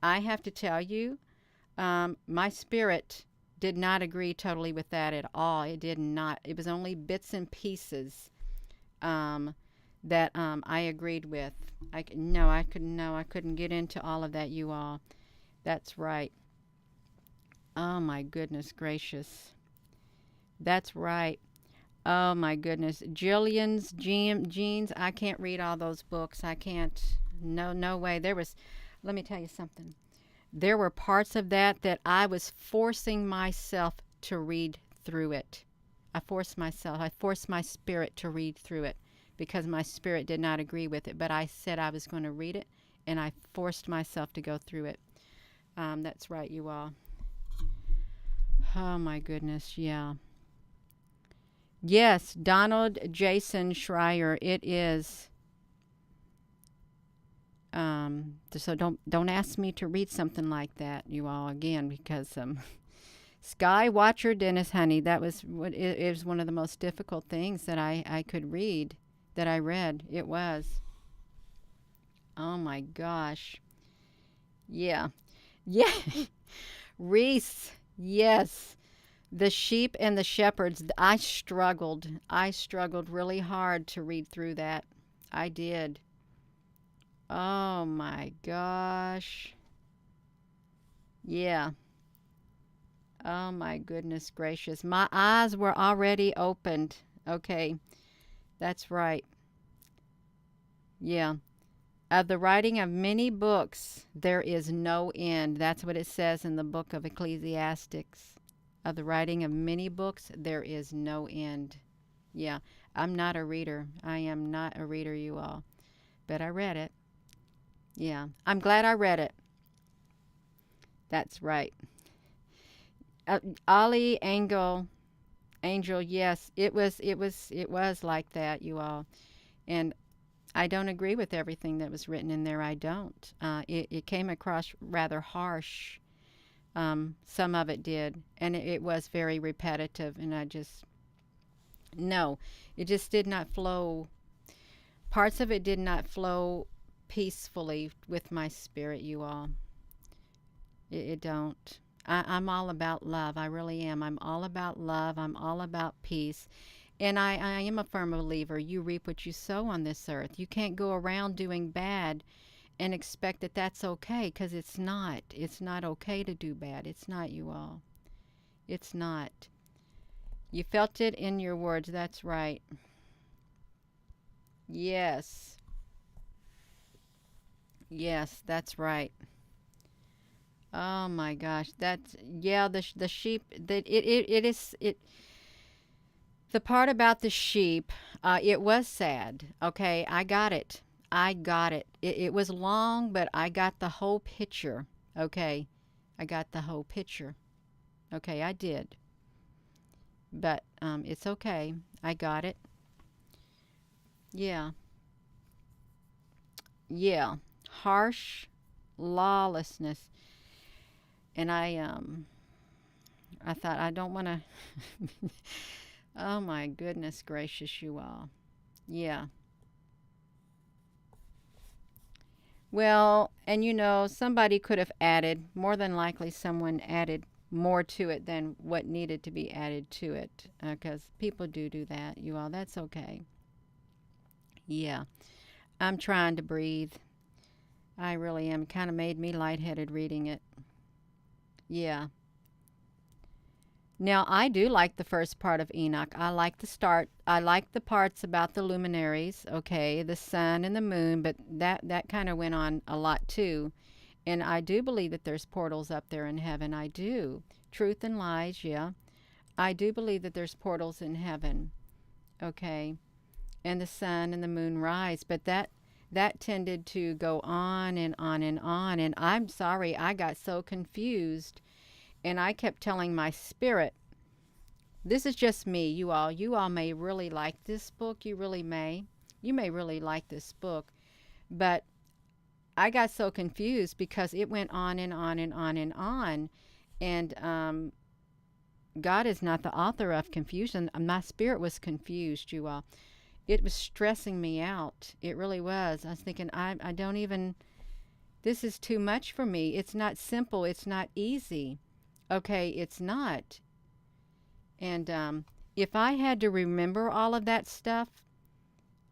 I have to tell you, my spirit did not agree totally with that at all. It did not. It was only bits and pieces that I agreed with. I couldn't get into all of that, you all. That's right. Oh my goodness gracious. That's right. Oh my goodness. Jillian's Jeans. I can't read all those books. I can't. No way. Let me tell you something. there were parts of that that I was forcing myself to read through it. I forced my spirit to read through it because my spirit did not agree with it. But I said I was going to read it, and I forced myself to go through it. That's right, you all. Oh, my goodness, yeah. Yes, Donald Jason Schreier, it is. So don't ask me to read something like that, you all, again, because Sky Watcher Dennis Honey, that was what it was one of the most difficult things that I could read, that I read. It was. Oh my gosh. Yeah. Yeah. Reese. Yes. The Sheep and the Shepherds. I struggled. I struggled really hard to read through that. I did. Oh my gosh. Yeah. Oh my goodness gracious. My eyes were already opened. Okay. That's right. Yeah. Of the writing of many books, there is no end. That's what it says in the book of Ecclesiastics. Of the writing of many books, there is no end. Yeah. I'm not a reader. I am not a reader, you all. But I read it. Yeah. I'm glad I read it. That's right. Ali Angel, yes, it was like that, you all. And I don't agree with everything that was written in there. I don't. It came across rather harsh. Some of it did, and it was very repetitive. And no, it just did not flow. Parts of it did not flow peacefully with my spirit, you all. It don't. I'm all about love. I really am. I'm all about love. I'm all about peace. And I am a firm believer. You reap what you sow on this earth. You can't go around doing bad and expect that that's okay, because it's not. It's not okay to do bad. It's not, you all. It's not. You felt it in your words. That's right. Yes. Yes, that's right. Oh my gosh. That's, yeah, the sheep, that it is, it, the part about the sheep, it was sad. Okay, I got it. I got it. It was long, but I got the whole picture. Okay, I got the whole picture. Okay, I did. But it's okay. I got it. Yeah, yeah. Harsh lawlessness, and I thought I don't want to. Oh my goodness gracious, you all. Yeah. Well, and somebody could have added, more than likely, someone added more to it than what needed to be added to it. Because people do that, you all. That's okay. Yeah. I'm trying to breathe. I really am. Kind of made me lightheaded reading it. Yeah. Now, I do like the first part of Enoch. I like the start. I like the parts about the luminaries, okay, the sun and the moon, but that kind of went on a lot too. And I do believe that there's portals up there in heaven. I do. Truth and lies, yeah. I do believe that there's portals in heaven, okay, and the sun and the moon rise, but that tended to go on and on and on. And I'm sorry, I got so confused, and I kept telling my spirit, this is just me, you all. You all may really like this book. You really may. You may really like this book. But I got so confused because it went on and on and on and on. And God is not the author of confusion. My spirit was confused, you all. It was stressing me out. It really was. I was thinking, I don't even, this is too much for me. It's not simple. It's not easy. Okay, it's not. And if I had to remember all of that stuff,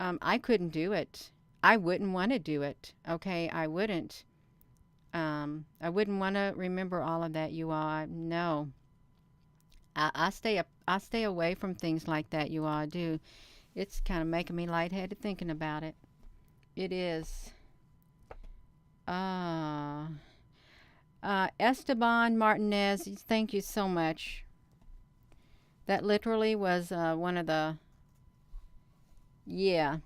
I couldn't do it. I wouldn't want to do it. Okay, I wouldn't. I wouldn't want to remember all of that, you all. No. I stay up. I stay away from things like that, you all. I do. It's kind of making me lightheaded thinking about it. It is. Uh, Esteban Martinez, thank you so much. That literally was one of the, yeah.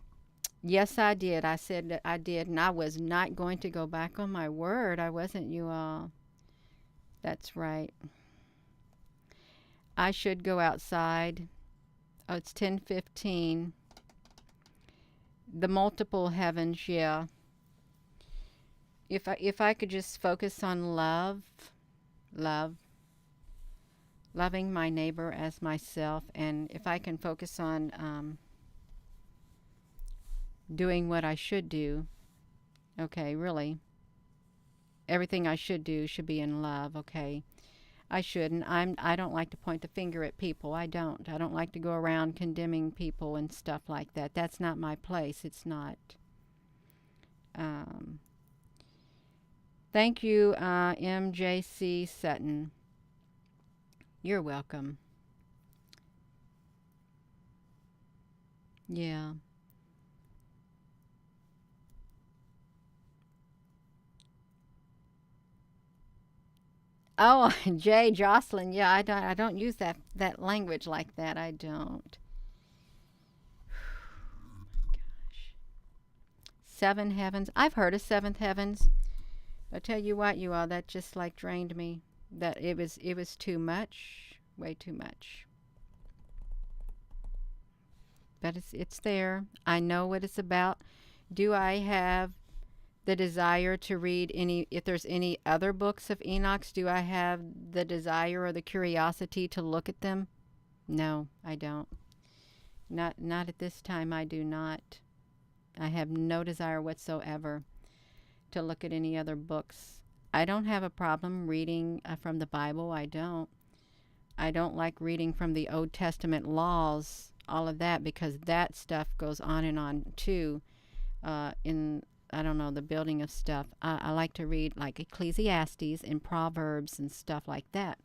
Yes, I did. I said that I did, and I was not going to go back on my word. I wasn't, you all. That's right. I should go outside. Oh, it's 10:15. The multiple heavens, yeah. If I could just focus on love, loving my neighbor as myself, and if I can focus on doing what I should do, okay, really, everything I should do should be in love, okay. I shouldn't. I don't like to point the finger at people. I don't. I don't like to go around condemning people and stuff like that. That's not my place. It's not. Um, Thank you, MJC Sutton. You're welcome. Yeah. Oh, Jay Jocelyn. Yeah, I don't use that language like that. I don't. Gosh. Seven heavens. I've heard of seventh heavens. I tell you what, you all, that just like drained me. That it was too much. Way too much. But it's there. I know what it's about. Do I have the desire to read any, if there's any other books of Enoch's, do I have the desire or the curiosity to look at them? No, I don't. Not at this time. I do not. I have no desire whatsoever to look at any other books. I don't have a problem reading from the Bible. I don't. I don't like reading from the Old Testament laws, all of that, because that stuff goes on and on too. In I don't know, the building of stuff. I like to read like Ecclesiastes and Proverbs and stuff like that.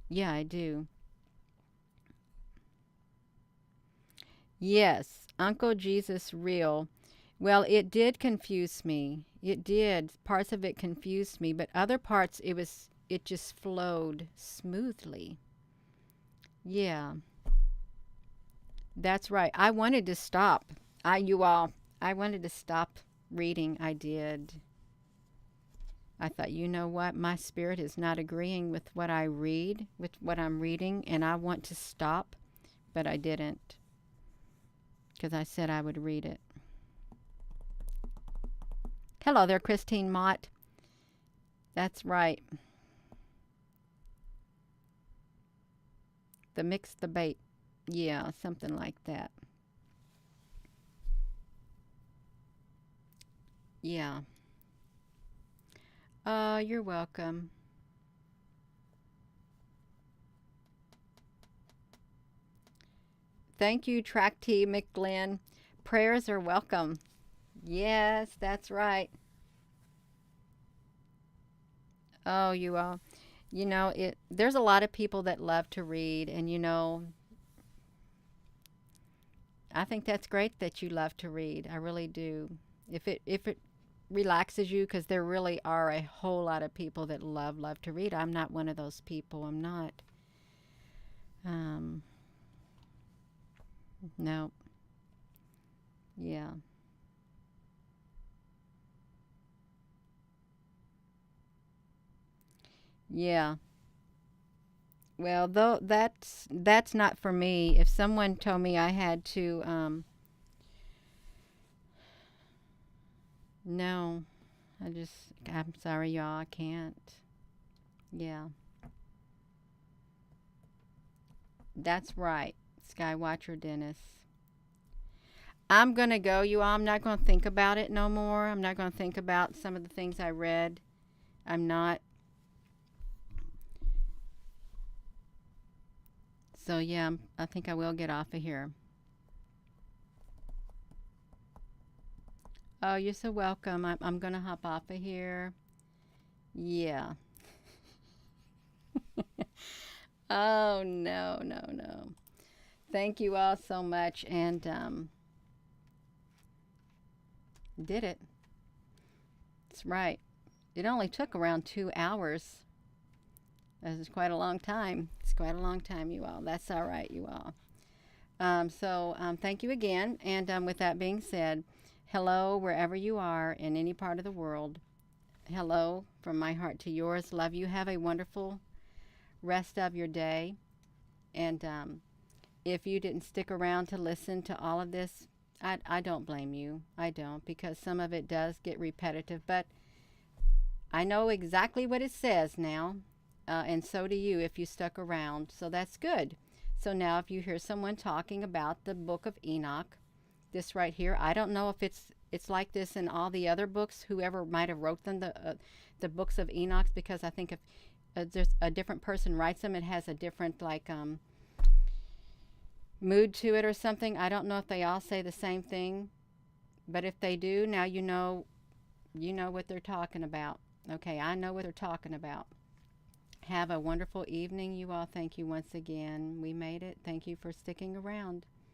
Yeah, I do. Yes, Uncle Jesus real. Well, it did confuse me. It did. Parts of it confused me, but other parts it just flowed smoothly. Yeah, that's right. I wanted to stop. I wanted to stop reading. I did. I thought, you know what? My spirit is not agreeing with what I read, with what I'm reading, and I want to stop, but I didn't because I said I would read it. Hello there, Christine Mott. That's right. The mix the bait. Yeah, something like that. Yeah. You're welcome. Thank you, Track T McGlynn. Prayers are welcome. Yes, that's right. Oh, you all. You know, there's a lot of people that love to read, and I think that's great that you love to read. I really do. If it relaxes you, because there really are a whole lot of people that love to read. I'm not one of those people. I'm not. Um, no. Yeah. Yeah. Well, though that's not for me. If someone told me I had to, no, I'm sorry, y'all, I can't. Yeah, that's right, Skywatcher Dennis. I'm gonna go, you all. I'm not gonna think about it no more. I'm not gonna think about some of the things I read. I'm not. So yeah, I think I will get off of here. Oh, you're so welcome. I'm gonna hop off of here. Yeah. Oh no, no, no. Thank you all so much, and did it. That's right. it only took around 2 hours. This is quite a long time. It's quite a long time, you all. That's all right, you all. Thank you again. And with that being said, hello wherever you are in any part of the world. Hello from my heart to yours. Love you. Have a wonderful rest of your day. And if you didn't stick around to listen to all of this, I don't blame you. I don't, because some of it does get repetitive. But I know exactly what it says now, and so do you if you stuck around. So that's good. So now if you hear someone talking about the Book of Enoch, this right here, I don't know if it's like this in all the other books, whoever might have wrote them, the books of Enoch, because I think if there's a different person writes them, it has a different mood to it or something. I don't know if they all say the same thing, but if they do, now you know what they're talking about. Okay, I know what they're talking about. Have a wonderful evening, you all. Thank you once again. We made it. Thank you for sticking around.